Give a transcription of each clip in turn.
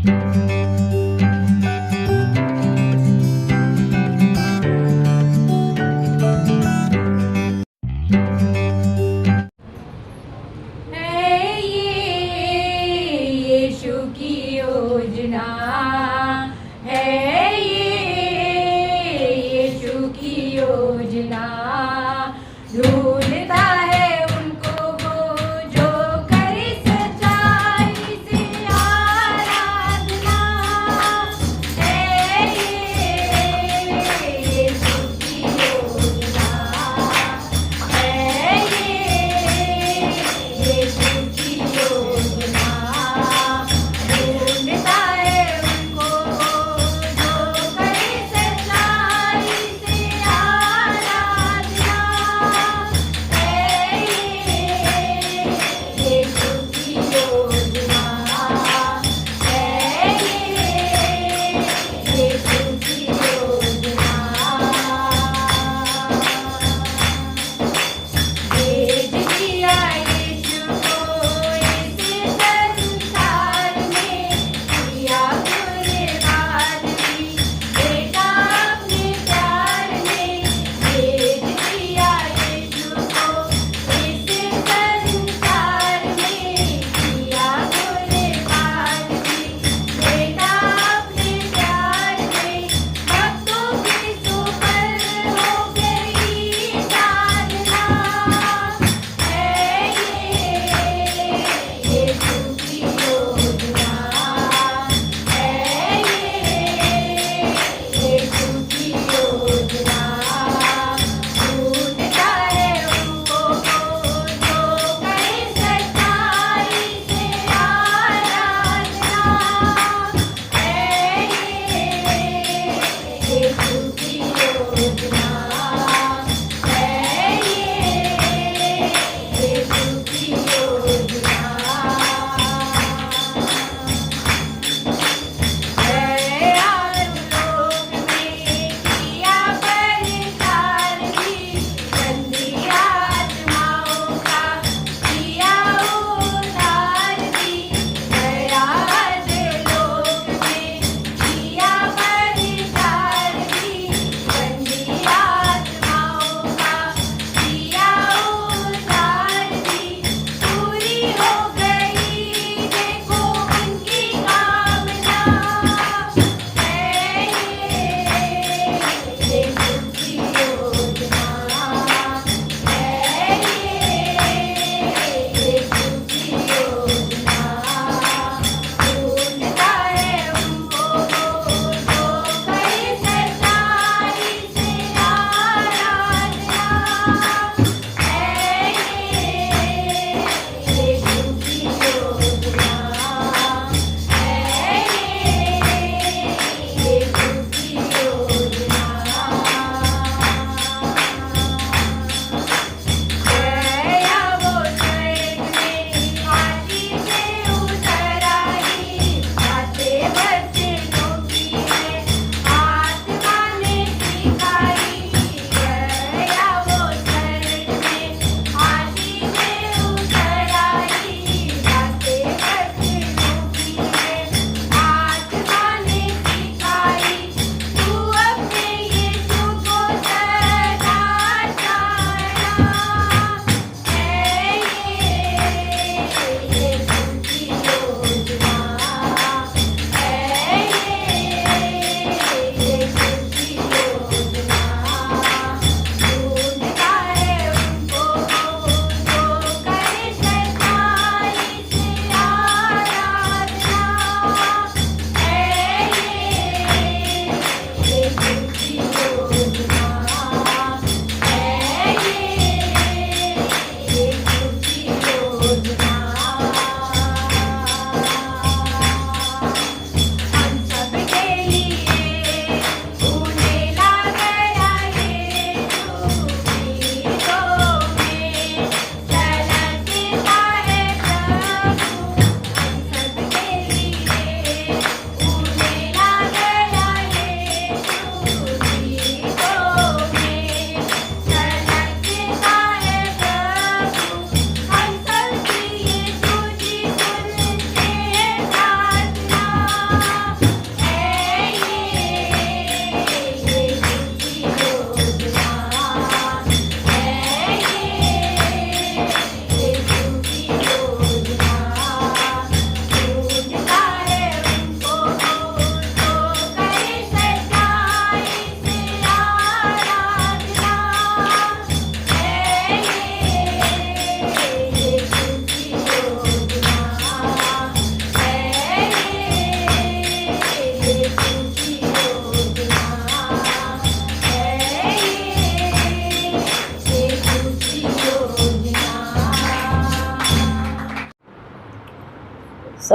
यीशु की योजना है, ये यीशु की योजना। ढूंढता है उनको वो जो करे सच्चाई से आराधना है, ये यीशु की योजना है, ये यीशु की योजना। ढूंढता है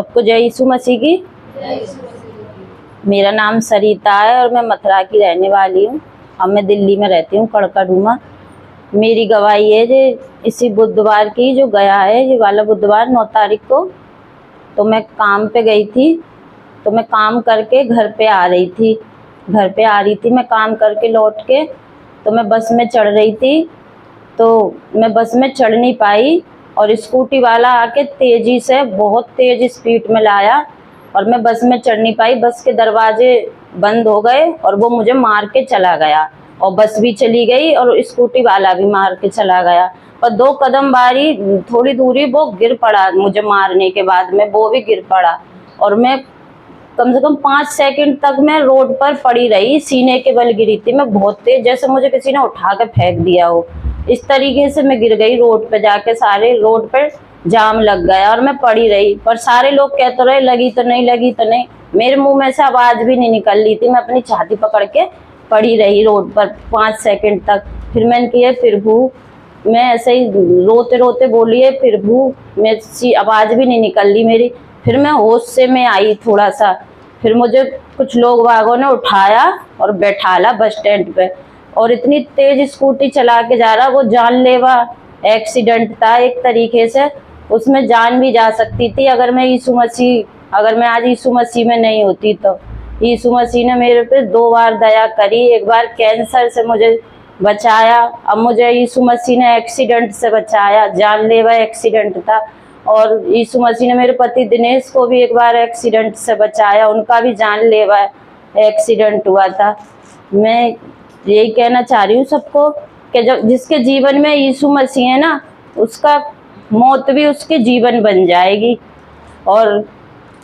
सबको जय यीशु मसीह की। मेरा नाम सरिता है और मैं मथुरा की रहने वाली हूँ। अब मैं दिल्ली में रहती हूँ, कड़कड़ूमा। मेरी गवाही है जो इसी बुधवार की जो गया है, ये वाला बुधवार 9 तारीख को, तो मैं काम पे गई थी। तो मैं काम करके घर पे आ रही थी। मैं काम करके लौट के तो मैं बस में चढ़ रही थी, तो मैं बस में चढ़ नहीं पाई और स्कूटी वाला आके तेज़ी से बहुत तेज़ स्पीड में लाया और मैं बस में चढ़ नहीं पाई। बस के दरवाजे बंद हो गए और वो मुझे मार के चला गया और बस भी चली गई और स्कूटी वाला भी मार के चला गया। और 2 कदम बारी थोड़ी दूरी वो गिर पड़ा, मुझे मारने के बाद में वो भी गिर पड़ा और मैं कम से कम 5 सेकंड तक मैं रोड पर पड़ी रही, सीने के बल गिरी थी मैं बहुत तेज, जैसे मुझे किसी ने उठा के फेंक दिया हो। इस तरीके से मैं गिर गई रोड पे जाके, सारे रोड पर जाम लग गया और मैं पड़ी रही। पर सारे लोग कहते रहे लगी तो नहीं, मेरे मुंह में से आवाज़ भी नहीं निकल रही थी। मैं अपनी छाती पकड़ के पड़ी रही रोड पर 5 सेकंड तक। फिर मैंने किया प्रभु, मैं ऐसे ही रोते रोते बोली है प्रभु, मेरी आवाज़ भी नहीं निकल रही मेरी। फिर मैं होश से मैं आई थोड़ा सा, फिर मुझे कुछ लोग वागों ने उठाया और बैठाला बस स्टैंड पे। और इतनी तेज स्कूटी चला के जा रहा, वो जानलेवा एक्सीडेंट था एक तरीके से, उसमें जान भी जा सकती थी अगर मैं आज यीशु मसीह में नहीं होती। तो यीशु मसीह ने मेरे पे 2 बार दया करी। एक बार कैंसर से मुझे बचाया, अब मुझे यीशु मसीह ने एक्सीडेंट से बचाया, जानलेवा एक्सीडेंट था। और यीशु मसीह ने मेरे पति दिनेश को भी एक बार एक्सीडेंट से बचाया, उनका भी जानलेवा एक्सीडेंट हुआ था। मैं यही कहना चाह रही हूँ सबको कि जब जिसके जीवन में यीशु मसीह है ना, उसका मौत भी उसके जीवन बन जाएगी। और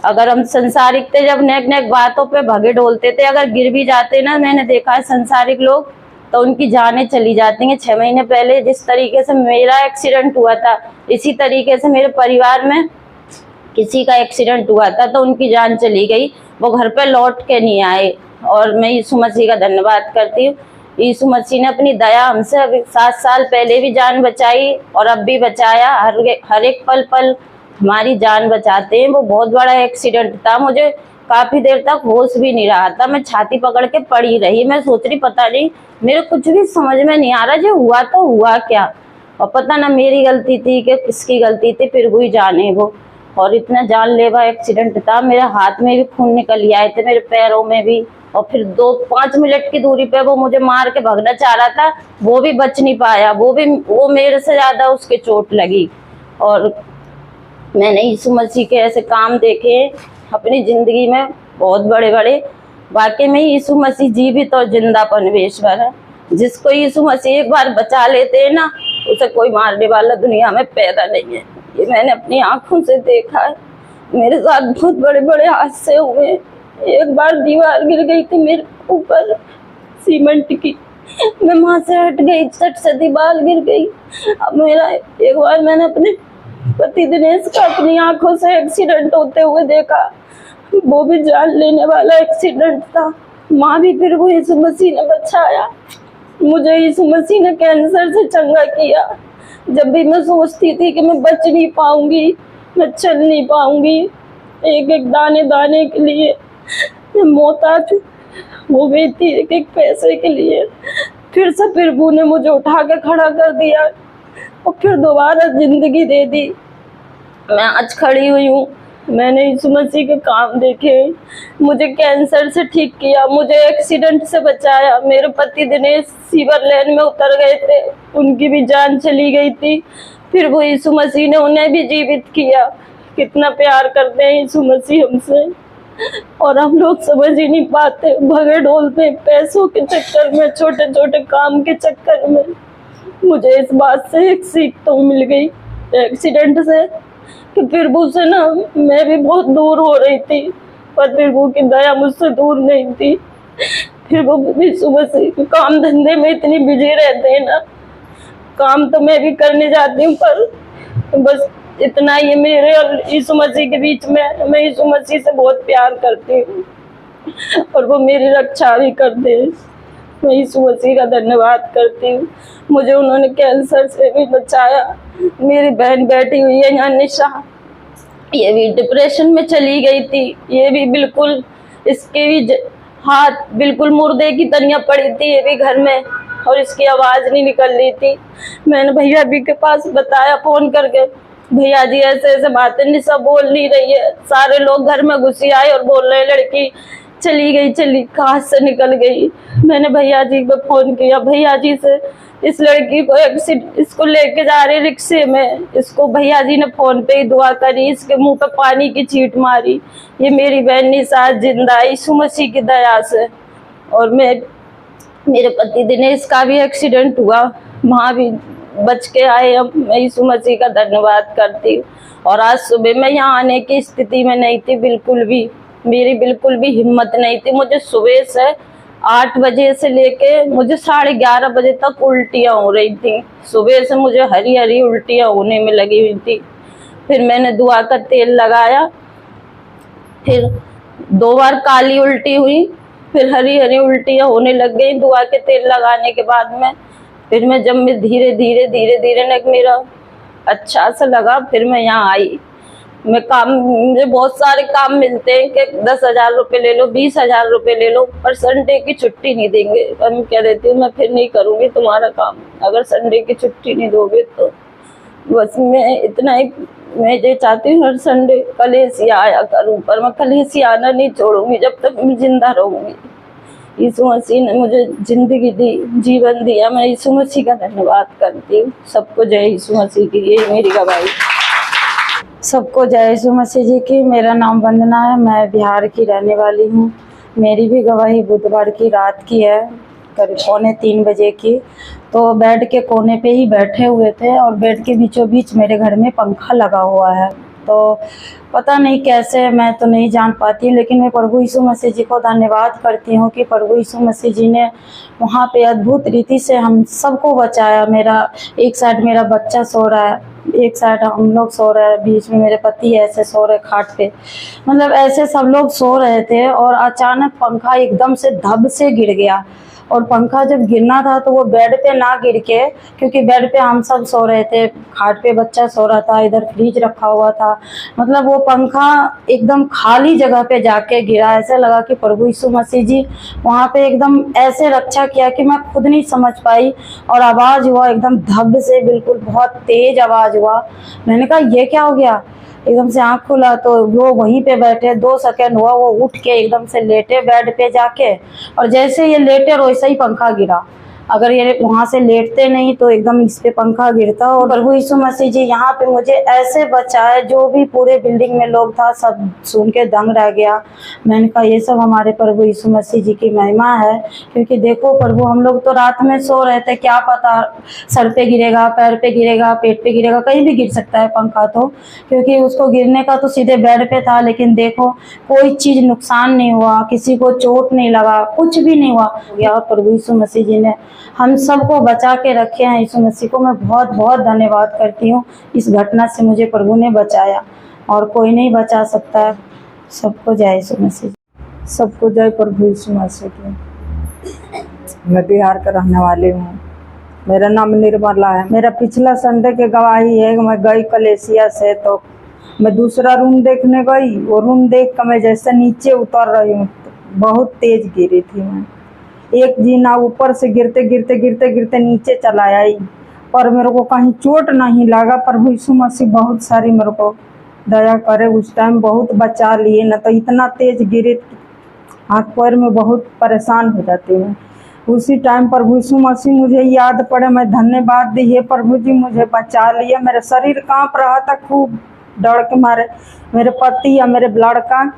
अगर हम संसारिक थे, जब नेक बातों पे भगे डोलते थे, अगर गिर भी जाते ना, मैंने देखा है संसारिक लोग तो उनकी जानें चली जाती हैं। 6 महीने पहले जिस तरीके से मेरा एक्सीडेंट हुआ था, इसी तरीके से मेरे परिवार में किसी का एक्सीडेंट हुआ था तो उनकी जान चली गई, वो घर पे लौट के नहीं आए। और मैं यीशु मसीह का धन्यवाद करती हूँ। यीशु मसीह ने अपनी दया हमसे अभी 7 साल पहले भी जान बचाई और अब भी बचाया। हर एक पल हमारी जान बचाते हैं। वो बहुत बड़ा एक्सीडेंट था, मुझे काफ़ी देर तक होश भी नहीं रहा था, मैं छाती पकड़ के पड़ी रही। मैं सोच रही पता नहीं, मेरे कुछ भी समझ में नहीं आ रहा जो हुआ तो हुआ क्या, और पता ना मेरी गलती थी कि किसकी गलती थी, फिर हुई जाने वो। और इतना जानलेवा एक्सीडेंट था, मेरे हाथ में भी खून निकल आए थे, मेरे पैरों में भी। और फिर 2-5 मिनट की दूरी पे वो मुझे मार के भागना चाह रहा था, वो भी बच नहीं पाया, वो मेरे से ज़्यादा उसके चोट लगी। और मैंने यीशु मसीह के ऐसे काम देखे अपनी ज़िंदगी में बहुत बड़े। वाकई में यीशु मसीह जीवित और जिंदा परमेश्वर है। जिसको यीशु मसीह एक बार बचा लेते हैं ना, उसे कोई मारने वाला दुनिया में पैदा नहीं है। ये मैंने अपनी आंखों से देखा है। मेरे साथ बहुत बड़े हादसे हुए। एक बार दीवार गिर गई थी मेरे ऊपर सीमेंट की, मैं वहाँ से हट गई, चट से दीवार गिर गई। अब एक बार मैंने अपने पति दिनेश का अपनी आंखों से एक्सीडेंट होते हुए देखा, वो भी जान लेने वाला एक्सीडेंट था। माँ भी फिर वो यीशु मसीह ने बचाया। मुझे यीशु मसीह ने कैंसर से चंगा किया। जब भी मैं सोचती थी कि मैं बच नहीं पाऊंगी, मैं चल नहीं पाऊंगी, एक दाने के लिए मैं मोहताज हो गई थी, एक पैसे के लिए। फिर से प्रभु ने मुझे उठा के खड़ा कर दिया और फिर दोबारा जिंदगी दे दी। मैं आज खड़ी हुई हूँ। मैंने यीशु मसीह के काम देखे, मुझे कैंसर से ठीक किया, मुझे एक्सीडेंट से बचाया। मेरे पति दिनेश सीवर लेन में उतर गए थे, उनकी भी जान चली गई थी, फिर वो यीशु मसीह ने उन्हें भी जीवित किया। कितना प्यार करते हैं यीशु मसीह हमसे, और हम लोग समझ ही नहीं पाते, भगे डोलते पैसों के चक्कर में, छोटे छोटे काम के चक्कर में। मुझे इस बात से एक सीख तो मिल गई एक्सीडेंट से कि प्रभु से ना मैं भी बहुत दूर हो रही थी, पर प्रभु की दया मुझसे दूर नहीं थी। फिर वो भी सुबह से काम धंधे में इतनी बिजी रहते हैं ना, काम तो मैं भी करने जाती हूँ, पर बस इतना ही मेरे और यीशु मसीह के बीच में। मैं यीशु मसीह से बहुत प्यार करती हूँ और वो मेरी रक्षा भी करते हैं। मैं यीशु मसीह का धन्यवाद करती हूँ। मुझे उन्होंने कैंसर से भी बचाया। मेरी बहन बैठी हुई है यहाँ निशा, ये भी डिप्रेशन में चली गई थी। ये भी बिल्कुल, इसके भी हाथ बिल्कुल मुर्दे की तरह पड़ी थी, ये भी घर में, और इसकी आवाज नहीं निकल रही थी। मैंने भैया भी के पास बताया फोन करके, भैया जी ऐसे ऐसे बातें निशा बोल नहीं रही है। सारे लोग घर में घुसी आए और बोल रहे लड़की चली गई, चली कहाँ से निकल गई। मैंने भैया जी को फोन किया, भैया जी से इस लड़की को इसको लेके जा रहे रिक्शे में, इसको भैया जी ने फोन पे ही दुआ करी, इसके मुंह पे पानी की छींट मारी। ये मेरी बहन निशा जिंदा यीशु मसीह की दया से। और मेरे पति दिनेश का भी एक्सीडेंट हुआ, वहाँ भी बच के आए हम। मैं यीशु मसीह का धन्यवाद करती हूँ। और आज सुबह मैं यहाँ आने की स्थिति में नहीं थी, बिल्कुल भी मेरी बिल्कुल भी हिम्मत नहीं थी। मुझे सुबह से 8 बजे से लेके मुझे 11:30 बजे तक उल्टियाँ हो रही थी। सुबह से मुझे हरी हरी उल्टियाँ होने में लगी हुई थी। फिर मैंने दुआ का तेल लगाया, फिर 2 बार काली उल्टी हुई, फिर हरी हरी उल्टियाँ होने लग गई दुआ के तेल लगाने के बाद में। फिर मैं जब मैं धीरे धीरे ना मेरा अच्छा सा लगा, फिर मैं यहाँ आई। मुझे बहुत सारे काम मिलते हैं कि 10,000 रुपये ले लो, 20,000 रुपये ले लो, पर संडे की छुट्टी नहीं देंगे। पर मैं कह देती हूँ मैं फिर नहीं करूँगी तुम्हारा काम, अगर संडे की छुट्टी नहीं दोगे तो। बस मैं इतना ही मैं ये चाहती हूँ हर संडे कलेसिया आया करूँ, पर मैं कलेसिया आना नहीं छोड़ूंगी जब तक मैं जिंदा रहूँगी। यीशु मसीह ने मुझे जिंदगी दी, जीवन दिया। मैं यीशु मसीह का धन्यवाद करती हूँ। सबको जय यीशु मसीह की, यही मेरी गवाही। सबको जय यीशु मसीह जी की। मेरा नाम वंदना है, मैं बिहार की रहने वाली हूँ। मेरी भी गवाही बुधवार की रात की है, करीब 2:45 बजे की। तो बेड के कोने पे ही बैठे हुए थे और बेड के बीचों बीच मेरे घर में पंखा लगा हुआ है। तो पता नहीं कैसे, मैं तो नहीं जान पाती, लेकिन मैं प्रभु यीशु मसीह जी को धन्यवाद करती हूँ कि प्रभु यीशु मसीह जी ने वहाँ पे अद्भुत रीति से हम सबको बचाया। मेरा एक साइड मेरा बच्चा सो रहा है, एक साइड हम लोग सो रहे हैं, बीच में मेरे पति ऐसे सो रहे खाट पे, मतलब ऐसे सब लोग सो रहे थे। और अचानक पंखा एकदम से धब से गिर गया। और पंखा जब गिरना था तो वो बेड पे ना गिर के, क्योंकि बेड पे हम सब सो रहे थे, खाट पे बच्चा सो रहा था, इधर फ्रिज रखा हुआ था, मतलब वो पंखा एकदम खाली जगह पे जाके गिरा। ऐसा लगा कि प्रभु यीशु मसीह जी वहाँ पे एकदम ऐसे रक्षा किया कि मैं खुद नहीं समझ पाई। और आवाज़ हुआ एकदम धब से, बिल्कुल बहुत तेज आवाज़ हुआ। मैंने कहा ये क्या हो गया, एकदम से आँख खुला तो वो वहीं पे बैठे। 2 सेकंड हुआ, वो उठ के एकदम से लेटे बेड पे जाके, और जैसे ये लेटे वैसे ही पंखा गिरा। अगर ये वहाँ से लेटते नहीं तो एकदम इस पे पंखा गिरता। और प्रभु यीशु मसीह जी यहाँ पे मुझे ऐसे बचाए, जो भी पूरे बिल्डिंग में लोग था सब सुन के दंग रह गया। मैंने कहा ये सब हमारे प्रभु यीशु मसीह जी की महिमा है। क्योंकि देखो प्रभु, हम लोग तो रात में सो रहे थे, क्या पता सर पे गिरेगा, पैर पे गिरेगा, पेट पे गिरेगा, कहीं भी गिर सकता है पंखा तो, क्योंकि उसको गिरने का तो सीधे बेड पे था। लेकिन देखो कोई चीज़ नुकसान नहीं हुआ, किसी को चोट नहीं लगा, कुछ भी नहीं हुआ। और प्रभु यीशु मसीह जी ने हम सबको बचा के रखे हैं। यीशु मसीह को मैं बहुत बहुत धन्यवाद करती हूँ। इस घटना से मुझे प्रभु ने बचाया और कोई नहीं बचा सकता है। सबको जय यीशु मसीह। सबको जय प्रभु यीशु मसीह की। मैं बिहार का रहने वाली हूँ। मेरा नाम निर्मला है। मेरा पिछला संडे के गवाही है। मैं गई कलेसिया से, तो मैं दूसरा रूम देखने गई। वो रूम देख कर मैं जैसे नीचे उतर रही हूँ, बहुत तेज गिरी थी मैं। एक जीना ऊपर से गिरते गिरते गिरते गिरते नीचे चला आई, पर मेरे को कहीं चोट नहीं लगा। प्रभु यीशु मसीह बहुत सारी मेरे को दया करे, उस टाइम बहुत बचा लिए, न तो इतना तेज गिरे, हाथ पैर में बहुत परेशान हो जाती मैं। उसी टाइम प्रभु यीशु मसीह मुझे याद पड़े, मैं धन्यवाद दी, हे प्रभु जी मुझे बचा लिया। मेरा शरीर कांप रहा था खूब डर के मारे। मेरे पति या मेरे लड़का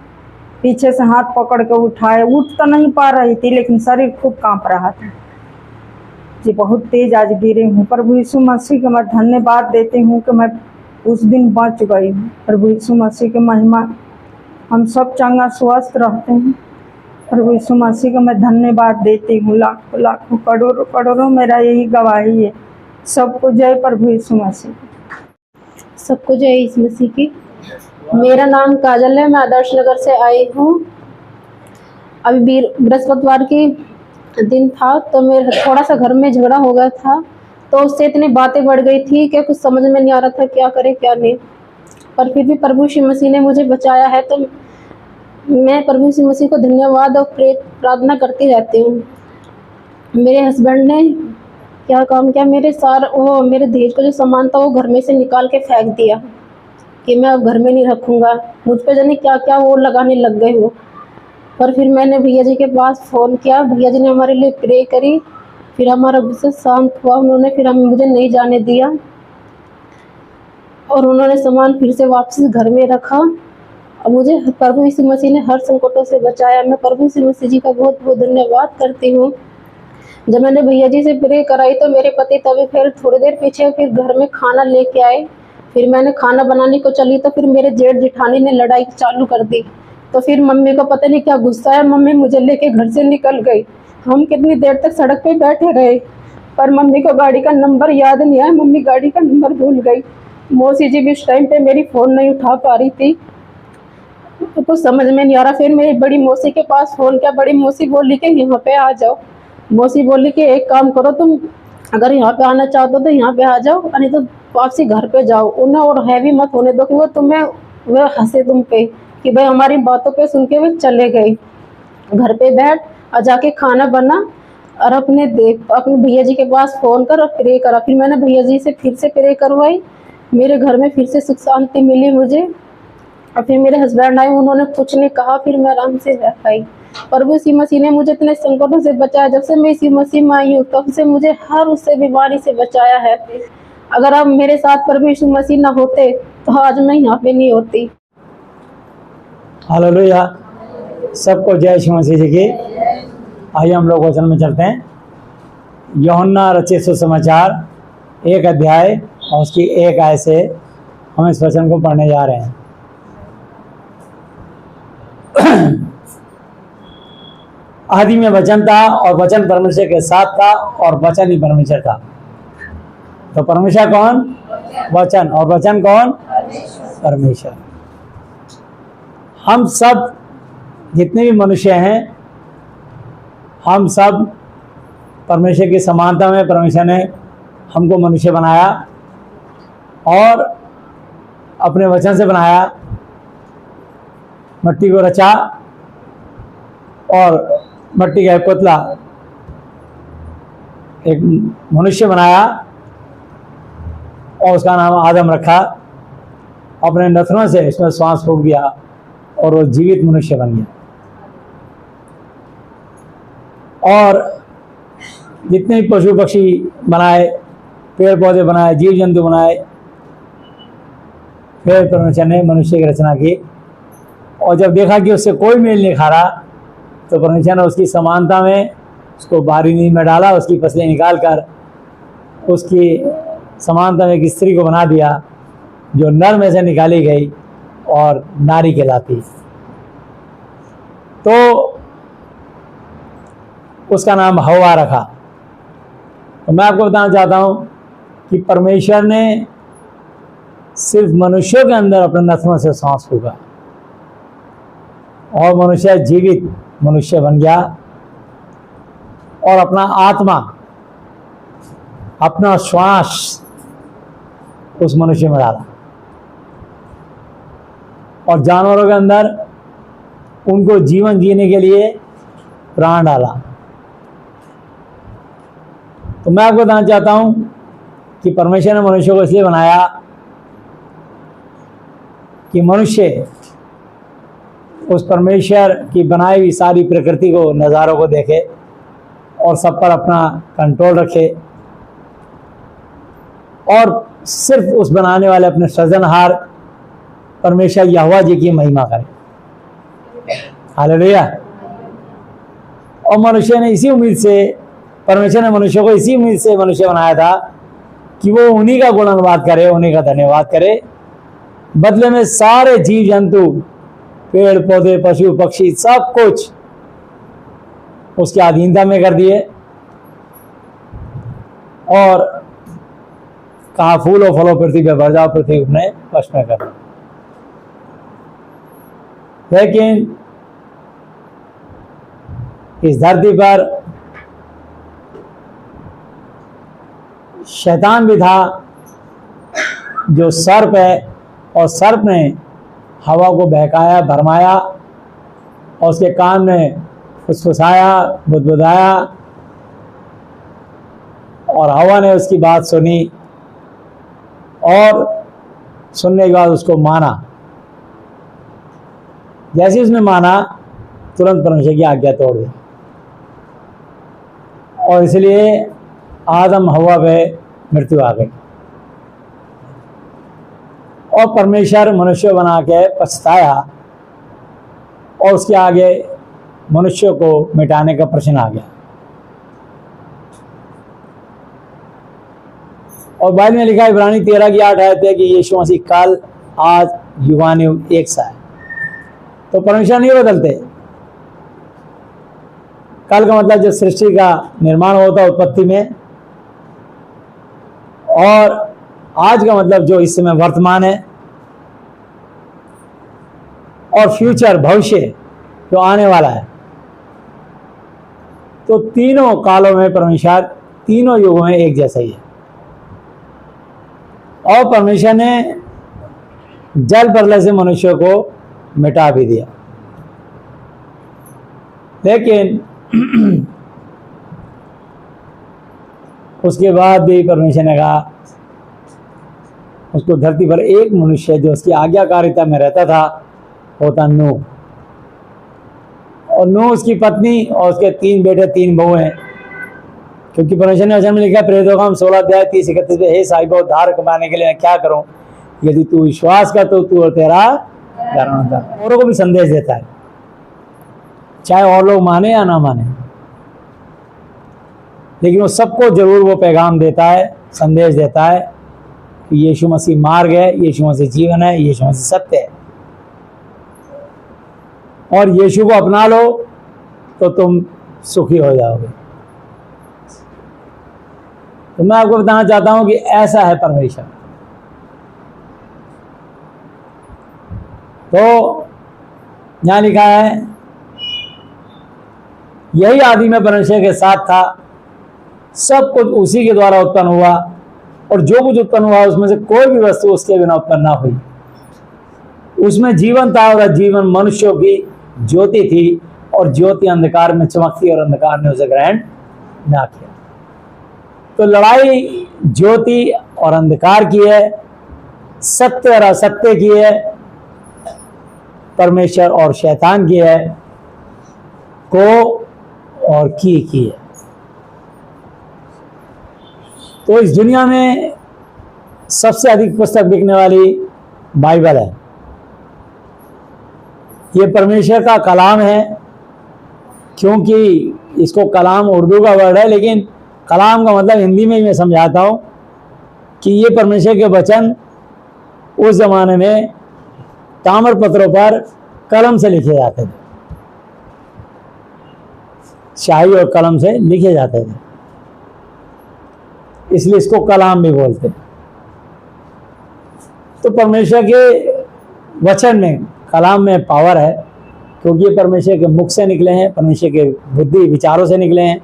पीछे से हाथ पकड़ के उठाए, उठ तो नहीं पा रही थी, लेकिन शरीर खूब कांप रहा था जी। बहुत तेज आज गिरी हूँ। प्रभु यीशु मसीह का मैं धन्यवाद देती हूँ कि मैं उस दिन बच गई हूँ। प्रभु यीशु मसीह की महिमा, हम सब चंगा स्वस्थ रहते हैं। प्रभु यीशु मसीह का मैं धन्यवाद देती हूँ। लाखों लाखों करोड़ों करोड़ों मेरा यही गवाही है। सबको जय प्रभु यीशु मसीह। सबको जय यीशु मसीह की। मेरा नाम काजल है, मैं आदर्श नगर से आई हूँ। अभी बृहस्पतिवार की दिन था, तो मेरा थोड़ा सा घर में झगड़ा हो गया था, तो उससे इतनी बातें बढ़ गई थी कि कुछ समझ में नहीं आ रहा था क्या करे क्या नहीं। पर फिर भी प्रभु यीशु मसीह ने मुझे बचाया है, तो मैं प्रभु यीशु मसीह को धन्यवाद और प्रार्थना करती रहती हूँ। मेरे हस्बैंड ने क्या काम किया, मेरे दहेज का जो सामान था वो घर में से निकाल के फेंक दिया कि मैं अब घर में नहीं रखूँगा। मुझ पे जाने क्या क्या वो लगाने लग गए वो। पर फिर मैंने भैया जी के पास फ़ोन किया, भैया जी ने हमारे लिए प्रे करी, फिर हमारा गुस्सा शांत हुआ। उन्होंने फिर मुझे नहीं जाने दिया और उन्होंने सामान फिर से वापस घर में रखा। और मुझे प्रभु यीशु मसीह ने हर संकटों से बचाया। मैं प्रभु यीशु मसीह जी का बहुत बहुत धन्यवाद करती हूँ। जब मैंने भैया जी से प्रे कराई तो मेरे पति तभी फिर थोड़ी देर पीछे फिर घर में खाना लेके आए। फिर मैंने खाना बनाने को चली तो फिर मेरे जेठ जेठानी ने लड़ाई चालू कर दी। तो फिर मम्मी को पता नहीं क्या गुस्सा है, मम्मी मुझे लेके घर से निकल गई। हम कितनी देर तक सड़क पे बैठे रहे, पर मम्मी को गाड़ी का नंबर याद नहीं आया, मम्मी गाड़ी का नंबर भूल गई। मौसी जी भी उस टाइम पे मेरी फ़ोन नहीं उठा पा रही थी, तो कुछ समझ में नहीं आ रहा। फिर मेरी बड़ी मौसी के पास फ़ोन किया, बड़ी मौसी बोली कि यहाँ पे आ जाओ। मौसी बोली कि एक काम करो, तुम अगर यहाँ पे आना चाहते हो तो यहाँ पे आ जाओ, नहीं तो वापसी घर पे जाओ। उन्हें और हैवी मत होने दो कि वो हंसे तुम पे कि भाई हमारी बातों पे सुन के वे चले गए। घर पे बैठ और जाके खाना बना और अपने भैया जी के पास फ़ोन कर और प्रे करा। फिर मैंने भैया जी से फिर से प्रे करवाई, मेरे घर में फिर से सुख शांति मिली मुझे। और फिर मेरे हस्बैंड आए, उन्होंने कुछ नहीं कहा, फिर मैं आराम से रह पाई। प्रभु यीशु मसीह ने मुझे इतने संकटों से बचाया। जब से मैं यीशु मसीह में आई हूँ तब से मुझे हर उससे बीमारी से बचाया है। अगर अब मेरे साथ प्रभु यीशु मसीह ना होते तो आज मैं यहाँ पे नहीं होती। हालेलुया, सबको जय यीशु मसीह जी की। आइए हम लोग वचन में चलते हैं। यूहन्ना रचित सुसमाचार 1 अध्याय और उसकी 1 आयत से हम इस वचन को पढ़ने जा रहे हैं। आदि में वचन था और वचन परमेश्वर के साथ था और वचन ही परमेश्वर था। तो परमेश्वर कौन? वचन। और वचन कौन? परमेश्वर। हम सब जितने भी मनुष्य हैं, हम सब परमेश्वर की समानता में परमेश्वर ने हमको मनुष्य बनाया और अपने वचन से बनाया। मिट्टी को रचा और मिट्टी का एक पुतला, एक मनुष्य बनाया और उसका नाम आदम रखा। अपने नथनों से इसमें श्वास फूंक दिया और वो जीवित मनुष्य बन गया। और जितने भी पशु पक्षी बनाए, पेड़ पौधे बनाए, जीव जंतु बनाए, फिर परमेश्वर ने मनुष्य की रचना की। और जब देखा कि उससे कोई मेल नहीं खा रहा तो परमेश्वर ने उसकी समानता में उसको बाहरी नींद में डाला, उसकी पसली निकाल कर उसकी समानता में एक स्त्री को बना दिया जो नर में से निकाली गई और नारी कहलाती। तो उसका नाम हवा रखा। तो मैं आपको बताना चाहता हूँ कि परमेश्वर ने सिर्फ मनुष्यों के अंदर अपने नथनों से सांस फूंका और मनुष्य जीवित मनुष्य बन गया और अपना आत्मा, अपना श्वास उस मनुष्य में डाला। और जानवरों के अंदर उनको जीवन जीने के लिए प्राण डाला। तो मैं आपको बताना चाहता हूं कि परमेश्वर ने मनुष्य को इसलिए बनाया कि मनुष्य उस परमेश्वर की बनाई हुई सारी प्रकृति को, नज़ारों को देखे और सब पर अपना कंट्रोल रखे और सिर्फ उस बनाने वाले अपने सृजनहार परमेश्वर यहोवा जी की महिमा करे। हालेलुया। और मनुष्य ने इसी उम्मीद से, परमेश्वर ने मनुष्य को इसी उम्मीद से मनुष्य बनाया था कि वो उन्हीं का गुणानुवाद करे, उन्हीं का धन्यवाद करे। बदले में सारे जीव जंतु, पेड़ पौधे, पशु पक्षी, सब कुछ उसकी अधीनता में कर दिए और कहा फूलो फलो पृथ्वी पे भर जाओ, पृथ्वी अपने वश में कर। लेकिन इस धरती पर शैतान भी था जो सर्प है और सर्प ने हवा को बहकाया, भरमाया और उसके कान में फुसफुसाया, बुदबुदाया और हवा ने उसकी बात सुनी और सुनने के बाद उसको माना। जैसे उसने माना तुरंत परमेश्वर की आज्ञा तोड़ दी और इसलिए आदम हवा पे मृत्यु आ गई और परमेश्वर मनुष्य बना के पछताया और उसके आगे मनुष्य को मिटाने का प्रश्न आ गया। और बाइबल में लिखा है इब्रानी 13 की 8 आयत है कि यीशु मसीह कल आज युगान युग एक सा है। तो परमेश्वर नहीं बदलते। कल का मतलब जब सृष्टि का निर्माण होता है उत्पत्ति में, और आज का मतलब जो इस समय वर्तमान है, और फ्यूचर भविष्य जो आने वाला है। तो तीनों कालों में परमेश्वर तीनों युगों में एक जैसा ही है। और परमेश्वर ने जल प्रलय से मनुष्य को मिटा भी दिया, लेकिन उसके बाद भी परमेश्वर ने कहा उसको धरती पर एक मनुष्य जो उसकी आज्ञाकारिता में रहता था होता नूह, और नूह उसकी पत्नी और उसके 3 बेटे 3 बहू हैं। क्योंकि परमेश्वर ने वचन में लिखा प्रेरितों 16 अध्याय 30-31 में, हे साहिबा उद्धार कमाने के लिए मैं क्या करूं? यदि तू विश्वास कर तो तू और तेरा घर होता। औरों को भी संदेश देता है, चाहे और लोग माने या ना माने, लेकिन वो सबको जरूर वो पैगाम देता है, संदेश देता है कि यीशु मसीह मार्ग है, यीशु मसीह जीवन है, यीशु मसीह सत्य है, और यीशु को अपना लो तो तुम सुखी हो जाओगे। तो मैं आपको बताना चाहता हूं कि ऐसा है परमेश्वर। तो यहां लिखा है यही आदि में परमेश्वर के साथ था, सब कुछ उसी के द्वारा उत्पन्न हुआ, और जो कुछ उत्पन्न हुआ उसमें से कोई भी वस्तु उसके बिना उत्पन्न ना हुई। उसमें जीवन था और जीवन मनुष्यों की ज्योति थी, और ज्योति अंधकार में चमकती और अंधकार ने उसे ग्रहण ना किया। तो लड़ाई ज्योति और अंधकार की है, सत्य और असत्य की है, परमेश्वर और शैतान की है, को और की है। तो इस दुनिया में सबसे अधिक पुस्तक बिकने वाली बाइबल है। ये परमेश्वर का कलाम है, क्योंकि इसको कलाम उर्दू का वर्ड है, लेकिन कलाम का मतलब हिंदी में मैं समझाता हूँ कि ये परमेश्वर के वचन उस जमाने में ताम्र पत्रों पर कलम से लिखे जाते थे, शाही और कलम से लिखे जाते थे, इसलिए इसको कलाम भी बोलते हैं। तो परमेश्वर के वचन में, कलाम में पावर है, क्योंकि ये परमेश्वर के मुख से निकले हैं, परमेश्वर के बुद्धि विचारों से निकले हैं।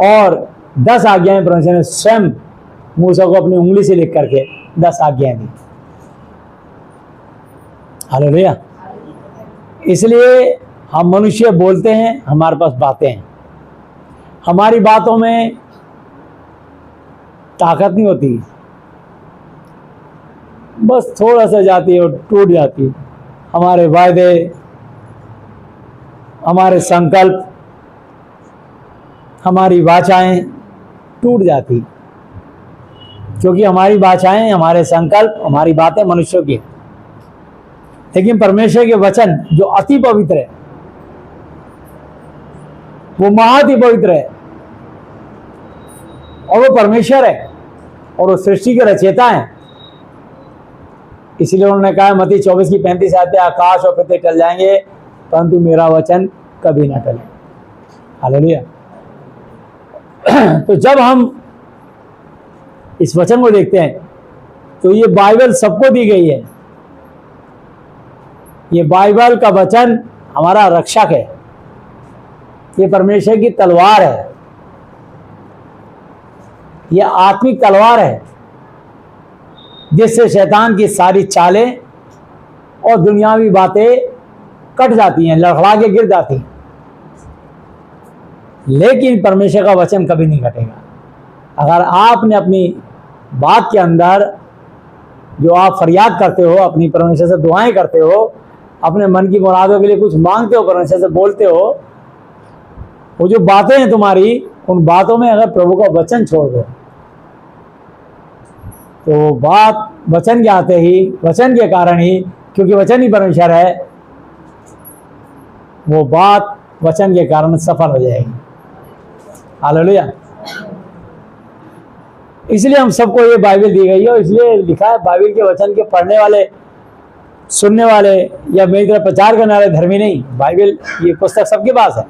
और 10 आज्ञाएं परमेश्वर ने स्वयं मूसा को अपनी उंगली से लिख करके 10 आज्ञाएं दी। हालेलुया। इसलिए हम मनुष्य बोलते हैं, हमारे पास बातें हैं, हमारी बातों में ताकत नहीं होती, बस थोड़ा सा जाती है और टूट जाती है। हमारे वायदे, हमारे संकल्प, हमारी वाचाएं टूट जाती, क्योंकि हमारी वाचाएं, हमारे संकल्प, हमारी बातें मनुष्यों की। लेकिन परमेश्वर के वचन जो अति पवित्र है, वो महाअति पवित्र है, और वो परमेश्वर है, और वो सृष्टि के रचयिता हैं। इसलिए उन्होंने कहा मत्ती 24:35 आते, आकाश और पृथ्वी टल जाएंगे परंतु मेरा वचन कभी ना टले। हालेलुया। तो जब हम इस वचन को देखते हैं तो ये बाइबल सबको दी गई है। ये बाइबल का वचन हमारा रक्षक है, ये परमेश्वर की तलवार है, ये आत्मिक तलवार है जिससे शैतान की सारी चालें और दुनियावी बातें कट जाती हैं, लड़खड़ा के गिर जाती हैं। लेकिन परमेश्वर का वचन कभी नहीं कटेगा। अगर आपने अपनी बात के अंदर जो आप फरियाद करते हो, अपनी परमेश्वर से दुआएं करते हो, अपने मन की मुरादों के लिए कुछ मांगते हो, परमेश्वर से बोलते हो, वो जो बातें हैं तुम्हारी, उन बातों में अगर प्रभु का वचन छोड़ दो तो बात वचन के आते ही, वचन के कारण ही, क्योंकि वचन ही परमेश्वर है, वो बात वचन के कारण सफल हो जाएगी। हालेलुया। इसलिए हम सबको ये बाइबल दी गई है, और इसलिए लिखा है बाइबल के वचन के पढ़ने वाले, सुनने वाले या मेरी तरह प्रचार करने वाले धर्मी नहीं। बाइबल ये पुस्तक सबके पास है,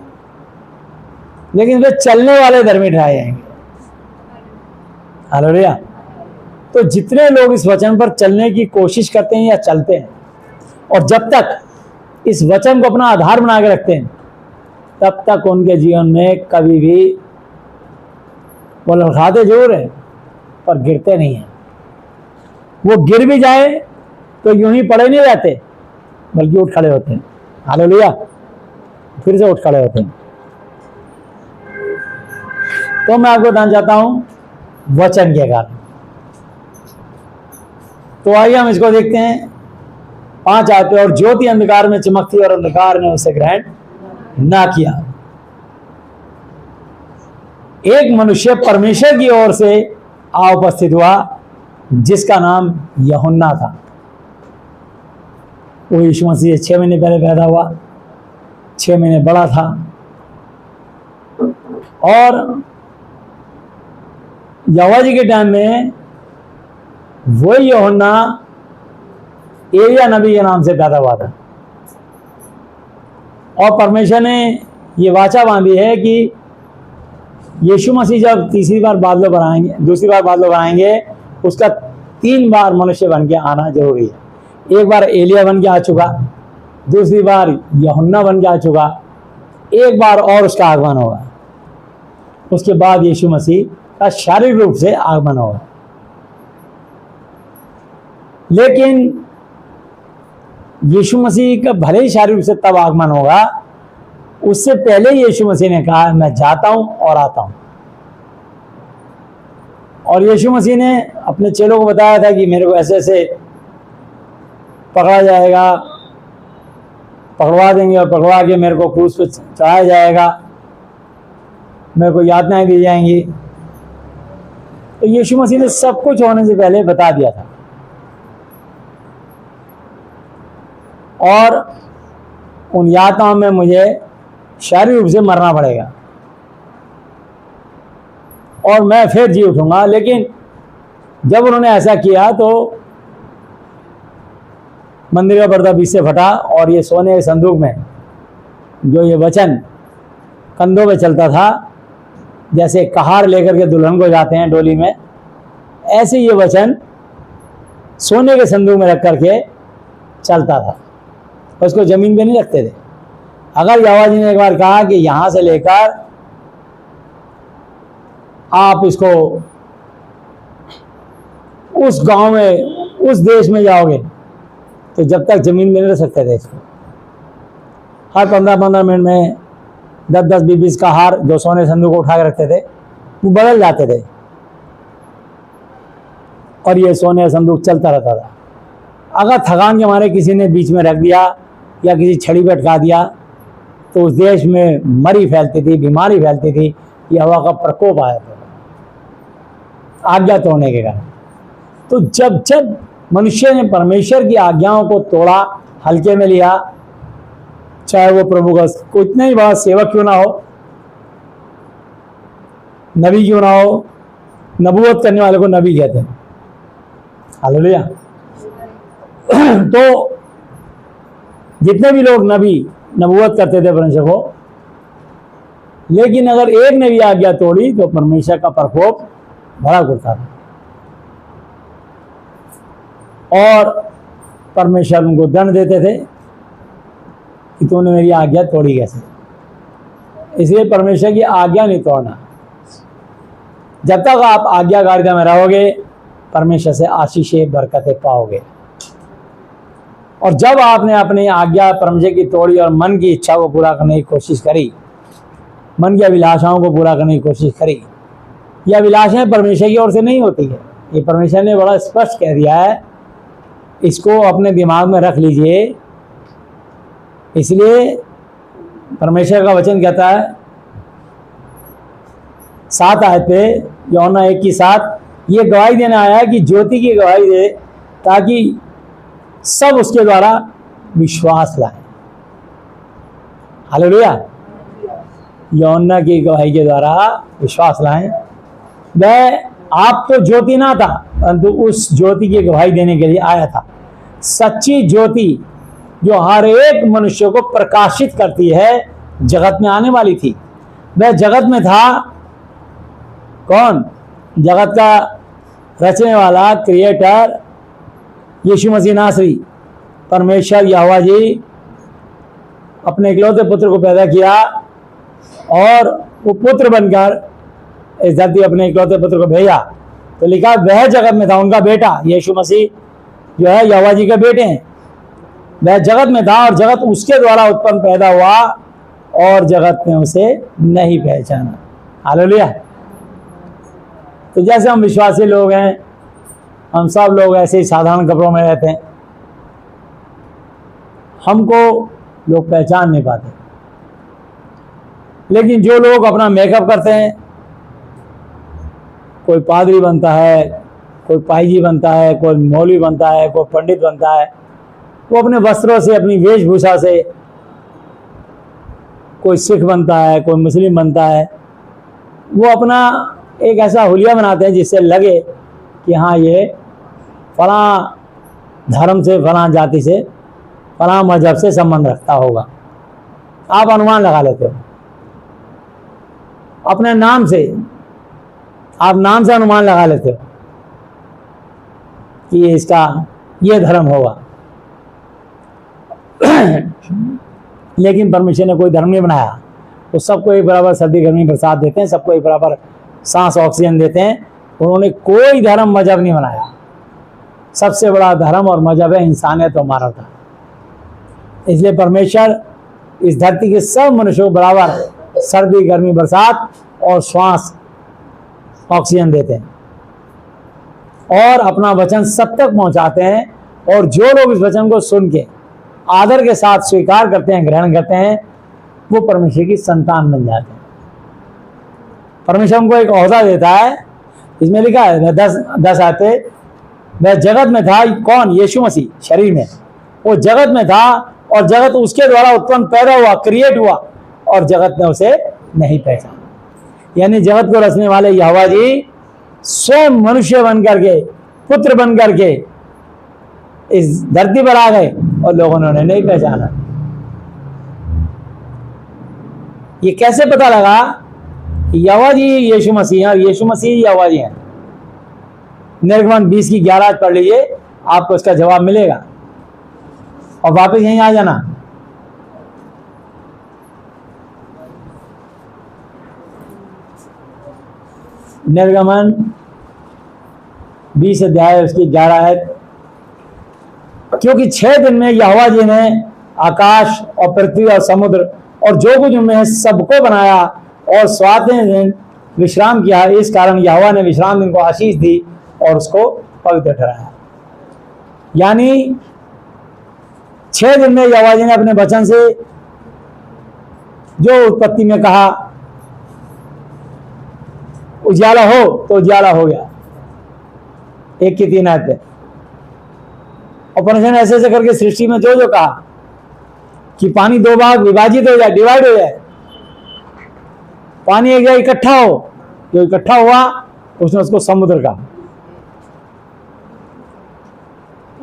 लेकिन वे चलने वाले धर्मी ठहराए जाएंगे। हालेलुया। तो जितने लोग इस वचन पर चलने की कोशिश करते हैं या चलते हैं, और जब तक इस वचन को अपना आधार बना के रखते हैं, तब तक उनके जीवन में कभी भी वो लड़खड़ाते जरूर हैं पर गिरते नहीं हैं। वो गिर भी जाए तो यूं ही पड़े नहीं रहते, बल्कि उठ खड़े होते हैं। हालेलुया। फिर से उठ खड़े होते हैं। तो मैं आपको बताना चाहता हूं वचन के कारण। तो आइए हम इसको देखते हैं। 5 आते, और ज्योति अंधकार में चमकती और अंधकार ने उसे ग्रहण ना किया। एक मनुष्य परमेश्वर की ओर से आ उपस्थित हुआ जिसका नाम यूहन्ना था। वो यीशु मसीह 6 महीने पहले पैदा हुआ, 6 महीने बड़ा था, और यहोवा जी के टाइम में वो यूहन्ना एलिया नबी के नाम से पैदा हुआ था। और परमेश्वर ने ये वाचा बांधी है कि यीशु मसीह जब तीसरी बार बादलों पर आएंगे, दूसरी बार बादलों पर आएंगे, उसका 3 बार मनुष्य बन के आना जरूरी है। एक बार एलिया बन के आ चुका, दूसरी बार यूहन्ना बन के आ चुका, एक बार और उसका आगमन होगा। उसके बाद यीशु मसीह का शारीरिक रूप से आगमन होगा। लेकिन यीशु मसीह का भले ही शारीरिक रूप से तब आगमन होगा, उससे पहले यीशु मसीह ने कहा मैं जाता हूं और आता हूं। और यीशु मसीह ने अपने चेलों को बताया था कि मेरे को ऐसे ऐसे पकड़ा जाएगा, पकड़वा देंगे, और पकड़वा के मेरे को क्रूस पे चढ़ाया जाएगा, मेरे को यातनाएं दी जाएंगी। तो यीशु मसीह ने सब कुछ होने से पहले बता दिया था। और उन यातनाओं में मुझे शारीरिक रूप से मरना पड़ेगा और मैं फिर जी उठूंगा। लेकिन जब उन्होंने ऐसा किया तो मंदिर का पर्दा बीच से फटा, और ये सोने के संदूक में जो ये वचन कंधों पे चलता था, जैसे कहार लेकर के दुल्हन को जाते हैं डोली में, ऐसे ये वचन सोने के संदूक में रख करके चलता था। उसको जमीन पे नहीं रखते थे। अगर यहोवा जी ने एक बार कहा कि यहां से लेकर आप इसको उस गांव में, उस देश में जाओगे, तो जब तक जमीन में नहीं रख सकते थे इसको। हर 15-15 मिनट में 10-10, 20-20 का हार जो सोने संदूक को उठा के रखते थे, वो बदल जाते थे, और ये सोने का संदूक चलता रहता था। अगर थकान के मारे किसी ने बीच में रख दिया या किसी छड़ी पे अटका दिया, तो उस देश में मरी फैलती थी, बीमारी फैलती थी, ये हवा का प्रकोप आया था आज्ञा तोड़ने के कारण। तो जब जब मनुष्य ने परमेश्वर की आज्ञाओं को तोड़ा, हल्के में लिया, चाहे वो प्रभु का कितना ही बड़ा सेवक क्यों ना हो, नबी क्यों ना हो, नबूवत करने वाले को नबी कहते हैं। हालेलुया। तो जितने भी लोग नबी नबूवत करते थे परमेश्वर को, लेकिन अगर एक ने भी आज्ञा तोड़ी तो परमेश्वर का प्रकोप भड़क उठता था और परमेश्वर उनको दंड देते थे कि तूने मेरी आज्ञा तोड़ी कैसे। इसलिए परमेश्वर की आज्ञा नहीं तोड़ना। जब तक आप आज्ञाकारिता में रहोगे, परमेश्वर से आशीषें बरकतें पाओगे। और जब आपने अपनी आज्ञा परमेश्वर की तोड़ी और मन की इच्छा को पूरा करने की कोशिश करी, मन की अभिलाषाओं को पूरा करने की कोशिश करी, ये अभिलाषाएं परमेश्वर की ओर से नहीं होती है। ये परमेश्वर ने बड़ा स्पष्ट कह दिया है, इसको अपने दिमाग में रख लीजिए। इसलिए परमेश्वर का वचन कहता है 7 आयत पे, यूहन्ना 1:7, ये गवाही देने आया है कि ज्योति की गवाही दे ताकि सब उसके द्वारा विश्वास लाए। हालेलुया। यूहन्ना की गवाही के द्वारा विश्वास लाएं। वह आप तो ज्योति ना था, परंतु उस ज्योति की गवाही देने के लिए आया था। सच्ची ज्योति जो हर एक मनुष्य को प्रकाशित करती है, जगत में आने वाली थी। वह जगत में था। कौन? जगत का रचने वाला, क्रिएटर यीशु मसीह नासरी, परमेश्वर यहोवा जी अपने इकलौते पुत्र को पैदा किया और वो पुत्र बनकर इस धरती अपने इकलौते पुत्र को भेजा। तो लिखा वह जगत में था, उनका बेटा यीशु मसीह जो है यहोवा जी के बेटे हैं। वह जगत में था और जगत उसके द्वारा उत्पन्न पैदा हुआ और जगत ने उसे नहीं पहचाना। हालेलुया। तो जैसे हम विश्वासी लोग हैं, हम सब लोग ऐसे ही साधारण कपड़ों में रहते हैं, हमको लोग पहचान नहीं पाते। लेकिन जो लोग अपना मेकअप करते हैं, कोई पादरी बनता है, कोई पाईजी बनता है, कोई मौलवी बनता है, कोई पंडित बनता है, वो अपने वस्त्रों से, अपनी वेशभूषा से, कोई सिख बनता है, कोई मुस्लिम बनता है, वो अपना एक ऐसा हुलिया बनाते हैं जिससे लगे कि हाँ ये फलां धर्म से, फलां जाति से, फलां मजहब से संबंध रखता होगा। आप अनुमान लगा लेते हो अपने नाम से, आप नाम से अनुमान लगा लेते हो कि इसका ये धर्म होगा। लेकिन परमेश्वर ने कोई धर्म नहीं बनाया। वो सबको एक बराबर सर्दी गर्मी बरसात देते हैं, सबको एक बराबर सांस ऑक्सीजन देते हैं। उन्होंने कोई धर्म मजहब नहीं बनाया। सबसे बड़ा धर्म और मजहब है इंसानियत और मानवता। इसलिए परमेश्वर इस धरती के सब मनुष्यों को बराबर सर्दी गर्मी बरसात और श्वास ऑक्सीजन देते हैं और अपना वचन सब तक पहुंचाते हैं। और जो लोग इस वचन को सुन के आदर के साथ स्वीकार करते हैं, ग्रहण करते हैं, वो परमेश्वर की संतान बन जाते हैं। परमेश्वर हमको एक ओहदा देता है, इसमें लिखा है 10 आते, वह जगत में था। कौन? यीशु मसीह शरीर में। वो जगत में था और जगत उसके द्वारा उत्पन्न पैदा हुआ, क्रिएट हुआ, और जगत ने उसे नहीं पहचाना। यानी जगत को रचने वाले यहोवा जी स्वयं मनुष्य बन करके, पुत्र बन करके इस धरती पर आ गए और लोगों ने उन्हें नहीं पहचाना। ये कैसे पता लगा कि यहोवा जी यीशु मसीह और यीशु मसीह यहोवा जी हैं? निर्गमन 20:11 पढ़ लीजिए, आपको इसका जवाब मिलेगा। और वापस यहीं आ जाना। निर्गमन 20 अध्याय उसकी 11 आयत, क्योंकि 6 दिन में यहोवा जी ने आकाश और पृथ्वी और समुद्र और जो कुछ उनमें है सबको बनाया और 7वें दिन विश्राम किया। इस कारण यहोवा ने विश्राम दिन को आशीष दी और उसको पवित्र ठहराया। यानी 6 दिन में यहोवा जी ने अपने वचन से जो उत्पत्ति में कहा उजाला हो तो उजाला हो गया, 1 की 3 आयत। और परमेश्वर ने ऐसे ऐसे करके सृष्टि में जो जो कहा कि पानी 2 भाग विभाजित हो जाए, डिवाइड हो जाए, पानी एक जगह इकट्ठा हो, जो इकट्ठा हुआ उसने उसको समुद्र कहा।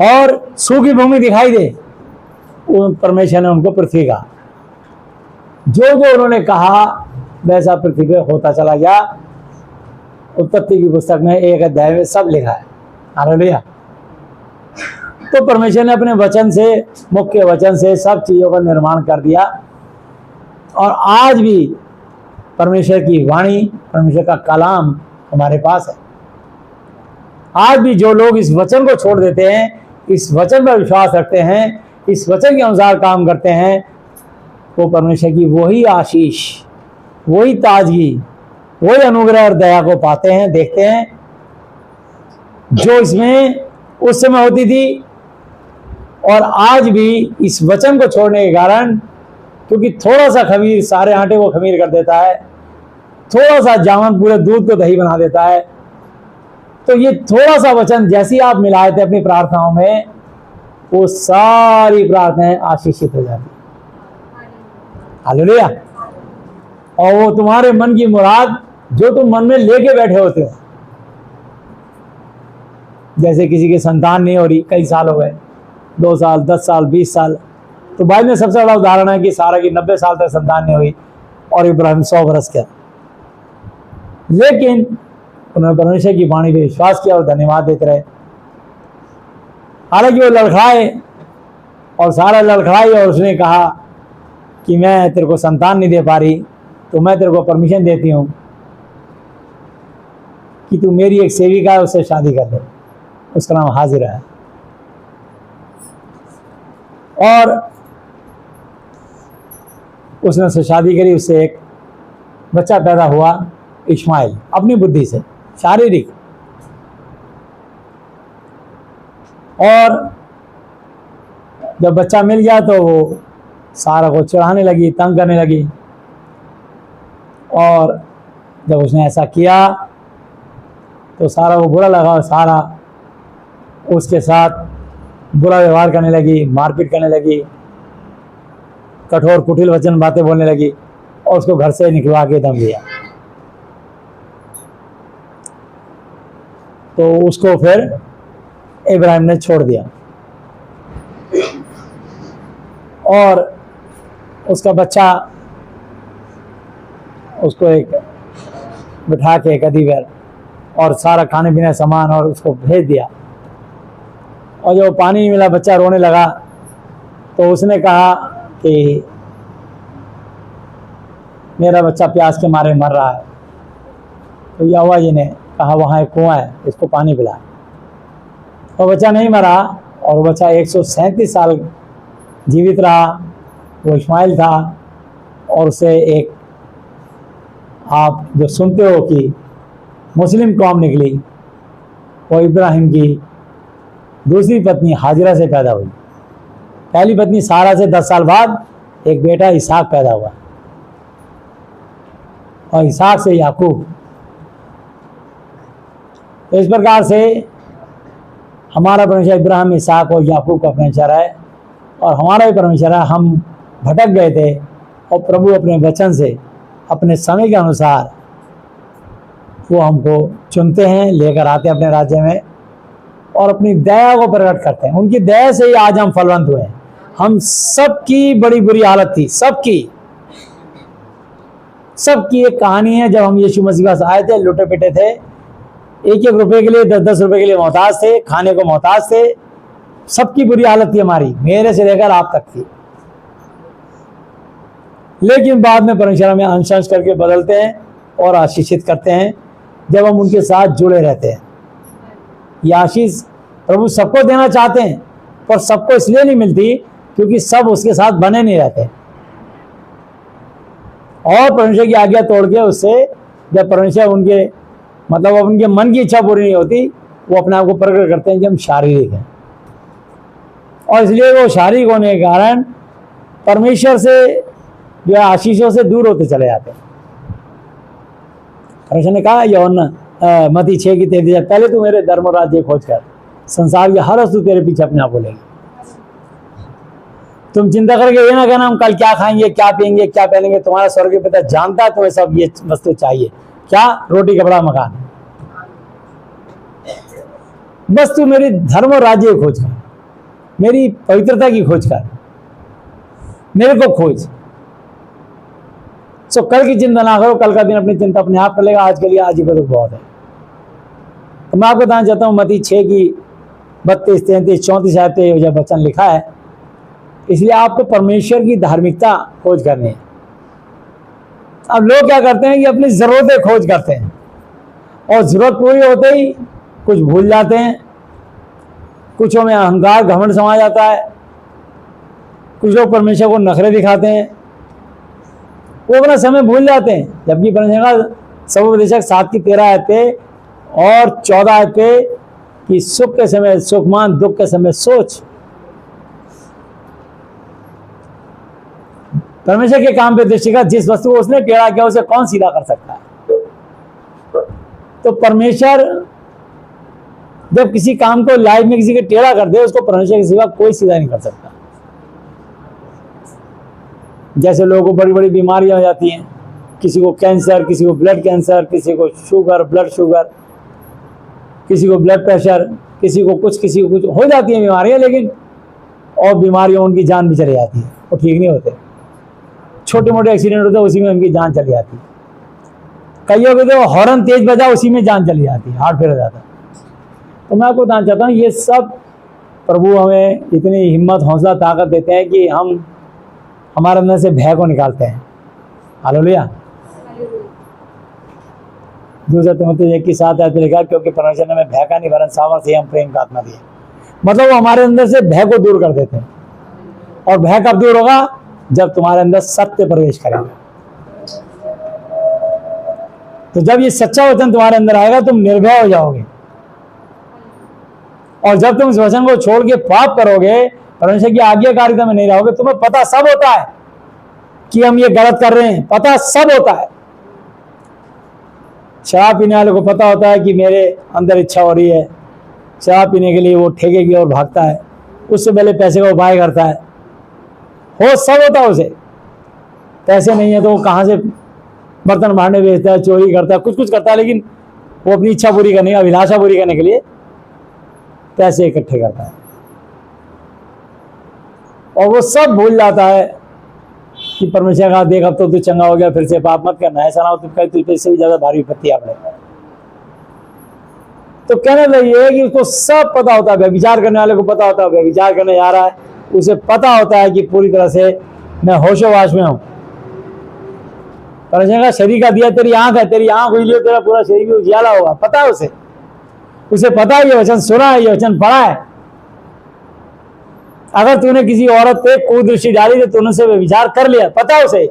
और सूखी भूमि दिखाई दे, परमेश्वर ने उनको पृथ्वी कहा। जो जो उन्होंने कहा वैसा पृथ्वी पे होता चला गया। उत्पत्ति की पुस्तक में 1 अध्याय में सब लिखा है। हालेलुया। तो परमेश्वर ने अपने वचन से, मुख्य वचन से सब चीजों का निर्माण कर दिया। और आज भी परमेश्वर की वाणी, परमेश्वर का कलाम हमारे पास है। आज भी जो लोग इस वचन को छोड़ देते हैं, इस वचन पर विश्वास रखते हैं, इस वचन के अनुसार काम करते हैं, वो परमेश्वर की वही आशीष, वही ताजगी, वही अनुग्रह और दया को पाते हैं, देखते हैं, जो इसमें उस समय होती थी। और आज भी इस वचन को छोड़ने के कारण, क्योंकि थोड़ा सा खमीर सारे आटे को खमीर कर देता है, थोड़ा सा जामन पूरे दूध को दही बना देता है, तो ये थोड़ा सा वचन जैसे ही आप मिलाए थे अपनी प्रार्थनाओं में, वो सारी प्रार्थनाएं आशीषित हो जाती। हालेलुया। और वो तुम्हारे मन की मुराद जो तुम मन में लेके बैठे होते हो, जैसे किसी की संतान नहीं हो रही, कई साल हो गए, 2 साल, 10 साल, 20 साल, तो बाइबल में सबसे बड़ा उदाहरण है कि सारा की 90 साल तक संतान नहीं हुई और इब्राहिम 100 बरस का। लेकिन उन्होंने परमेश्वर की वाणी पे विश्वास किया और धन्यवाद देते रहे। हालांकि वो लड़खड़ाए और सारा लड़खड़ाई, और उसने कहा कि मैं तेरे को संतान नहीं दे पा रही, तो मैं तेरे को परमिशन देती हूँ कि तू मेरी एक सेविका है, उससे शादी कर ले। उसका नाम हाजिरा है। और उसने उससे शादी करी, उससे एक बच्चा पैदा हुआ, इस्माइल, अपनी बुद्धि से, शारीरिक। और जब बच्चा मिल गया तो वो सारा को चिढ़ाने लगी, तंग करने लगी। और जब उसने ऐसा किया तो सारा को बुरा लगा और सारा उसके साथ बुरा व्यवहार करने लगी, मारपीट करने लगी, कठोर कुटिल वचन बातें बोलने लगी और उसको घर से निकलवा के दम दिया। तो उसको फिर इब्राहिम ने छोड़ दिया और उसका बच्चा उसको एक बिठा के कदीवर और सारा खाने पीने सामान और उसको भेज दिया। और जब पानी नहीं मिला, बच्चा रोने लगा, तो उसने कहा कि मेरा बच्चा प्यास के मारे मर रहा है। तो यहोवा जी ने कहा वहाँ एक कुआं है, इसको पानी पिला। तो बच्चा नहीं मरा और वो बच्चा 137 साल जीवित रहा। वो इस्माइल था। और उसे एक, आप जो सुनते हो कि मुस्लिम कौम निकली, वो इब्राहिम की दूसरी पत्नी हाजिरा से पैदा हुई। पहली पत्नी सारा से 10 साल बाद एक बेटा इसहाक पैदा हुआ और इसहाक से याकूब। तो इस प्रकार से हमारा परमेश्वर इब्राहिम, इसहाक और याकूब का परमेश्वर है और हमारा भी परमेश्वर है। हम भटक गए थे और प्रभु अपने वचन से, अपने समय के अनुसार वो हमको चुनते हैं, लेकर आते हैं अपने राज्य में और अपनी दया को प्रकट करते हैं। उनकी दया से ही आज हम फलवंत हुए हैं। हम सबकी बड़ी बुरी हालत थी, सबकी एक कहानी है। जब हम यीशु मसीह के पास आए थे, लुटे पिटे थे, 1-1 रुपए के लिए, 10-10 रुपए के लिए मोहताज थे, खाने को मोहताज थे। सबकी बुरी हालत थी हमारी, मेरे से लेकर आप तक थी। लेकिन बाद में परमेश्वर हमें अंश अंश करके बदलते हैं और आशीषित करते हैं जब हम उनके साथ जुड़े रहते हैं। ये आशीष प्रभु सबको देना चाहते हैं, पर सबको इसलिए नहीं मिलती क्योंकि सब उसके साथ बने नहीं रहते। और परमेश्वर की आज्ञा तोड़ के उससे, जब परमेश्वर उनके मतलब उनके मन की इच्छा पूरी नहीं होती, वो अपने आप को प्रकट करते हैं कि हम शारीरिक हैं। और इसलिए वो शारीरिक होने के कारण परमेश्वर से जो है आशीषों से दूर होते चले जाते हैं। परमेश्वर ने कहा यूहन्ना मत्ती 6:33, पहले तू मेरे धर्म और राज्य खोज कर, संसार की हर वस्तु तेरे पीछे अपने आप बोलेगी। तुम चिंता करके ये ना कहना हम कल क्या खाएंगे, क्या पिएंगे, क्या पहनेंगे। तुम्हारा स्वर्गीय पिता जानता है तुम्हें सब ये वस्तु चाहिए। क्या? रोटी, कपड़ा, मकान। बस तू मेरी धर्म और राज्य खोज कर, मेरी पवित्रता की खोज कर, मेरे को खोज। सो कल की चिंता ना करो, कल का दिन अपनी चिंता अपने आप कर लेगा। आज के लिए आज ही को तो बहुत है। तो मैं आपको बताना चाहता हूँ मत्ती 6:32, 33, 34 आयत पे जो वचन लिखा है, इसलिए आपको परमेश्वर की धार्मिकता खोज करनी है। अब लोग क्या करते हैं कि अपनी जरूरतें खोज करते हैं और जरूरत पूरी होते ही कुछ भूल जाते हैं, कुछों में अहंकार घमंड समा जाता है, कुछ लोग परमेश्वर को नखरे दिखाते हैं, वो अपना समय भूल जाते हैं। जबकि परमेश्वर का सर्वोपदेशक 7 की 13 आयत पे और 14 आयत पे कि सुख के समय सुख मान, दुख के समय सोच। परमेश्वर के काम पे दृष्टिगत जिस वस्तु को उसने टेढ़ा किया उसे कौन सीधा कर सकता है। तो परमेश्वर जब किसी काम को लाइफ में किसी के टेढ़ा कर दे, उसको परमेश्वर के सिवा कोई सीधा नहीं कर सकता। जैसे लोगों को बड़ी बड़ी बीमारियां हो जाती हैं, किसी को कैंसर, किसी को ब्लड कैंसर, किसी को शुगर, ब्लड शुगर, किसी को ब्लड प्रेशर, किसी को कुछ हो जाती हैं बीमारियां, लेकिन और बीमारियों उनकी जान भी चली जाती है, वो ठीक नहीं होते। छोटे मोटे एक्सीडेंट होते हैं, उसी में उनकी जान चली जाती है। कईयों को तो हॉर्न तेज बजा, उसी में जान चली जाती है, हार्ट फेल हो जाता है। तो मैं आपको बताना चाहता हूँ, ये सब प्रभु हमें इतनी हिम्मत, हौसला, ताकत देते हैं कि हम हमारे अंदर से भय को निकालते हैं। हालेलुया। दूसरा तिमोथी 1:7 आयत में लिखा, क्योंकि परमेश्वर ने हमें भय का नहीं वरन सामर्थ्य एवं प्रेम का आत्मा दिया। मतलब वो हमारे अंदर से भय को दूर कर देते हैं। और भय कब दूर होगा? जब तुम्हारे अंदर सत्य प्रवेश करेगा। तो जब ये सच्चा वचन तुम्हारे अंदर आएगा, तुम निर्भय हो जाओगे। और जब तुम इस वचन को छोड़ के पाप करोगे, परमेश्वर की आज्ञाकारिता में नहीं रहोगे, तुम्हें पता सब होता है कि हम ये गलत कर रहे हैं, पता सब होता है। शराब पीने वाले को पता होता है कि मेरे अंदर इच्छा हो रही है शराब पीने के लिए, वो ठेके की ओर भागता है, उससे पहले पैसे का उपाय करता है, हो सब होता है उसे। पैसे नहीं है तो वो कहाँ से बर्तन भांडे बेचता है, चोरी करता है, कुछ कुछ करता है, लेकिन वो अपनी इच्छा पूरी करने, अभिलाषा पूरी करने के लिए पैसे इकट्ठे करता है। और वो सब भूल जाता है कि परमेश्वर का देख अब तो तू चंगा हो गया, फिर से पाप मत करना, ऐसा ना हो तुम कहीं तुझ से भी ज्यादा भारी विपत्ति आपने। तो कहने लगे ये है कि उसको सब पता होता है, विचार करने वाले को पता होता है विचार करने जा रहा है, उसे पता होता है कि पूरी तरह से मैं होशोवाश में हूं। परमेश्वर का शरीर का दिया, तेरी आंख है, तेरी आंख हुई, तेरा पूरा शरीर भी उजियाला होगा, पता है उसे पता है, ये वचन सुना है, ये वचन पढ़ा है। अगर तूने किसी औरत पे कुदृष्टि डाली तो तूने उसे विचार कर लिया, पता है उसे,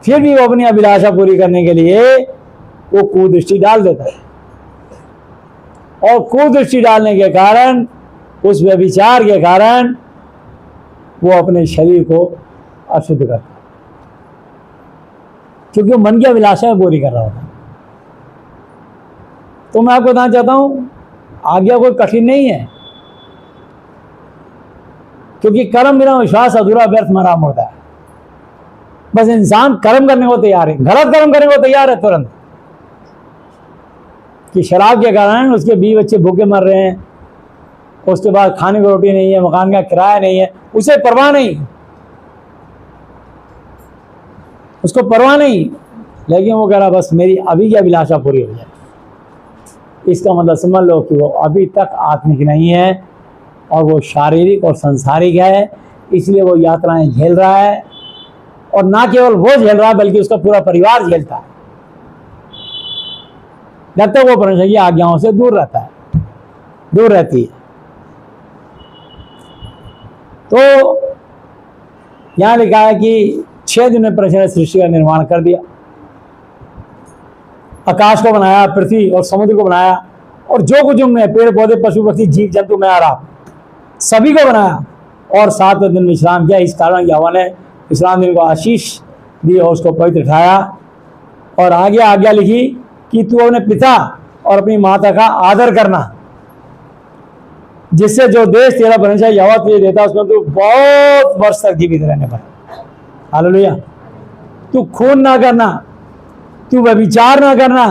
फिर भी वो अपनी अभिलाषा पूरी करने के लिए वो कुदृष्टि डाल देता है। और कुदृष्टि डालने के कारण, उस व्यभिचार के कारण वो अपने शरीर को अशुद्ध करता है, क्योंकि वो मन की अभिलाषा पूरी कर रहा होता है। तो मैं आपको बताना चाहता हूं, आज्ञा कोई कठिन नहीं है, क्योंकि कर्म बिना विश्वास अधूरा व्यर्थ मरा मुर्दा है। बस इंसान कर्म करने को तैयार है, गलत कर्म करने को तैयार है तुरंत। कि शराब के कारण उसके 20 बच्चे भूखे मर रहे हैं, उसके बाद खाने को रोटी नहीं है, मकान का किराया नहीं है, उसे परवाह नहीं, उसको परवाह नहीं, लेकिन वो कह रहा बस मेरी अभी की अभिलाषा पूरी हो जाए। इसका मतलब समझ लो कि वो अभी तक आत्मिक नहीं है और वो शारीरिक और संसारिक है, इसलिए वो यात्राएं झेल रहा है। और ना केवल वो झेल रहा है बल्कि उसका पूरा परिवार झेलता है, जब तक वो परमेश्वर की आज्ञाओं से दूर रहता है, दूर रहती है। तो यहां लिखा है कि 6 दिन में परमेश्वर ने सृष्टि का निर्माण कर दिया, आकाश को बनाया, पृथ्वी और समुद्र को बनाया, और जो कुछ उनमें पेड़ पौधे पशु पक्षी जीव जंतु में आ रहा सभी को बनाया, और 7वें दिन विश्राम किया। इस कारण यहोवा ने विश्राम दिन को आशीष दी और उसको पवित्र ठहराया। और आगे आज्ञा लिखी कि तू अपने पिता और अपनी माता का आदर करना, जिससे जो देश तेरा परमेश्वर यहोवा तुझे देता उसमें तू बहुत वर्ष तक जीवित रहने पर। हालेलुया। तू खून ना करना, तू व्यभिचार ना करना।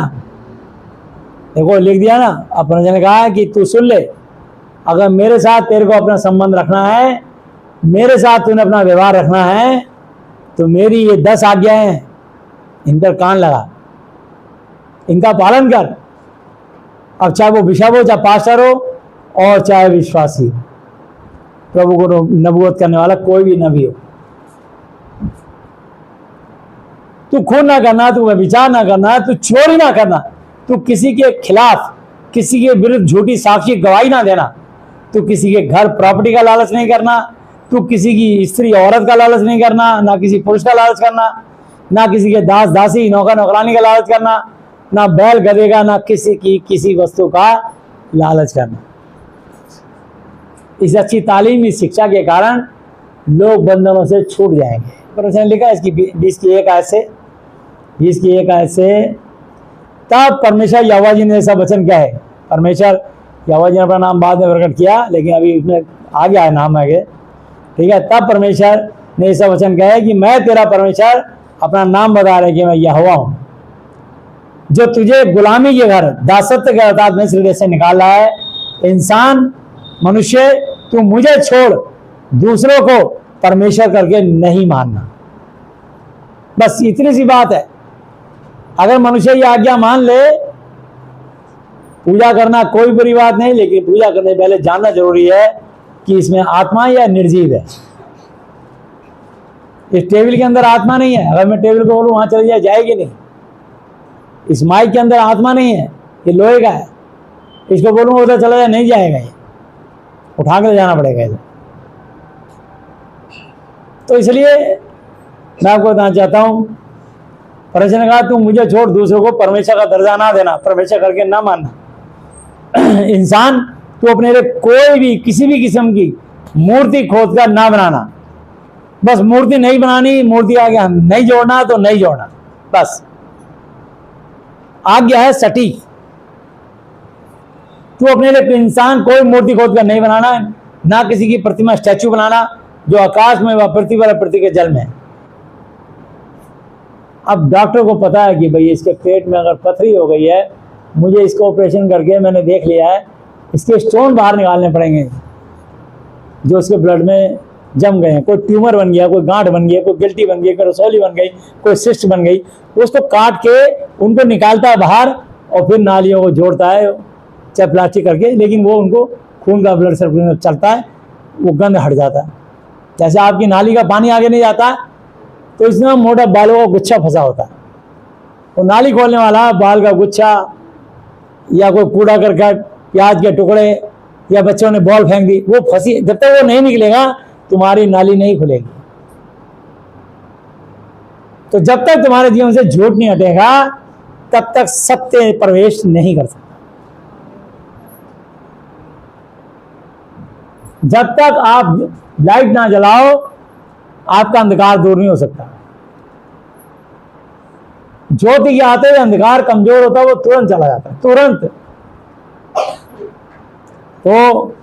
देखो लिख दिया ना, अब परमेश्वर ने कहा है कि तू सुन ले, अगर मेरे साथ तेरे को अपना संबंध रखना है, मेरे साथ तूने अपना व्यवहार रखना है, तो मेरी ये 10 आज्ञाएं हैं, इन पर कान लगा, इनका पालन कर। अब चाहे वो बिशप हो, चाहे पास्टर हो, और चाहे विश्वासी, प्रभु को नबूवत करने वाला कोई भी नबी हो। तू खून ना करना, तू व्यभिचार ना करना, तू चोरी ना करना, तू किसी के खिलाफ, किसी के विरुद्ध झूठी साक्षी गवाही ना देना, तू किसी के घर प्रॉपर्टी का लालच नहीं करना, तू किसी की स्त्री औरत का लालच नहीं करना, ना किसी पुरुष का लालच करना, ना किसी के दास दासी नौकर नौकरानी का लालच करना, ना बैल गधे का, ना किसी की किसी वस्तु का लालच करना। इस अच्छी तालीम, इस शिक्षा के कारण लोग बंधनों से छूट जाएंगे। पर उसने लिखा इसकी 20 की एक आयत से तब परमेश्वर यहोवा जी ने ऐसा वचन क्या है, परमेश्वर यहोवा जी ने अपना नाम बाद में प्रकट किया, लेकिन अभी इसमें आ गया है नाम आगे, ठीक है। तब परमेश्वर ने ऐसा वचन कहा है कि मैं तेरा परमेश्वर, अपना नाम बता रहे कि मैं यहोवा हूं, जो तुझे गुलामी के घर, दासत्व के अर्थात मिस्र देश से निकाल रहा है। इंसान, मनुष्य, तू मुझे छोड़ दूसरों को परमेश्वर करके नहीं मानना। बस इतनी सी बात है। अगर मनुष्य ये आज्ञा मान ले, पूजा करना कोई बुरी बात नहीं, लेकिन पूजा करने पहले जानना जरूरी है कि इसमें आत्मा या निर्जीव है। इस टेबल के अंदर आत्मा नहीं है। अगर मैं टेबल को बोलूं वहां चली जाए, जाएगी नहीं। इस माइक के अंदर आत्मा नहीं है, ये लोहे का है। इसको बोलूंगा उधर चला जाए, नहीं जाएगा, ये उठा कर जाना पड़ेगा इधर। तो इसलिए मैं आपको बताना चाहता हूं, परमेश्वर ने कहा तू मुझे छोड़ दूसरों को परमेश्वर का दर्जा ना देना, परमेश्वर करके ना मानना। इंसान, तू अपने लिए कोई भी किसी भी किस्म की मूर्ति खोद कर ना बनाना। बस मूर्ति नहीं बनानी, मूर्ति आगे नहीं जोड़ना तो नहीं जोड़ना, बस आज्ञा है सटीक। तू अपने लिए इंसान कोई मूर्ति खोद कर नहीं बनाना, ना किसी की प्रतिमा स्टैचू बनाना जो आकाश में व पृथ्वी पर पृथ्वी के जल में। अब डॉक्टर को पता है कि भाई इसके पेट में अगर पथरी हो गई है, मुझे इसको ऑपरेशन करके मैंने देख लिया है, इसके स्टोन बाहर निकालने पड़ेंगे जो उसके ब्लड में जम गए हैं। कोई ट्यूमर बन गया, कोई गांठ बन गया, कोई गिल्टी बन गई, कोई रसौली बन गई, कोई सिस्ट बन गई, उसको काट के उनको निकालता है बाहर और फिर नालियों को जोड़ता है चाहे प्लास्टिक करके, लेकिन वो उनको खून का ब्लड सर्कुलेशन चलता है, वो गंद हट जाता है। जैसे आपकी नाली का पानी आगे नहीं जाता तो इसमें मोटा बालों का गुच्छा फंसा होता है। वो नाली खोलने वाला बाल का गुच्छा या कोई कूड़ा करकट, प्याज के टुकड़े या बच्चों ने बॉल फेंक दी, वो फंसी, जब तक वो नहीं निकलेगा तुम्हारी नाली नहीं खुलेगी। तो जब तक तुम्हारे जीवन से झूठ नहीं हटेगा तब तक सत्य प्रवेश नहीं कर सकता। जब तक आप लाइट ना जलाओ आपका अंधकार दूर नहीं हो सकता। ज्योति के आते हुए अंधकार कमजोर होता है, वो तुरंत चला जाता है, तुरंत। तो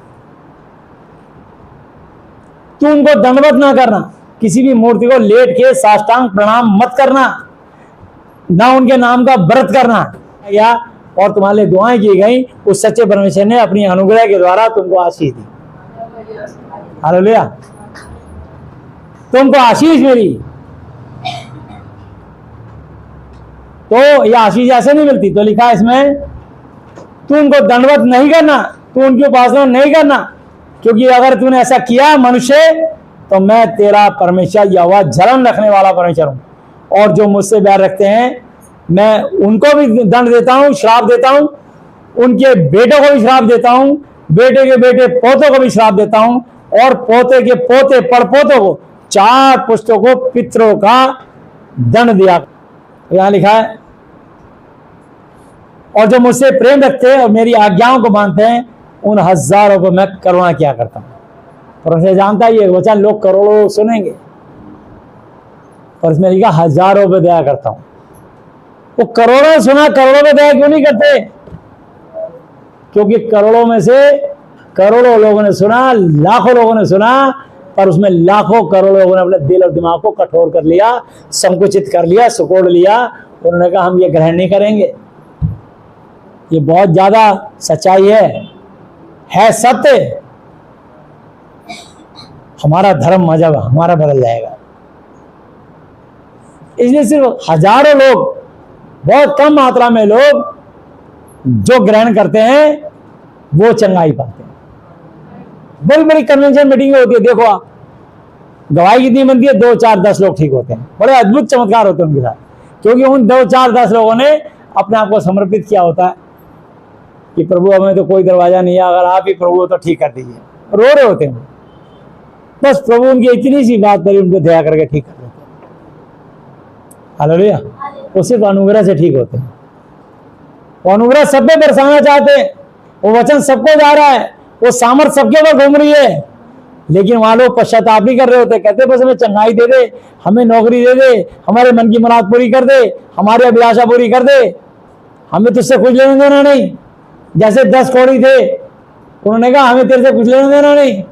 तू उनको दंडवत ना करना, किसी भी मूर्ति को लेट के साष्टांग प्रणाम मत करना, ना उनके नाम का व्रत करना या और तुम्हारे लिए दुआएं की गई। उस सच्चे परमेश्वर ने अपनी अनुग्रह के द्वारा तुमको आशीष दी। हालेलुया, तुमको आशीष मिली। तो यह आशीष ऐसे नहीं मिलती। तो लिखा है इसमें तू उनको दंडवत नहीं करना, तू उनकी उपासना नहीं करना, क्योंकि अगर तूने ऐसा किया मनुष्य, तो मैं तेरा परमेश्वर यहोवा जलन रखने वाला परमेश्वर हूं। और जो मुझसे बैर रखते हैं मैं उनको भी दंड देता हूं, श्राप देता हूं, उनके बेटों को भी श्राप देता हूं, बेटे के बेटे पोतों को भी श्राप देता हूं, और पोते के पोते पड़पोतों को 4 पुश्तों को पितरों का दंड दिया। यहां लिखा है और जो मुझसे प्रेम रखते हैं और मेरी आज्ञाओं को मानते हैं उन हजारों को मैं करुणा किया करता हूं। परमेश्वर जानता है ये वचन लोग करोड़ों सुनेंगे, और इसमें लिखा हजारों पे दया करता हूं। वो करोड़ों सुना, करोड़ों पे दया क्यों नहीं करते? क्योंकि करोड़ों में से करोड़ों लोगों ने सुना, लाखों लोगों ने सुना, पर उसमें लाखों करोड़ों लोगों ने अपने दिल और दिमाग को कठोर कर लिया, संकुचित कर लिया, सुकोड़ लिया। उन्होंने कहा हम ये ग्रहण नहीं करेंगे। ये बहुत ज्यादा सच्चाई है सत्य। हमारा धर्म मजहब हमारा बदल जाएगा। इसलिए सिर्फ हजारों लोग, बहुत कम मात्रा में लोग जो ग्रहण करते हैं वो चंगाई पाते हैं। बड़ी बड़ी कन्वेंशन मीटिंग होती है, देखो आप गवाही कितनी बनती है, 2, 4, 10 लोग ठीक होते हैं। बड़े अद्भुत चमत्कार होते हैं उनके साथ, क्योंकि उन 2, 4, 10 लोगों ने अपने आप को समर्पित किया होता है कि प्रभु हमें तो कोई दरवाजा नहीं है, अगर आप ही प्रभु हो तो ठीक कर दीजिए। रो रहे होते हैं, बस प्रभु उनकी इतनी सी बात पर उनको दया करके ठीक कर देते हैं। हालेलुया। वो सिर्फ अनुग्रह से ठीक होते हैं। वो अनुग्रह सब पे बरसाना चाहते हैं, वो वचन सबको जा रहा है, वो सामर्थ सबके ऊपर घूम रही है, लेकिन वहां लोग पश्चाताप नहीं कर रहे होते। कहते बस हमें चंगाई दे दे, हमें नौकरी दे दे, हमारे मन की मुराद पूरी कर दे, हमारी अभिलाषा पूरी कर दे, हमें तुझसे कुछ लेना देना नहीं। जैसे 10 कौड़ी थे, उन्होंने कहा हमें तेरे से कुछ लेना देना नहीं।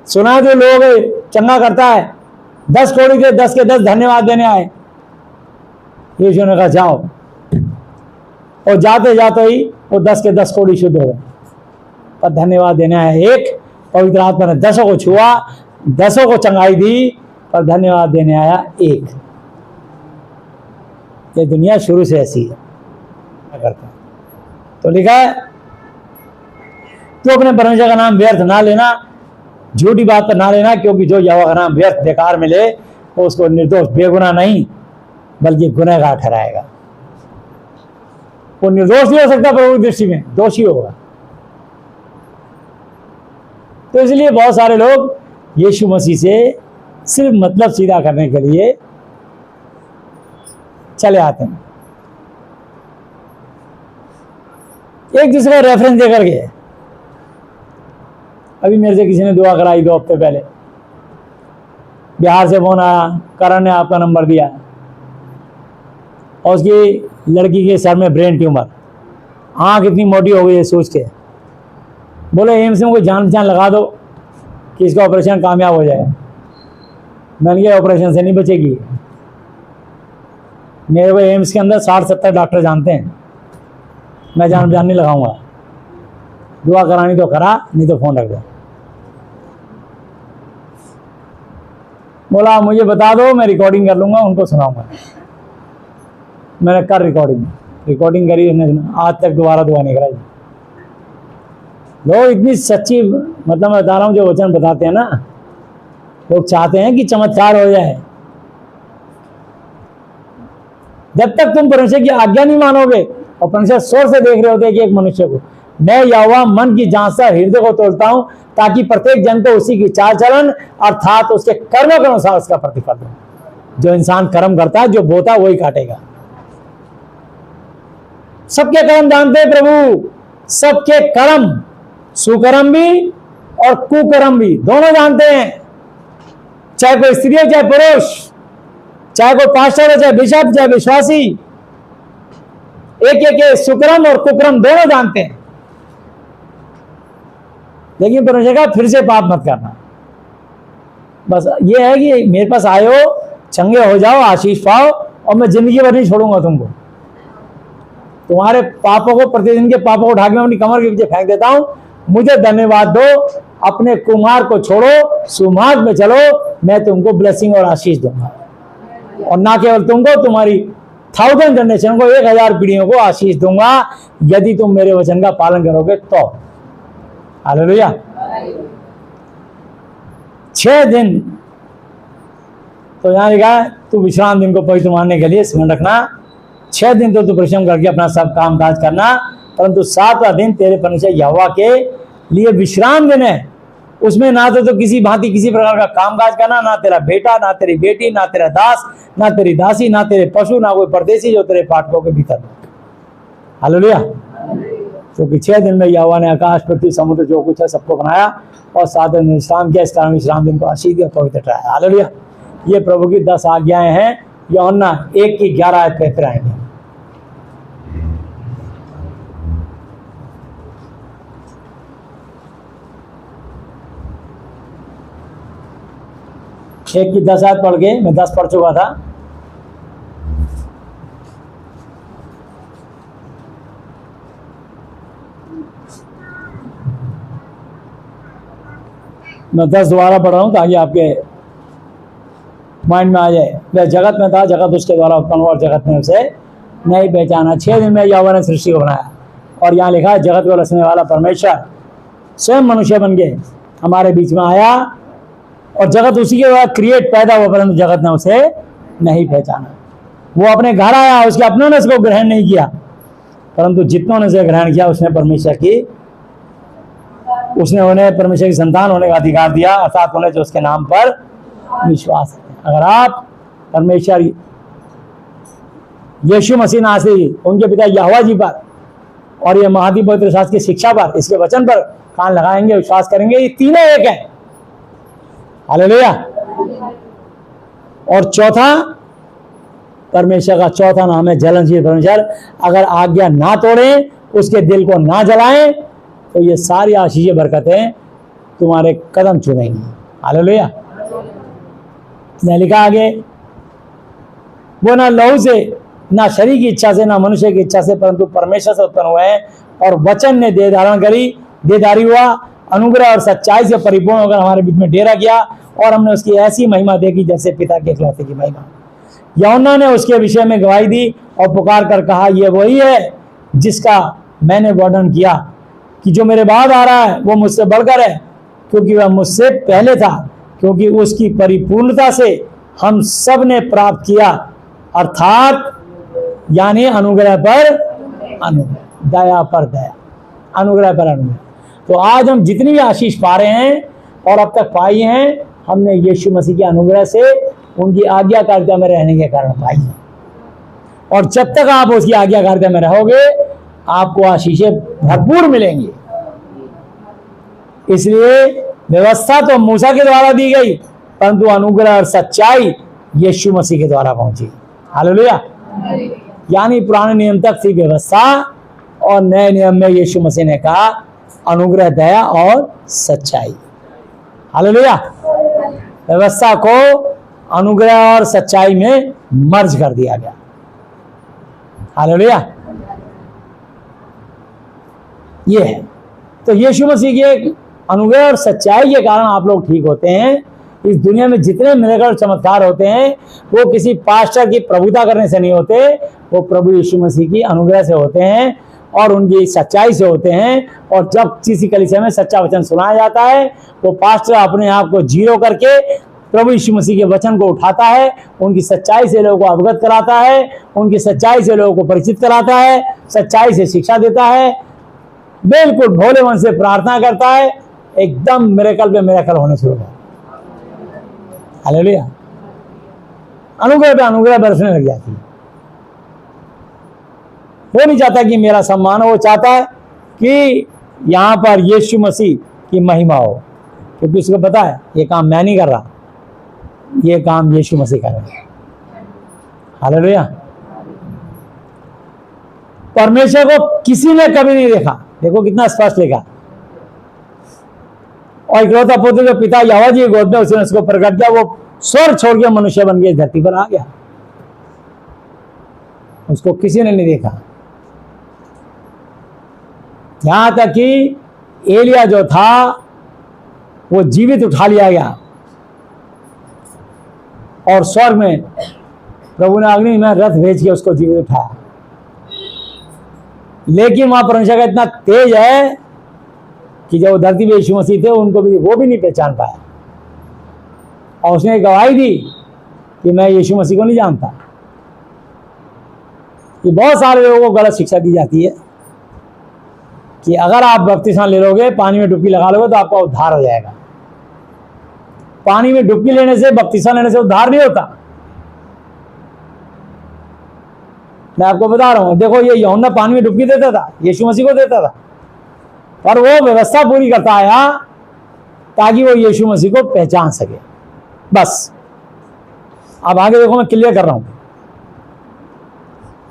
सुना जो लोग चंगा करता है, 10 कौड़ी थे, 10 के 10 धन्यवाद देने आए। यीशु ने कहा जाओ, और जाते जाते ही वो 10 के 10 कौड़ी शुद्ध हो गए। पर धन्यवाद देने आया एक, पवित्र आत्मा ने 10 को छुआ, 10 को चंगाई दी, पर धन्यवाद देने आया एक। ये दुनिया शुरू से ऐसी है, क्या करता है। तो लिखा है तो अपने परमेश्वर का नाम व्यर्थ ना लेना, झूठी बात पर ना लेना, क्योंकि जो यहोवा का नाम व्यर्थ बेकार मिले वो उसको निर्दोष बेगुनाह नहीं बल्कि गुनहगार ठहराएगा। वो निर्दोष नहीं हो सकता, प्रभु की दृष्टि में दोषी होगा। तो इसलिए बहुत सारे लोग यीशु मसीह से सिर्फ मतलब सीधा करने के लिए चले आते हैं, एक दूसरे को रेफरेंस देकर के। अभी मेरे से किसी ने दुआ कराई 2 हफ्ते पहले, बिहार से फोन आया, करण ने आपका नंबर दिया, और उसकी लड़की के सर में ब्रेन ट्यूमर, आँख इतनी मोटी हो गई है सोच के। बोले एम्स में कोई जान पहचान लगा दो कि इसका ऑपरेशन कामयाब हो जाए। मैंने कहा ऑपरेशन से नहीं बचेगी। मेरे को एम्स के अंदर 60-70 डॉक्टर जानते हैं, मैं जान पहचान नहीं लगाऊंगा। दुआ करानी तो करा, नहीं तो फोन रख दो। बोला मुझे बता दो, मैं रिकॉर्डिंग कर लूंगा, उनको सुनाऊंगा। मैंने कर रिकॉर्डिंग करी, आज तक दोबारा दुआ नहीं कराई। लोग इतनी सच्ची, मतलब मैं बता रहा हूँ, जो वचन बताते हैं ना, लोग चाहते हैं कि चमत्कार हो जाए। जब तक तुम परमेश्वर की आज्ञा नहीं मानोगे, और परमेश्वर शोर से देख रहे होते हैं कि एक मनुष्य को, मैं यहोवा मन की जांच से हृदय को तोड़ता हूं, ताकि प्रत्येक जन को उसी की चाल चलन अर्थात उसके कर्मों के अनुसार उसका प्रतिफल दो। जो इंसान कर्म करता है, जो बोता वही काटेगा। सबके कर्म जानते हैं प्रभु, सबके कर्म, सुकर्म भी और कुकर्म भी, दोनों जानते हैं। चाहे कोई स्त्री हो, चाहे पुरुष, चाहे कोई पास्टर हो, चाहे बिशप, चाहे विश्वासी, एक एक सुकर्म और कुकर्म दोनों जानते हैं। लेकिन परमेश्वर का फिर से पाप मत करना। बस ये है कि मेरे पास आयो, चंगे हो जाओ, आशीष पाओ, और मैं जिंदगी भर नहीं छोड़ूंगा तुमको। तुम्हारे पापों को, प्रतिदिन के पापों को उठा के मैं अपनी कमर के पीछे फेंक देता हूं। मुझे धन्यवाद दो, अपने कुमार को छोड़ो, सुमार्ग में चलो, मैं तुमको ब्लेसिंग और आशीष दूंगा। और ना केवल तुमको, तुम्हारी 1000 जनरेशन को, 1000 पीढ़ियों को आशीष दूंगा, यदि तुम मेरे वचन का पालन करोगे तो। हालेलुया। 6 दिन तो यहां लिखा है, तू विश्राम दिन को पवित्र मानने के लिए स्मरण रखना। 6 दिन तो तू परिश्रम करके अपना सब काम काज करना, परंतु 7वां दिन तेरे परमेश्वर यहोवा के लिए विश्राम दिन है। उसमें ना तो किसी भांति किसी प्रकार का काम काज करना, ना तेरा बेटा, ना तेरी बेटी, ना तेरा दास, ना तेरी दासी, ना तेरे पशु, ना कोई परदेशी जो तेरे फाटकों के भीतर। हालेलुया। क्योंकि 6 दिन में यहोवा ने आकाश, पृथ्वी, समुद्र जो कुछ है सबको बनाया, और 7वें दिन विश्राम किया। इस कारण विश्राम दिन को आशीष दिया, पवित्र ठहराया। हालेलुया। ये प्रभु की 10 आज्ञाएं हैं। यूहन्ना 1 की 11 आयत पे फिर आएंगे। एक की 10 आयत पढ़ के, मैं 10 पढ़ चुका था। मैं 10 दोबारा पढ़ रहा हूं ताकि आपके माइंड में आ जाए। वह जगत में था, जगत उसके द्वारा उत्पन्न हुआ और जगत ने उसे नहीं पहचाना। 6 दिन में यहोवा ने सृष्टि को बनाया, और यहाँ लिखा है जगत को रचने वाला परमेश्वर स्वयं मनुष्य बन के हमारे बीच में आया, और जगत उसी के द्वारा क्रिएट पैदा हुआ, परंतु जगत ने उसे नहीं पहचाना। वो अपने घर आया, उसके अपनों ने उसको ग्रहण नहीं किया। परंतु जितनों ने उसे ग्रहण किया उसने उन्हें परमेश्वर की संतान होने का अधिकार दिया, अर्थात उन्हें जो उसके नाम पर विश्वास है। अगर आप परमेश्वर यीशु मसीह नासरी, उनके पिता यहोवा जी पर और ये महादी पवित्र शास्त्र की शिक्षा पर, इसके वचन पर कान लगाएंगे, विश्वास करेंगे, ये तीनों एक हैं। हालेलुया। और चौथा, परमेश्वर का चौथा नाम है जलनशील परमेश्वर। अगर आज्ञा ना तोड़ें, उसके दिल को ना जलाएं, तो ये सारी आशीषें बरकतें तुम्हारे कदम चुमेंगी। हालेलुया। ने लिखा आगे, वो ना लहू से, ना शरीर की इच्छा से, ना मनुष्य की इच्छा से, परंतु परमेश्वर से उत्पन्न हुए हैं। और वचन ने देह धारण करी, देहधारी हुआ, अनुग्रह और सच्चाई से परिपूर्ण होकर हमारे बीच में डेरा किया, और हमने उसकी ऐसी महिमा देखी जैसे पिता के इकलौते की महिमा। यूहन्ना ने उसके विषय में गवाही दी और पुकार कर कहा, यह वही है जिसका मैंने वर्णन किया कि जो मेरे बाद आ रहा है वो मुझसे बढ़कर है, क्योंकि वह मुझसे पहले था। क्योंकि उसकी परिपूर्णता से हम सब ने प्राप्त किया, अर्थात यानी अनुग्रह पर अनुग्रह, दया पर दया, अनुग्रह पर अनुग्रह। तो आज हम जितनी भी आशीष पा रहे हैं और अब तक पाई हैं, हमने यीशु मसीह के अनुग्रह से, उनकी आज्ञाकारिता में रहने के कारण पाई है। और जब तक आप उसकी आज्ञाकारिता में रहोगे, आपको आशीषें भरपूर मिलेंगी। इसलिए व्यवस्था तो मूसा के द्वारा दी गई, परंतु अनुग्रह और सच्चाई यीशु मसीह के द्वारा पहुंची। हालेलुया। यानी पुराने नियम तक थी व्यवस्था, और नए नियम में यीशु मसीह ने कहा अनुग्रह, दया और सच्चाई। हालेलुया। व्यवस्था को अनुग्रह और सच्चाई में मर्ज कर दिया गया। हालेलुया। ये है। तो यीशु मसीह के अनुग्रह और सच्चाई के कारण आप लोग ठीक होते हैं। इस दुनिया में जितने मिरेकल चमत्कार होते हैं, वो किसी पास्टर की प्रभुता करने से नहीं होते, वो प्रभु यीशु मसीह की अनुग्रह से होते हैं और उनकी सच्चाई से होते हैं। और जब किसी कलीसिया में सच्चा वचन सुनाया जाता है, तो पास्टर अपने आप को जीरो करके प्रभु यीशु मसीह के वचन को उठाता है, उनकी सच्चाई से लोगों को अवगत कराता है, उनकी सच्चाई से लोगों को परिचित कराता है, सच्चाई से शिक्षा देता है, बिल्कुल भोले मन से प्रार्थना करता है, एकदम मिरेकल पे मिरेकल होने शुरू हो। हालेलुया। अनुग्रह पे अनुग्रह बरसने लग जाती है। वो नहीं चाहता कि मेरा सम्मान हो, वो चाहता है कि यहाँ पर यीशु मसीह की महिमा हो, क्योंकि उसको पता है ये काम मैं नहीं कर रहा, ये काम यीशु मसीह कर रहा है। हालेलुया। परमेश्वर को किसी ने कभी नहीं देखा, देखो कितना स्पष्ट लिखा, और इकलौता पुत्र जो पिता यहोवा जी की गोद में उसने उसको प्रकट किया, वो स्वर्ग छोड़ के मनुष्य बन के धरती पर आ गया। उसको किसी ने नहीं देखा। यहां तक कि एलिया जो था वो जीवित उठा लिया गया और स्वर्ग में प्रभु ने अग्नि में रथ भेज के उसको जीवित उठाया। लेकिन वहां परमेश्वर का इतना तेज है कि जब धरती पे यीशु मसीह थे, उनको भी वो भी नहीं पहचान पाया, और उसने गवाही दी कि मैं यीशु मसीह को नहीं जानता। कि बहुत सारे लोगों को गलत शिक्षा दी जाती है कि अगर आप बपतिस्मा ले लोगे, पानी में डुबकी लगा लोगे तो आपका उद्धार हो जाएगा। पानी में डुबकी लेने से, बपतिस्मा लेने से उद्धार नहीं होता। मैं आपको बता रहा हूं, देखो ये यूहन्ना पानी में डुबकी देता था, यीशु मसीह को देता था, पर वो व्यवस्था पूरी करता आया ताकि वो यीशु मसीह को पहचान सके। बस अब आगे देखो, मैं क्लियर कर रहा हूं।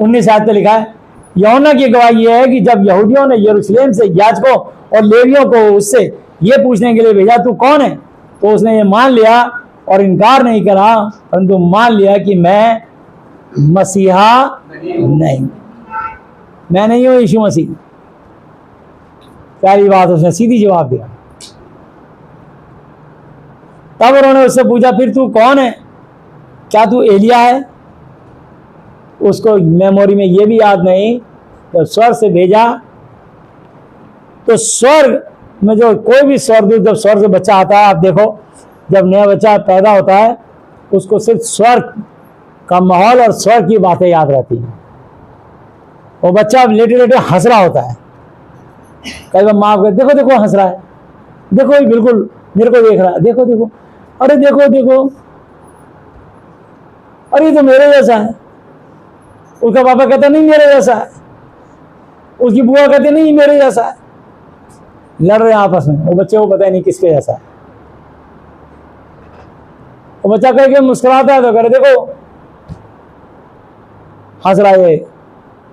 19 आयत पे लिखा है, यूहन्ना की गवाही यह है कि जब यहूदियों ने यरूशलेम से याजकों और लेवियों को उससे ये पूछने के लिए भेजा तू कौन है, तो उसने ये मान लिया और इनकार नहीं करा, परंतु मान लिया कि मैं मसीहा नहीं, मैं नहीं हूं यीशु मसीह। पहली बात उसने सीधी जवाब दिया। तब उन्होंने उससे पूछा, फिर तू कौन है, क्या तू एलिया है? उसको मेमोरी में ये भी याद नहीं, जब स्वर्ग से भेजा तो स्वर्ग में जो कोई भी स्वर्गदूत जब स्वर्ग से बच्चा आता है, आप देखो जब नया बच्चा पैदा होता है उसको सिर्फ स्वर्ग का माहौल और स्वर्ग की बातें याद रहती हैं। वो बच्चा लेटे लेटे हंस रहा होता है। कई बार माँ को देखो देखो हंस रहा है, देखो ये बिल्कुल मेरे को देख रहा है, देखो देखो, अरे देखो देखो, अरे ये तो मेरे जैसा है। उसका पापा कहता नहीं मेरे जैसा है, उसकी बुआ कहती नहीं मेरे जैसा है। लड़ रहे हैं आपस में, वो बच्चे को पता ही नहीं किसके जैसा है। वो बच्चा कह के मुस्कुराता है तो करे देखो हंस रहा है।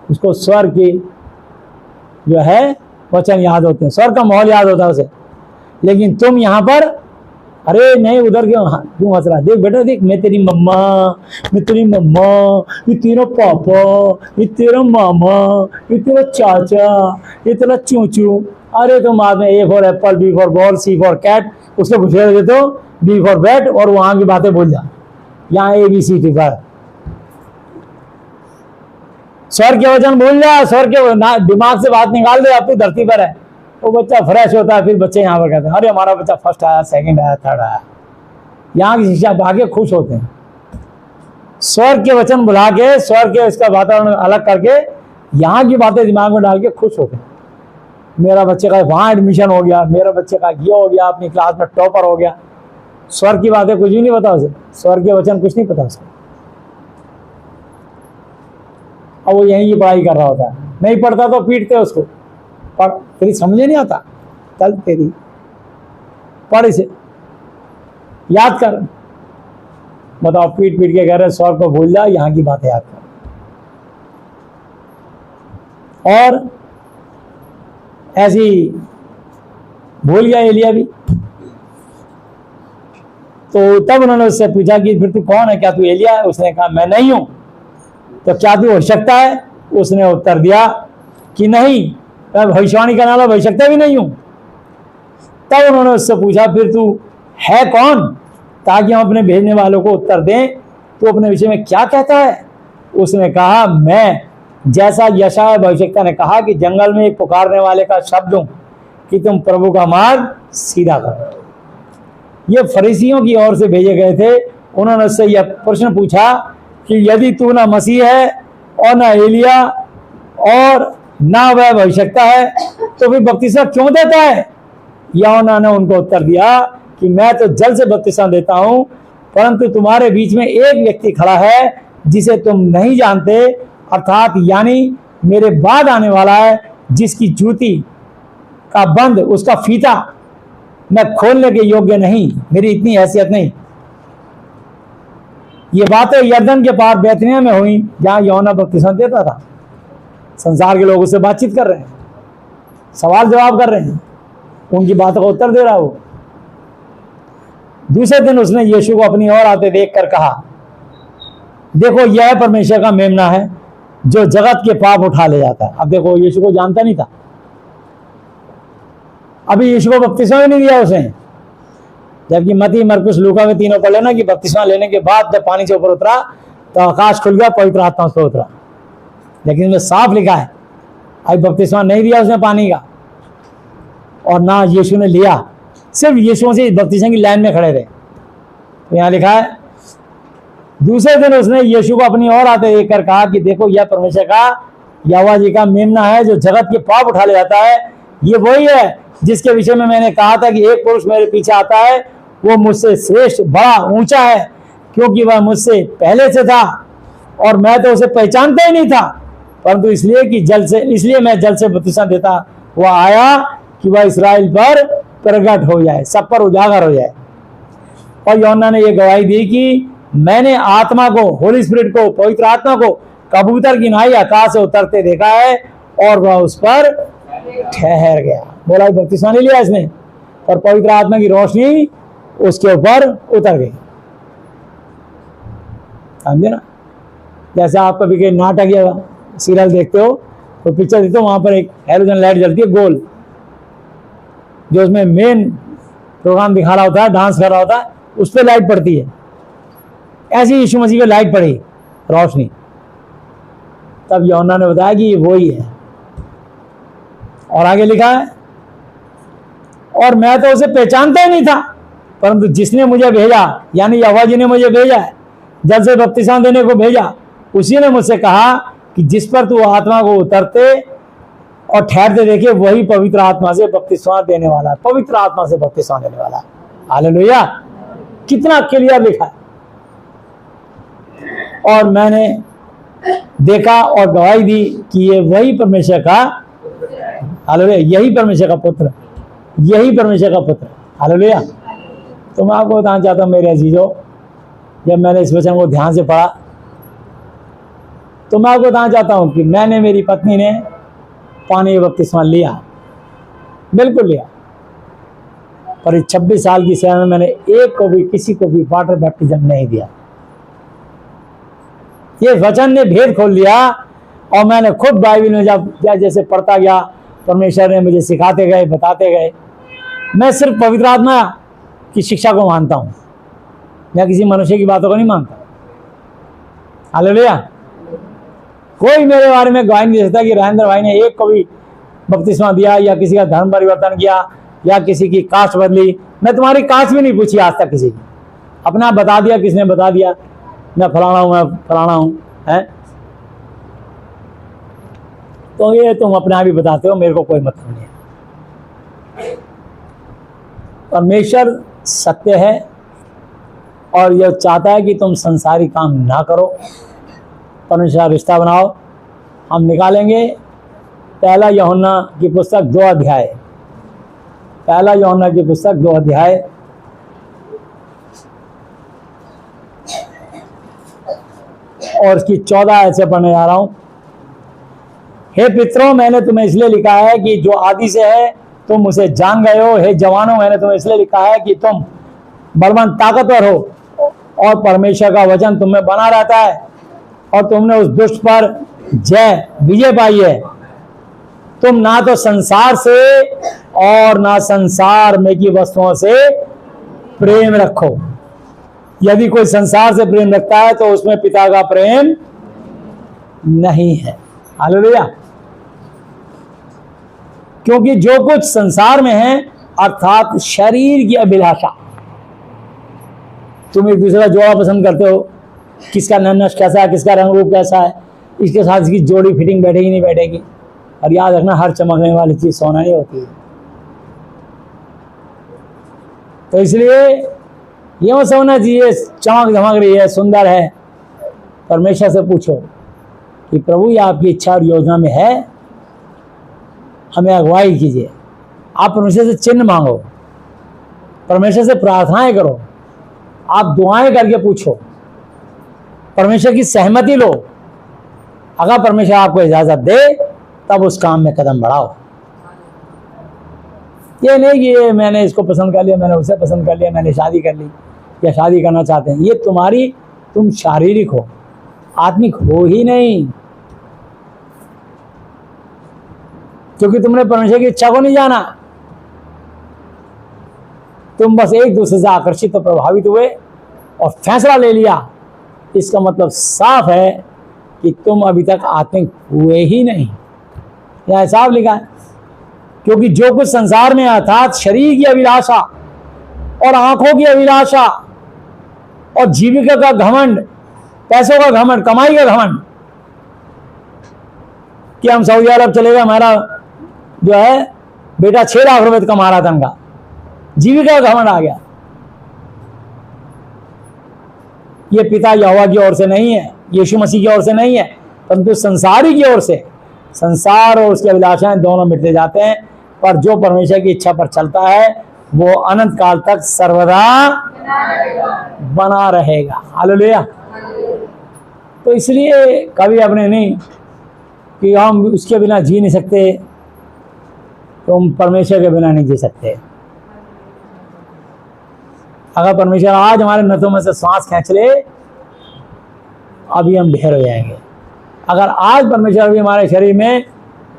उसको स्वर्ग की जो है वचन याद होते हैं, स्वर्ग का माहौल याद होता है उसे। लेकिन तुम यहाँ पर अरे नहीं उधर क्यों हंस रहा, देख बेटा देख, मैं तेरी मम्मा, मैं तेरी मम्मा, ये तेरा पापा, ये तेरा मामा, ये तेरा चाचा, ये तेरा चूचू। अरे तुम बाद में A for apple, B for ball, C for cat, उसको पूछे दे तो B फॉर बैट, और वहां की बातें भूल जा। यहाँ ABCD पर स्वर के वचन भूल जा, स्वर के दिमाग से बात निकाल दे, अपनी धरती पर है। वो बच्चा फ्रेश होता है, फिर बच्चे यहाँ पर कहते हैं अरे हमारा बच्चा फर्स्ट आया, सेकंड आया, थर्ड आया। यहाँ की शिक्षा पाके खुश होते हैं। स्वर के वचन बुला के, स्वर के इसका वातावरण अलग करके यहाँ की बातें दिमाग में डाल के खुश होते हैं। मेरा बच्चे का वहाँ एडमिशन हो गया, मेरा बच्चे का ये हो गया, अपनी क्लास में टॉपर हो गया। स्वर की बातें कुछ भी नहीं पता उसे, स्वर के वचन कुछ नहीं पता उसे। अब वो यहीं की पढ़ाई कर रहा होता है, नहीं पढ़ता तो पीटते उसको, पढ़ तेरी समझे नहीं आता, चल तेरी पढ़ इसे याद कर। बताओ पीट पीट के कह रहे स्वर को भूल जा, यहाँ की बातें याद कर। और ऐसी भूल गया एलिया भी। तो तब उन्होंने उससे पूछा कि फिर तू कौन है, क्या तू एलिया है? उसने कहा मैं नहीं हूं। तो क्या तू हो सकता है? उसने उत्तर दिया कि नहीं, मैं भविष्यवाणी करने वाला हो सकता भी नहीं हूं। तब उन्होंने उससे पूछा फिर तू है कौन, ताकि हम अपने भेजने वालों को उत्तर दें, तो अपने विषय में क्या कहता है? उसने कहा मैं जैसा यशायाह भविष्यवक्ता ने कहा कि जंगल में एक पुकारने वाले का शब्द हूं कि तुम प्रभु का मार्ग सीधा करो। ये फरीसियों की ओर से भेजे गए थे। उन्होंने उससे यह प्रश्न पूछा कि यदि तू ना मसीह है और ना एलिया और ना वह भविष्यवक्ता है तो फिर बपतिस्मा क्यों देता है? यूहन्ना ने उनको उत्तर दिया कि मैं तो जल से बपतिस्मा देता हूं, परंतु तुम्हारे बीच में एक व्यक्ति खड़ा है जिसे तुम नहीं जानते, अर्थात यानी मेरे बाद आने वाला है, जिसकी जूती का बंद, उसका फीता मैं खोलने के योग्य नहीं, मेरी इतनी हैसियत नहीं। ये बातें यरदन के पार बैतनिय्याह में हुई, जहां यूहन्ना बपतिस्मा देता था। संसार के लोग उससे बातचीत कर रहे हैं, सवाल जवाब कर रहे हैं, उनकी बातों का उत्तर दे रहा वो। दूसरे दिन उसने यीशु को अपनी ओर आते देखकर कहा, देखो यह परमेश्वर का मेमना है जो जगत के पाप उठा ले जाता है। अब देखो यीशु को जानता नहीं था, अभी यीशु को बपतिस्मा भी नहीं दिया उसने। जबकि मत्ती, मरकुस, लूका में तीनों पढ़ लेना कि बपतिस्मा लेने के बाद जब पानी से ऊपर उतरा तो आकाश खुल गया, पवित्र आत्मा उस पर उतरा। लेकिन इसमें साफ लिखा है अभी बपतिस्मा नहीं दिया उसने पानी का, और ना यीशु ने लिया, सिर्फ यीशु से बपतिस्मा की लाइन में खड़े थे। तो यहाँ लिखा है दूसरे दिन उसने यीशु को अपनी ओर आते देखकर कहा कि देखो यह परमेश्वर का, यहोवा जी का मेमना है जो जगत के पाप उठा ले जाता है। ये वही है जिसके विषय में मैंने कहा था कि एक पुरुष मेरे पीछे आता है, वो मुझसे श्रेष्ठ, बड़ा, ऊंचा है, क्योंकि वह मुझसे पहले से था और मैं तो उसे पहचानता ही नहीं था, परंतु इसलिए मैं जल से बपतिस्मा देता हुआ आया कि वह इस्राएल पर प्रकट हो जाए, सब पर उजागर हो जाए। और यूहन्ना ने यह गवाही दी कि मैंने आत्मा को, होली स्पिरिट को, पवित्र आत्मा को कबूतर की नाई आकाश से उतरते देखा है और वह उस पर ठहर गया। बोला बपतिस्मा नहीं लिया इसने, पर पवित्र आत्मा की रोशनी उसके ऊपर उतर गई। समझे ना? जैसे आप कभी के नाटक या सीरियल देखते हो तो पिक्चर देखते हो, वहां पर एक हेलोजन लाइट जलती है गोल, जो उसमें मेन प्रोग्राम दिखा रहा होता है, डांस कर रहा होता है, उस पर लाइट पड़ती है। ऐसी यीशु मसीह पे लाइट पड़ी, रोशनी। तब यूहन्ना ने बताया कि ये वही है। और आगे लिखा है और मैं तो उसे पहचानता ही नहीं था, परंतु जिसने मुझे भेजा, यानी यहोवा जी ने मुझे भेजा है, जल से बपतिस्मा देने को भेजा, उसी ने मुझसे कहा कि जिस पर तू आत्मा को उतरते और ठहरते देखे वही पवित्र आत्मा से बपतिस्मा देने वाला है, पवित्र आत्मा से बपतिस्मा देने वाला है। हालेलुया, कितना क्लियर लिखा है। और मैंने देखा और गवाही दी कि ये वही परमेश्वर का, हालेलुया, यही परमेश्वर का पुत्र, यही परमेश्वर का पुत्र। हालेलुया। तो मैं आपको बताना चाहता हूँ मेरे अजीजों, जब मैंने इस वचन को ध्यान से पढ़ा तो मैं आपको बताना चाहता हूँ कि मैंने, मेरी पत्नी ने पानी का बपतिस्मा लिया, बिल्कुल लिया, पर इस 26 साल की सेवा में मैंने एक को भी, किसी को भी वाटर बैप्टिज्म नहीं दिया। ये वचन ने भेद खोल लिया और मैंने खुद बाइबल में जब जैसे पढ़ता गया, परमेश्वर ने मुझे सिखाते गए, बताते गए। मैं सिर्फ पवित्र आत्मा की शिक्षा को मानता हूँ, मैं किसी मनुष्य की बातों को नहीं मानता। हालेलुया। कोई मेरे बारे में गवाही नहीं दे सकता कि राजेंद्र भाई ने एक को भी बपतिस्मा दिया या किसी का धर्म परिवर्तन किया या किसी की कास्ट बदली। मैं तुम्हारी कास्ट भी नहीं पूछी आज तक किसी की, अपना बता दिया, किसने बता दिया मैं फलाना हूँ, मैं फलाना हूँ, है। तो ये तुम अपने आप ही बताते हो, मेरे को कोई मतलब नहीं है। परमेश्वर सत्य है और यह चाहता है कि तुम संसारी काम ना करो, परमेश्वर रिश्ता बनाओ। हम निकालेंगे पहला यूहन्ना की पुस्तक 2 अध्याय, पहला यूहन्ना की पुस्तक 2 अध्याय और इसकी 14 आयत से पढ़ने जा रहा हूं। हे पितरों, मैंने तुम्हें इसलिए लिखा है कि जो आदि से है तुम उसे जान गए हो। हे जवानों, मैंने तुम्हें इसलिए लिखा है कि तुम बलवान ताकतवर हो और परमेश्वर का वचन तुम में बना रहता है और तुमने उस दुष्ट पर विजय पाई है। तुम ना तो संसार से और ना संसार में की वस्तुओं से प्रेम रखो। यदि कोई संसार से प्रेम रखता है तो उसमें पिता का प्रेम नहीं है। हालेलुया। क्योंकि जो कुछ संसार में है अर्थात शरीर की अभिलाषा, तुम एक दूसरा जोड़ा पसंद करते हो, किसका नन्नस कैसा है, किसका रंग रूप कैसा है, इसके साथ इसकी जोड़ी फिटिंग बैठेगी नहीं बैठेगी। और याद रखना, हर चमकने वाली चीज सोना नहीं होती है। तो इसलिए ये मत समझना चाहिए चमक धमक रही है, सुंदर है। परमेश्वर से पूछो कि प्रभु ये आपकी इच्छा और योजना में है, हमें अगुवाई कीजिए। आप परमेश्वर से चिन्ह मांगो, परमेश्वर से प्रार्थनाएं करो, आप दुआएं करके पूछो, परमेश्वर की सहमति लो। अगर परमेश्वर आपको इजाजत दे तब उस काम में कदम बढ़ाओ। ये नहीं कि ये मैंने इसको पसंद कर लिया, मैंने उसे पसंद कर लिया, मैंने शादी कर ली या शादी करना चाहते हैं। ये तुम शारीरिक हो, आत्मिक हो ही नहीं, क्योंकि तुमने परमेश्वर की इच्छा को नहीं जाना। तुम बस एक दूसरे से आकर्षित और प्रभावित हुए और फैसला ले लिया। इसका मतलब साफ है कि तुम अभी तक आत्मिक हुए ही नहीं। यह साफ लिखा है। क्योंकि जो कुछ संसार में अर्थात शरीर की अभिलाषा और आंखों की अभिलाषा और जीविका का घमंड, पैसों का घमंड, कमाई का घमंड, कि हम सऊदी अरब चले गए, हमारा जो है बेटा 6 लाख रुपए कमा रहा था, उनका जीविका का घमंड आ गया। ये पिता यहोवा की ओर से नहीं है, यीशु मसीह की ओर से नहीं है, परंतु संसारी की ओर से। संसार और उसकी अभिलाषाएं दोनों मिटते जाते हैं, पर जो परमेश्वर की इच्छा पर चलता है वो अनंत काल तक सर्वदा बना रहेगा। हालेलुया। तो इसलिए कभी अपने नहीं कि हम उसके बिना जी नहीं सकते, तो हम परमेश्वर के बिना नहीं जी सकते। अगर परमेश्वर आज हमारे नसों में से सांस खींच ले, अभी हम ढेर हो जाएंगे। अगर आज परमेश्वर भी हमारे शरीर में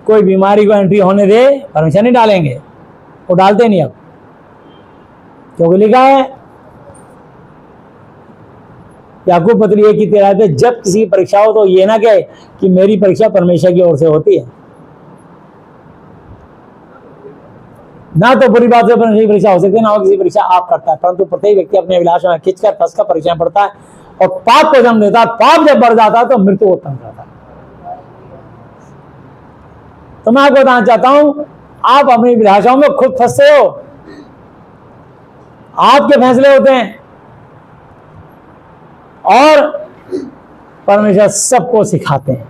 कोई बीमारी को एंट्री होने दे, परमेश्वर नहीं डालेंगे, वो डालते नहीं अब, क्योंकि लिखा है याकूब पत्री 1:13 पे, जब किसी की परीक्षा हो तो ये ना कहे कि मेरी परीक्षा परमेश्वर की ओर से होती है। ना तो बुरी बात से परमेश्वर की परीक्षा हो सकती है, ना हो किसी परीक्षा आप करता है, परंतु प्रत्येक व्यक्ति अपने अभिलाषा में खिंचकर फंसकर परीक्षा में पड़ता है और पाप को जन्म देता है। पाप जब बढ़ जाता है तो मृत्यु उत्पन्न करता है। तो मैं आपको बताना चाहता हूं, आप अपनी अभिलाषाओं में खुद फंसते हो। आपके फैसले होते हैं और परमेश्वर सबको सिखाते हैं,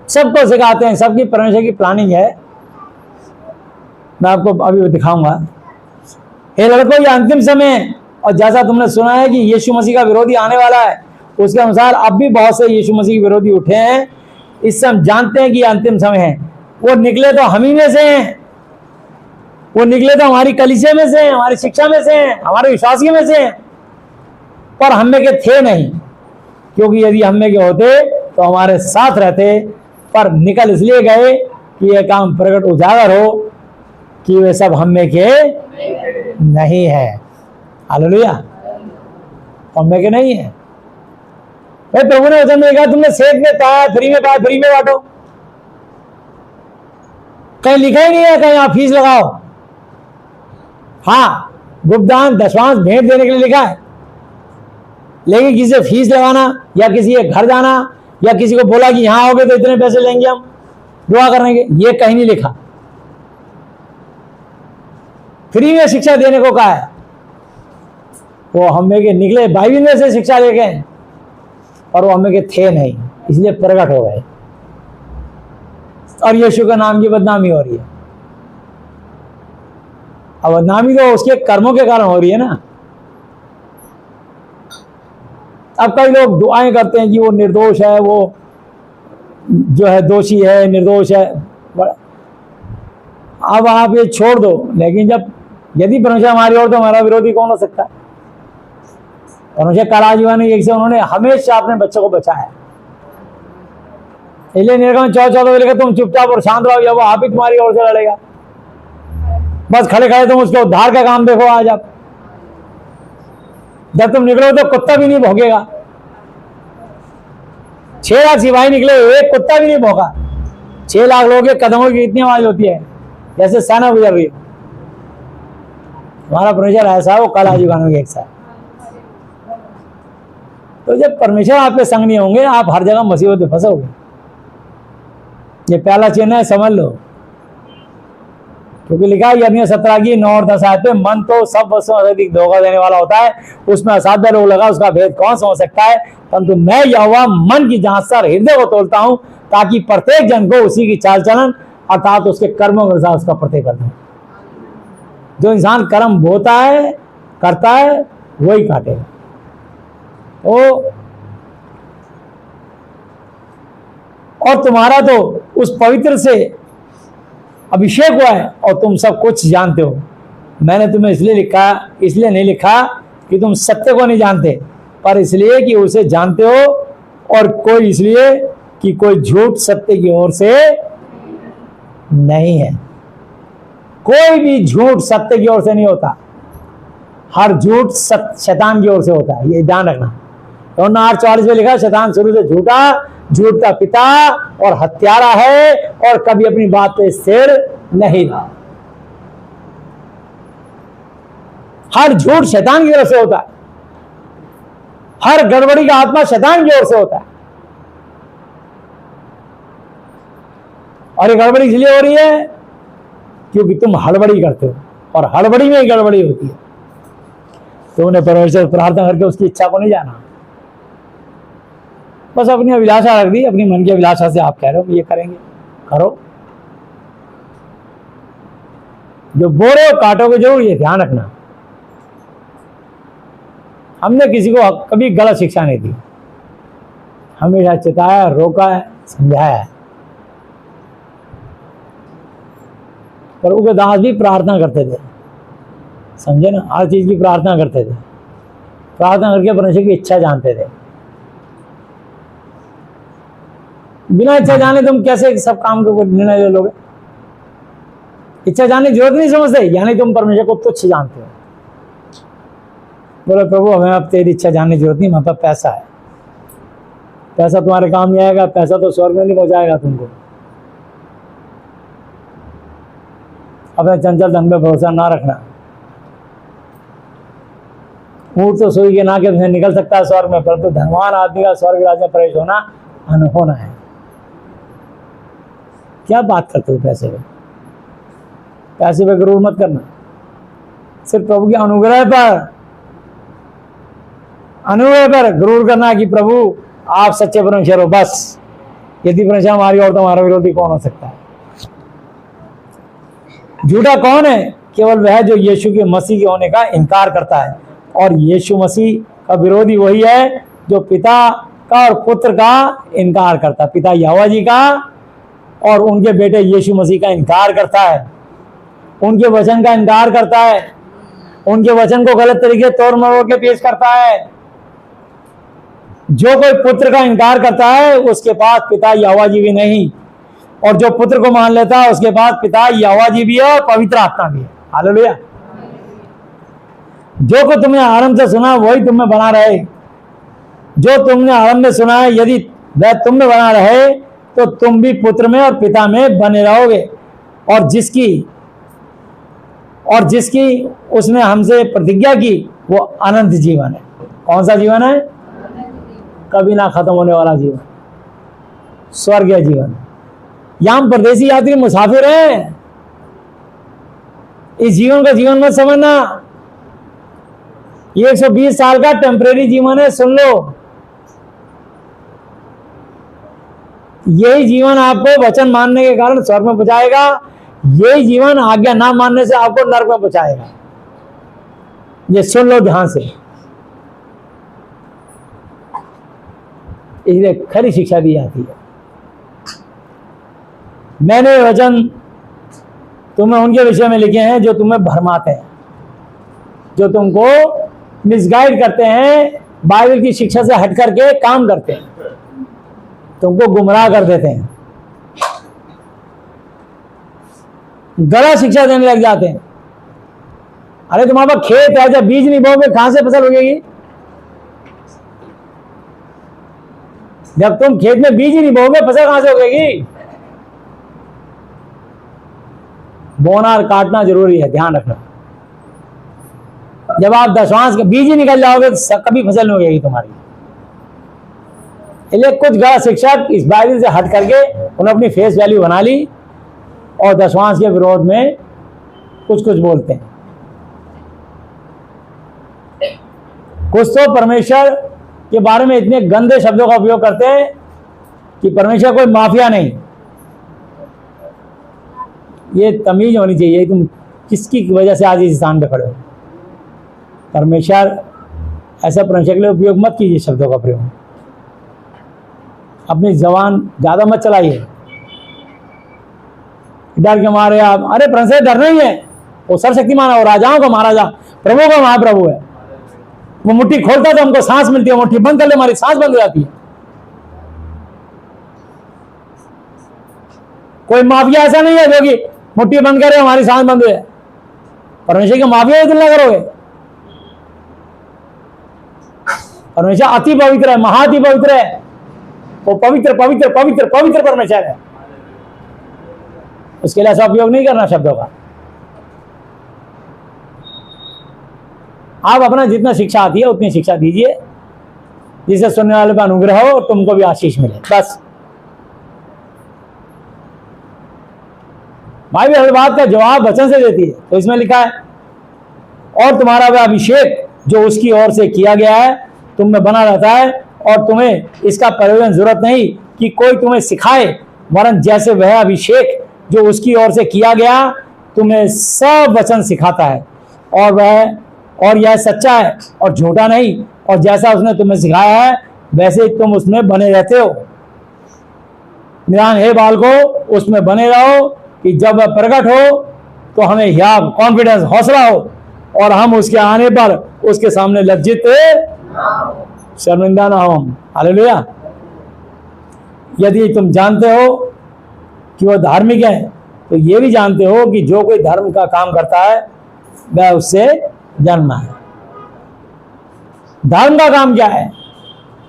सबको सिखाते हैं। सबकी परमेश्वर की प्लानिंग है। मैं आपको अभी दिखाऊंगा। हे लड़कों, ये अंतिम समय है, और जैसा तुमने सुना है कि यीशु मसीह का विरोधी आने वाला है, उसके अनुसार अब भी बहुत से यीशु मसीह के विरोधी उठे हैं। इससे हम जानते हैं कि ये अंतिम समय है। वो निकले तो हम ही में से हैं, वो निकले तो हमारी कलीसिया में से हैं, हमारी शिक्षा में से हैं, हमारे विश्वासी में से हैं, पर हम में के थे नहीं। क्योंकि यदि हम में के होते तो हमारे साथ रहते, पर निकल इसलिए गए कि यह काम प्रकट उजागर हो कि वे सब हम में के नहीं है। हालेलुया, हम में के नहीं है। भाई प्रभु ने वचन में कहा तुमने सेठ में पाया, फ्री में पाया, फ्री में बांटो। कहीं लिखा ही नहीं है कहीं आप फीस लगाओ। हाँ, गुप्तदान दशवांश भेंट देने के लिए लिखा है, लेकिन किसी से फीस लगाना या किसी के घर जाना या किसी को बोला कि यहां आओगे तो इतने पैसे लेंगे हम दुआ करने के, ये कहीं नहीं लिखा। फ्री में शिक्षा देने को कहा है। वो हमें के निकले बाइबिल में से शिक्षा लेके हैं, और वो हमें के थे नहीं, इसलिए प्रकट हो गए और यीशु का नाम की बदनामी हो रही है। अब बदनामी तो उसके कर्मों के कारण हो रही है ना। अब कई लोग दुआएं करते हैं कि वो निर्दोष है, वो जो है दोषी है, निर्दोष है। अब आप ये छोड़ दो, लेकिन जब यदि परमेश्वर हमारी ओर तो हमारा विरोधी कौन हो सकता है? परमेश्वर काला जीवन से उन्होंने हमेशा अपने बच्चों को बचाया। इसलिए निर्गमन 14 लिखा तुम चुपचाप और शांत रहो, या वो आप ही तुम्हारी ओर से लड़ेगा। बस खड़े खड़े तुम उसके उद्धार का काम देखो। आज आप जब तुम निकलो तो कुत्ता भी नहीं भौंकेगा। 6 लाख सिपाही निकले, एक कुत्ता भी नहीं भौंका। 6 लाख लोगों के कदमों की इतनी आवाज होती है जैसे सेना गुजर रही है। हमारा परमेश्वर ऐसा है, वो काला जीवाणु के एक साथ। तो जब परमेश्वर आपके संग नहीं होंगे, आप हर जगह मुसीबत में फंसोगे। ये पहला चिन्ह है, समझ लो। क्योंकि लिखा है यर्मिया 17 की 9 और 10 आयतें, मन तो सब वस्तुओं से अधिक धोखा देने वाला होता है, उसमें असाध्य रोग लगा, उसका भेद कौन समझ सकता है। परंतु मैं यहोवा मन की जांच कर हृदय को तोलता हूं, ताकि प्रत्येक जन को उसी की चाल चलन अर्थात उसके कर्मों के अनुसार उसका प्रत्येक कर दूं। जो इंसान कर्म बोता है, करता है, वही काटेगा। और तुम्हारा तो उस पवित्र से अभिषेक हुआ है और तुम सब कुछ जानते हो। मैंने तुम्हें इसलिए नहीं लिखा कि तुम सत्य को नहीं जानते, पर इसलिए कि उसे जानते हो, और कोई इसलिए कि कोई झूठ सत्य की ओर से नहीं है। कोई भी झूठ सत्य की ओर से नहीं होता। हर झूठ शैतान की ओर से होता है, ये ध्यान रखना। तो 8:44 में लिखा शैतान शुरू से झूठा, झूठ का पिता और हत्यारा है, और कभी अपनी बात पे स्थिर नहीं रहा। हर झूठ शैतान की ओर से होता है। हर गड़बड़ी का आत्मा शैतान की ओर से होता है। और ये गड़बड़ी इसलिए हो रही है क्योंकि तुम हड़बड़ी करते हो, और हड़बड़ी में ही गड़बड़ी होती है। तो उन्हें परमेश्वर प्रार्थना करके उसकी इच्छा को नहीं जाना, बस अपनी अभिलाषा रख दी। अपनी मन की अभिलाषा से आप कह रहे हो ये करेंगे, करो। जो बोरे हो काटोगे जरूर, ये ध्यान रखना। हमने किसी को कभी गलत शिक्षा नहीं दी, हमेशा चिताया, रोका है, समझाया है। प्रभु के दास भी प्रार्थना करते थे, समझे ना, हर चीज की प्रार्थना करते थे। प्रार्थना करके परमेश्वर की इच्छा जानते थे। बिना इच्छा जाने तुम कैसे सब काम को निर्णय ले लोगे? इच्छा जानने की जरूरत नहीं समझते, यानी तुम परमेश्वर को तुच्छ जानते हो। बोले प्रभु हमें अब तेरी इच्छा जानने की जरूरत नहीं, मतलब पैसा है, पैसा तुम्हारे काम नहीं आएगा, पैसा तो स्वर्ग में नहीं पहुंचाएगा तुमको। अपने चंचल धन पे भरोसा ना रखना। ऊँट तो सुई के नाके से निकल सकता है स्वर्ग में, परंतु धनवान आदमी का स्वर्ग राज्य में प्रवेश होना अनहोना है। क्या बात करते हो पैसे पे? पैसे पे गरूर मत करना, सिर्फ प्रभु के अनुग्रह पर गरूर करना कि प्रभु आप सच्चे परमेश्वर हो, बस। यदि परमेश्वर हमारी और तो हमारा विरोधी कौन हो सकता है? झूठा कौन है? केवल वह जो यीशु के मसीह के होने का इनकार करता है, और यीशु मसीह का विरोधी वही है जो पिता का और पुत्र का इनकार करता है, पिता यहोवा जी का और उनके बेटे यीशु मसीह का इनकार करता है, उनके वचन का इनकार करता है, उनके वचन को गलत तरीके तोड़ मरोड़ के पेश करता है। जो कोई पुत्र का इनकार करता है उसके पास पिता यहोवा जी भी नहीं, और जो पुत्र को मान लेता है उसके पास पिता यहोवा जी भी है और पवित्र आत्मा भी है। हालेलुया। जो को तुमने आरंभ से सुना वही तुम में बना रहे। जो तुमने आरंभ में सुना है यदि वह तुम में बना रहे तो तुम भी पुत्र में और पिता में बने रहोगे। और जिसकी उसने हमसे प्रतिज्ञा की वो अनंत जीवन है। कौन सा जीवन है? कभी ना खत्म होने वाला जीवन, स्वर्गीय जीवन। यहां हम परदेसी यात्री मुसाफिर हैं। इस जीवन का जीवन मत समझना, ये 120 साल का टेम्परेरी जीवन है। सुन लो, यही जीवन आपको वचन मानने के कारण स्वर्ग में पहुंचाएगा, यही जीवन आज्ञा ना मानने से आपको नरक में पहुंचाएगा। ये सुन लो ध्यान से, इसलिए खरी शिक्षा दी जाती है। मैंने वचन तुम्हें उनके विषय में लिखे हैं जो तुम्हें भरमाते हैं, जो तुमको मिसगाइड करते हैं, बाइबल की शिक्षा से हट करके काम करते हैं, तुमको गुमराह कर देते हैं, गलत शिक्षा देने लग जाते हैं। अरे तुम्हारे पास खेत है, जब बीज नहीं बोओगे कहां से फसल उगेगी? जब तुम खेत में बीज ही नहीं बोओगे फसल कहां से उगेगी? बोना और काटना जरूरी है, ध्यान रखना। जब आप दशवांश का बीज ही निकल जाओगे तो कभी फसल नहीं उगेगी तुम्हारी। इसलिए कुछ गलत शिक्षक इस बाइबल से हट करके उन्होंने अपनी फेस वैल्यू बना ली और दशवांश के विरोध में कुछ बोलते हैं। कुछ तो परमेश्वर के बारे में इतने गंदे शब्दों का उपयोग करते हैं कि परमेश्वर कोई माफिया नहीं। ये तमीज होनी चाहिए, तुम किसकी वजह से आज इस स्थान पे खड़े हो। परमेश्वर ऐसा परमेश्वर के लिए उपयोग मत कीजिए शब्दों का प्रयोग। अपनी जबान ज्यादा मत चलाइए डर के मारे आप। अरे परमेश्वर डर नहीं है, वो सर्वशक्तिमान है, वो राजाओं का महाराजा, प्रभु का महाप्रभु है। वो मुट्ठी खोलता तो हमको सांस मिलती है, मुट्ठी बंद कर ले हमारी सांस बंद हो जाती है। कोई माफिया ऐसा नहीं है जो कि मुट्ठी बंद करे हमारी सांस बंद हो जाए। परमेश्वर के माफिया की तुलना करोगे? परमेश्वर अति पवित्र है, महाअति पवित्र है। वो पवित्र पवित्र पवित्र पवित्र परमेश्वर है। उसके लिए ऐसा उपयोग नहीं करना शब्दों का। आप अपना जितना शिक्षा आती है उतनी शिक्षा दीजिए जिससे सुनने वाले पर अनुग्रह हो और तुमको भी आशीष मिले, बस। भाई भी हर बात का जवाब वचन से देती है। तो इसमें लिखा है, और तुम्हारा वह अभिषेक जो उसकी ओर से किया गया है तुम में बना रहता है, और तुम्हें इसका प्रयोजन जरूरत नहीं कि कोई तुम्हें सिखाए, वरन जैसे वह अभिषेक जो उसकी ओर से किया गया तुम्हें सब वचन सिखाता है, और यह सच्चा है और झूठा नहीं, और जैसा उसने तुम्हें सिखाया है वैसे तुम उसमें बने रहते हो। निदान हे बालको उसमें बने रहो कि जब वह प्रकट हो तो हमें याद कॉन्फिडेंस हौसला हो और हम उसके आने पर उसके सामने लज्जित शर्मिंदा ना हो। हालेलुया। यदि तुम जानते हो कि वह धार्मिक है तो ये भी जानते हो कि जो कोई धर्म का काम करता है वह उससे जन्मा है। धर्म का काम क्या है?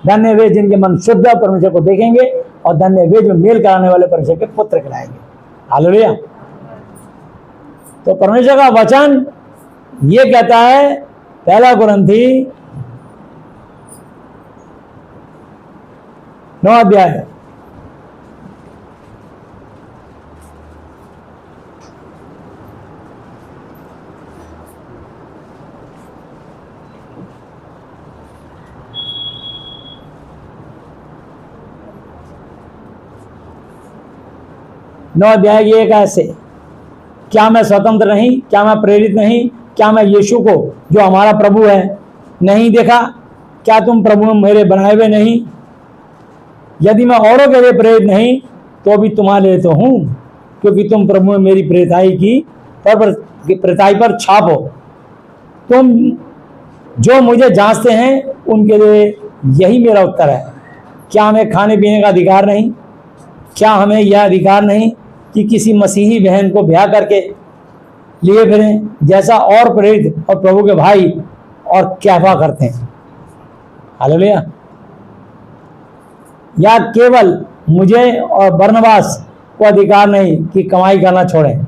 धन्य वे जिनके मन शुद्ध परमेश्वर को देखेंगे, और धन्य वे जो मेल कराने वाले परमेश्वर के पुत्र कहलाएंगे। हालेलुया। तो परमेश्वर का वचन ये कहता है, पहला कुरिन्थी 9 अध्याय 9 अध्याय की 1 आयत से, क्या मैं स्वतंत्र नहीं, क्या मैं प्रेरित नहीं, क्या मैं यीशु को जो हमारा प्रभु है नहीं देखा, क्या तुम प्रभु में मेरे बनाए हुए नहीं? यदि मैं औरों के लिए प्रेरित नहीं तो भी तुम्हारे लिए तो हूं, क्योंकि तुम प्रभु में मेरी प्रेरिताई पर छाप हो। तुम जो मुझे जांचते हैं उनके लिए यही मेरा उत्तर है। क्या हमें खाने पीने का अधिकार नहीं? क्या हमें यह अधिकार नहीं कि किसी मसीही बहन को ब्याह करके लिए फिरें, जैसा और प्रेरित और प्रभु के भाई और कैफा करते हैं? हालेलुया। या केवल मुझे और बरनबास को अधिकार नहीं कि कमाई करना छोड़ें?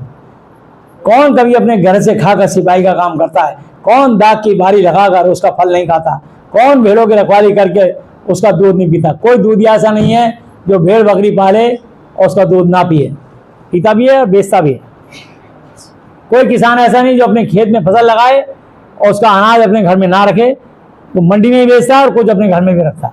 कौन कभी अपने घर से खाकर सिपाही का काम करता है? कौन दाग की बारी लगाकर उसका फल नहीं खाता? कौन भेड़ों की रखवाली करके उसका दूध नहीं पीता? कोई दूध ऐसा नहीं है जो भेड़ बकरी पाले और उसका दूध ना पिए, पीता भी है और बेचता भी है। कोई किसान ऐसा नहीं जो अपने खेत में फसल लगाए और उसका अनाज अपने घर में ना रखे, तो मंडी में ही बेचता है और कुछ अपने घर में भी रखता है।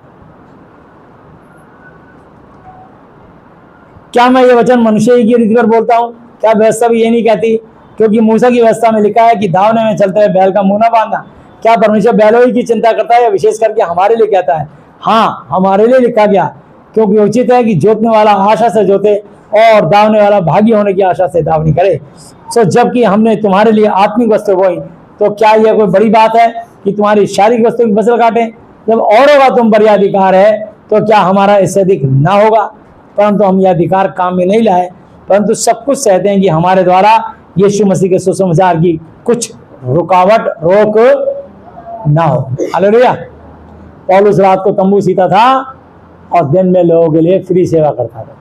क्या मैं ये वचन मनुष्य ही की रीति पर बोलता हूँ? क्या व्यवस्था भी ये नहीं कहती? क्योंकि मूसा की व्यवस्था में लिखा है कि दावने में चलते हुए बैल का मुंह न बांधना। क्या परमेश्वर बैलों ही की चिंता करता है या विशेष करके हमारे लिए कहता है? हाँ, हमारे लिए लिखा गया, क्योंकि उचित है कि जोतने वाला आशा से जोते और दावने वाला भागी होने की आशा से दावनी करे। सो जबकि हमने तुम्हारे लिए आत्मिक वस्तु बोई, तो क्या यह कोई बड़ी बात है कि तुम्हारी शारीरिक वस्तु की फसल काटें? जब औरों का तुम पर यह अधिकार है, तो क्या हमारा इससे अधिक ना होगा? परंतु हम यह अधिकार काम में नहीं लाए, परंतु सब कुछ सहते हैं कि हमारे द्वारा यीशु मसीह के सुसमाचार की कुछ रोक ना हो। हालेलुया। पौलुस रात को तंबू सीता था और दिन में लोगों के लिए फ्री सेवा करता था।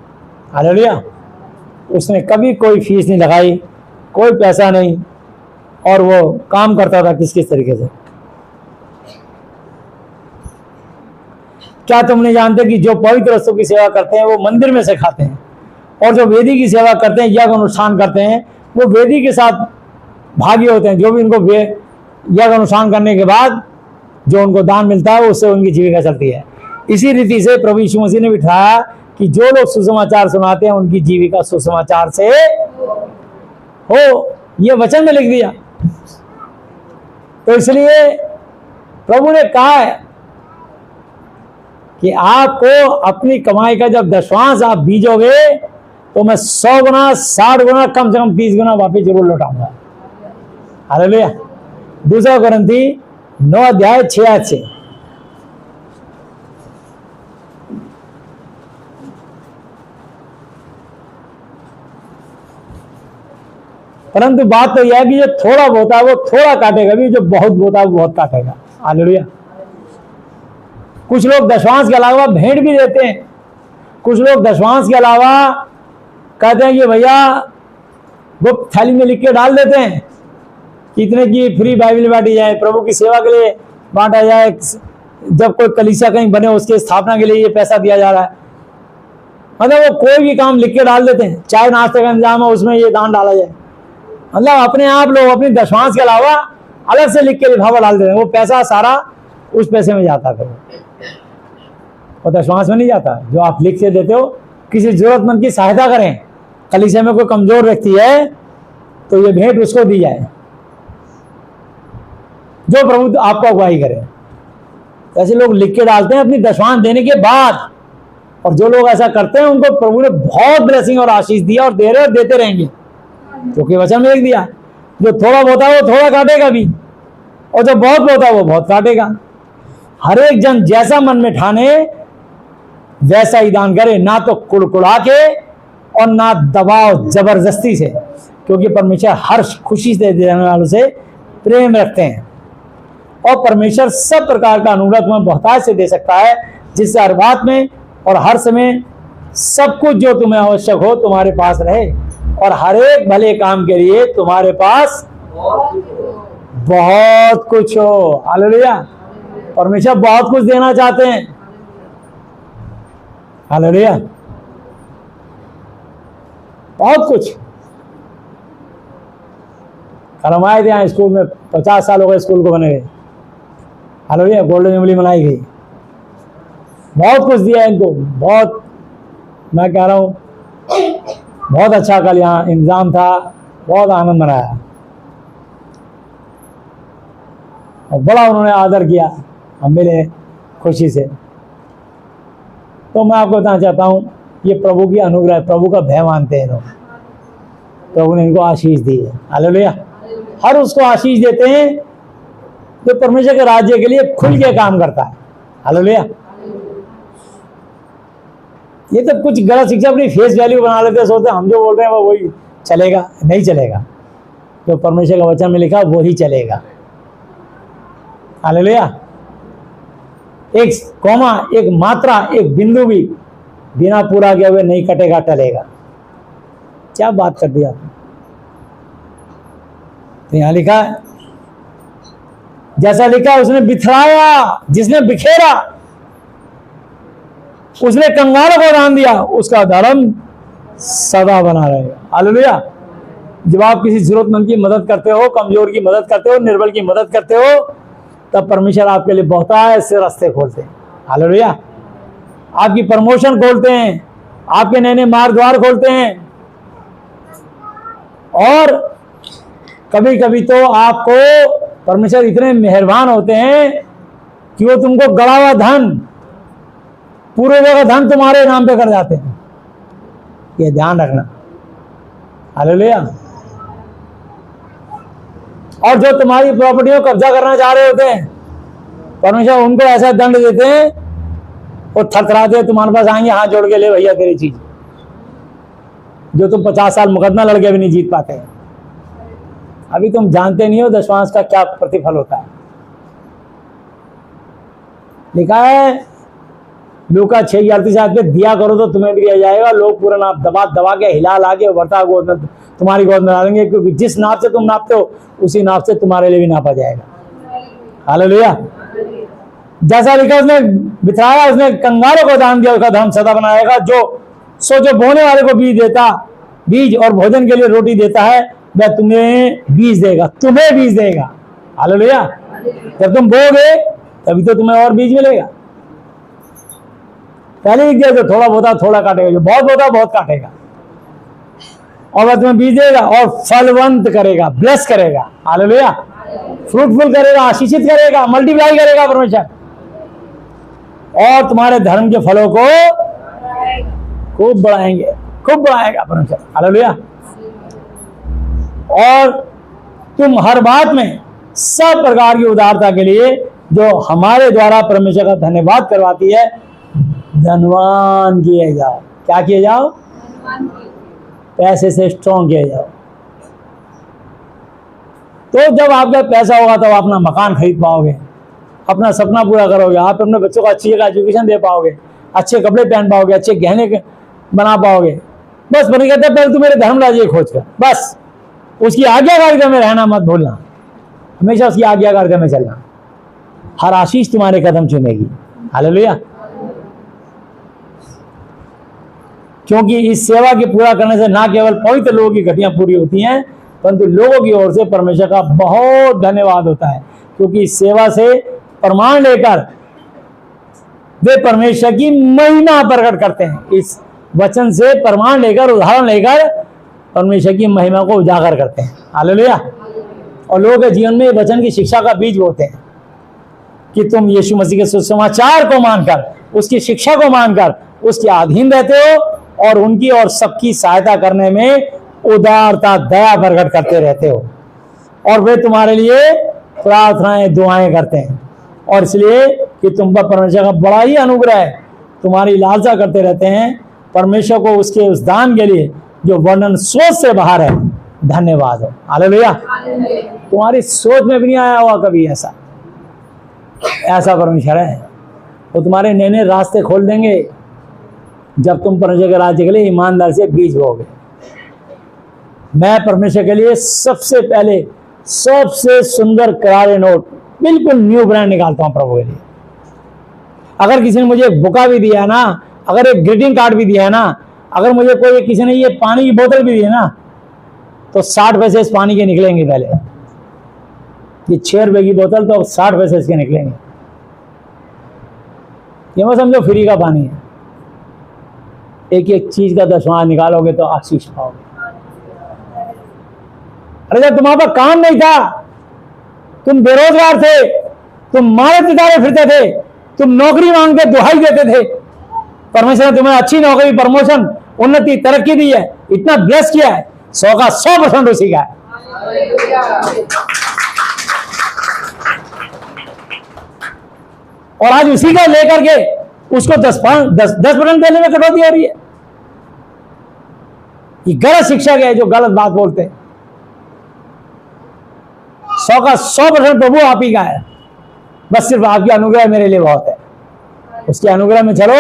हालेलुया। उसने कभी कोई फीस नहीं लगाई, कोई पैसा नहीं, और वो काम करता था किस तरीके से। क्या तुम नहीं जानते कि जो पवित्र वस्तु की सेवा करते हैं वो मंदिर में से खाते हैं, और जो वेदी की सेवा करते हैं, यज्ञ अनुष्ठान करते हैं, वो वेदी के साथ भागी होते हैं। जो भी उनको यज्ञ अनुष्ठान करने के बाद जो उनको दान मिलता है, उससे उनकी जीविका चलती है। इसी रीति से प्रभु यीशु मसीह ने बिठाया कि जो लोग सुसमाचार सुनाते हैं उनकी जीविका सुसमाचार से हो। ये वचन में लिख दिया। तो इसलिए प्रभु ने कहा है कि आपको अपनी कमाई का जब दशवांश आप बीजोगे, तो मैं 100 गुना, 60 गुना, कम से कम 30 गुना वापिस जरूर लौटाऊंगा। हालेलुया। 2 कोरिन्थी 9 अध्याय 6 आयत से। परंतु बात तो यह है कि जो थोड़ा बोता है वो थोड़ा काटेगा भी, जो बहुत बोता है वो बहुत काटेगा। हालेलुया। कुछ लोग दशवांश के अलावा भेंट भी देते हैं। कुछ लोग दशवांश के अलावा कहते हैं कि भैया गुप्त थैली में लिख के डाल देते हैं कि इतने की फ्री बाइबल बांटी जाए, प्रभु की सेवा के लिए बांटा जाए। जब कोई कलीसिया कहीं बने उसके स्थापना के लिए ये पैसा दिया जा रहा है। मतलब वो कोई भी काम लिख के डाल देते हैं, चाहे नाश्ते का इंतजाम है उसमें ये दान डाला जाए। मतलब अपने आप लोग अपनी दशवांश के अलावा अलग से लिख के लिफाफा डाल देते हैं। वो पैसा सारा उस पैसे में जाता है, वो दशवांश में नहीं जाता। जो आप लिख के देते हो, किसी जरूरतमंद की सहायता करें। कलीसिया में कोई कमजोर व्यक्ति है तो ये भेंट उसको दी जाए, जो प्रभु आपको अगुवाई करे। ऐसे लोग लिख के डालते हैं अपनी दशवांश देने के बाद, और जो लोग ऐसा करते हैं उनको प्रभु ने बहुत ब्लेसिंग और आशीष दिया और दे रहे और देते रहेंगे, क्योंकि वचन में लिख दिया जो थोड़ा बोता है वो थोड़ा काटेगा भी, और जो बहुत बोता है वो बहुत काटेगा। हर एक जन जैसा मन में ठाने वैसा ही दान करे, ना तो कुड़कुड़ा के और ना दबाव जबरदस्ती से, क्योंकि परमेश्वर हर खुशी से देने वालों से प्रेम रखते हैं। और परमेश्वर सब प्रकार का अनुग्रह तुम्हें बहुतायत से दे सकता है, जिससे हर बात में और हर समय सब कुछ जो तुम्हें आवश्यक हो तुम्हारे पास रहे, और हर एक भले काम के लिए तुम्हारे पास बहुत कुछ हो। हालेलुया। परमेश्वर बहुत कुछ देना चाहते हैं। हालेलुया। बहुत कुछ। कल हम आए थे यहाँ स्कूल में, 50 साल हो गए स्कूल को बने हुए। हालेलुया। गोल्डन जुबली मनाई गई। बहुत कुछ दिया इनको, बहुत। मैं कह रहा हूँ बहुत अच्छा कल यहाँ इंतजाम था, बहुत आनंद मनाया और बड़ा उन्होंने आदर किया, हम मिले खुशी से। तो मैं आपको बताना चाहता हूँ, ये प्रभु की अनुग्रह, प्रभु का भय मानते हैं लोग, प्रभु ने इनको आशीष दी है। हालेलुया। हर उसको आशीष देते हैं जो परमेश्वर के राज्य के लिए खुल के काम करता है। हालेलुया। ये तो कुछ गलत शिक्षा अपनी फेस वैल्यू बना लेते हैं, सोचते हम जो बोल रहे हैं वो वही चलेगा, नहीं चलेगा। जो परमेश्वर का वचन में लिखा वही चलेगा। हालेलुया। एक कॉमा, एक मात्रा, एक बिंदु भी बिना पूरा किए हुए नहीं कटेगा, टलेगा। क्या बात कर दी आपने। तो यहां लिखा है, जैसा लिखा उसने बिखराया, जिसने बिखेरा, उसने कंगालों को दान दिया, उसका धर्म सदा बना रहेगा। हालेलुया। जब आप किसी जरूरतमंद की मदद करते हो, कमजोर की मदद करते हो, निर्बल की मदद करते हो, तब परमेश्वर आपके लिए बहुत ऐसे रास्ते खोलते हैं। हालेलुया। आपकी प्रमोशन खोलते हैं, आपके नए नए मार्ग द्वार खोलते हैं। और कभी कभी तो आपको परमेश्वर इतने मेहरबान होते हैं कि वो तुमको गड़ा हुआ धन, पूरे का धन तुम्हारे नाम पे कर जाते हैं। ये ध्यान रखना। हालेलुया। और जो तुम्हारी प्रॉपर्टियों को कब्जा करना चाह रहे होते हैं, परमेश्वर उनको ऐसा दंड देते हैं, वो थरथराते तुम्हारे पास आएंगे, हाथ जोड़ के ले भैया तेरी चीज, जो तुम 50 साल मुकदमा लड़के भी नहीं जीत पाते हैं। अभी तुम जानते नहीं हो दशमांश का क्या प्रतिफल होता है। लिखा है लूका 6:38 पे, दिया करो तो तुम्हें भी दिया जाएगा, लोग पूरा नाप दबा दबा के हिला ला के वर्ता गोद में तुम्हारी गोद में डालेंगे, क्योंकि जिस नाप से तुम नापते हो उसी नाप से तुम्हारे लिए भी नापा जाएगा। हालेलुया। जैसा लिखा उसने बिथराया, उसने कंगालों को दान दिया, उसका धर्म सदा बनाएगा। जो सोचो बोने वाले को बीज और भोजन के लिए रोटी देता है, वह तुम्हें बीज देगा, तुम्हें बीज देगा। हालेलुया। जब तुम बोगे तभी तो तुम्हें और बीज मिलेगा। पहले लिख दिया, जो थोड़ा बोता थोड़ा काटेगा, जो बहुत बोता बहुत काटेगा, और वह तुम्हें बीज देगा और फलवंत करेगा, ब्लेस करेगा। हालेलुया। फ्रूटफुल करेगा, आशीषित करेगा, मल्टीप्लाई करेगा परमेश्वर, और तुम्हारे धर्म के फलों को खूब बढ़ाएंगे, खूब बढ़ाएगा परमेश्वर। हालेलुया। और तुम हर बात में सब प्रकार की उदारता के लिए जो हमारे द्वारा परमेश्वर का धन्यवाद करवाती है, धनवान किए जाओ। क्या किए जाओ? पैसे से स्ट्रॉन्ग किए जाओ। तो जब आपका पैसा होगा तब अपना मकान खरीद पाओगे, अपना सपना पूरा करोगे, आप अपने बच्चों को अच्छी एजुकेशन दे पाओगे, अच्छे कपड़े पहन पाओगे, अच्छे गहने बना पाओगे। बस बने कहते पहले तू मेरे धर्म राज्य खोज कर, बस उसकी आज्ञाकारिता में रहना मत भूलना, हमेशा उसकी आज्ञाकारिता में चलना। हर आशीष तुम्हारे कदम चुमेगी। हालेलुया। क्योंकि इस सेवा के पूरा करने से ना केवल पवित्र लोगों की घटियां पूरी होती हैं, परंतु लोगों की ओर से परमेश्वर का बहुत धन्यवाद होता है, क्योंकि इस सेवा से प्रमाण लेकर वे परमेश्वर की महिमा प्रकट करते हैं। इस वचन से प्रमाण लेकर, उदाहरण लेकर परमेश्वर की महिमा को उजागर करते हैं। हालेलुया। और लोगों के जीवन में वचन की शिक्षा का बीज बोते हैं कि तुम यीशु मसीह के सुसमाचार को मानकर, उसकी शिक्षा को मानकर उसके अधीन रहते हो, और उनकी और सबकी सहायता करने में उदारता, दया प्रकट करते रहते हो, और वे तुम्हारे लिए प्रार्थनाएं, दुआएं करते हैं। और इसलिए कि तुम पर परमेश्वर का बड़ा ही अनुग्रह है, तुम्हारी लालसा करते रहते हैं परमेश्वर को उसके उस दान के लिए जो वर्णन सोच से बाहर है। धन्यवाद हो। हालेलुया। तुम्हारी सोच में भी नहीं आया होगा कभी ऐसा परमेश्वर है। वो तुम्हारे नए नए रास्ते खोल देंगे जब तुम परमेश्वर के राज्य के लिए ईमानदार से बीज बोओगे। मैं परमेश्वर के लिए सबसे पहले सबसे सुंदर करारे नोट, बिल्कुल न्यू ब्रांड निकालता हूं प्रभु के लिए। अगर किसी ने मुझे एक बुका भी दिया है ना, अगर एक ग्रीटिंग कार्ड भी दिया है ना, अगर मुझे कोई किसी ने ये पानी की बोतल भी दी है ना, तो 60 पैसे इस पानी के निकलेंगे। पहले ये 6 रुपए की बोतल, तो 60 पैसे इसके निकलेंगे। ये मत समझो फ्री का पानी है। एक एक चीज का 10वां निकालोगे तो आशीष पाओगे। अरे जब तुम्हारे पास काम नहीं था, तुम बेरोजगार थे, तुम मारे पिटारे फिरते थे, तुम नौकरी मांगते दुहाई देते थे, परमेश्वर ने तुम्हें अच्छी नौकरी, प्रमोशन, उन्नति, तरक्की दी है, इतना ब्लेस किया है, 100 का 100% उसी का है। और आज उसी का लेकर के उसको 10% देने में कटौती हो रही है। ये गलत शिक्षक है जो गलत बात बोलते हैं। 100 का 100% प्रभु आप ही का है, बस सिर्फ आपकी अनुग्रह मेरे लिए बहुत है। उसके अनुग्रह में चलो,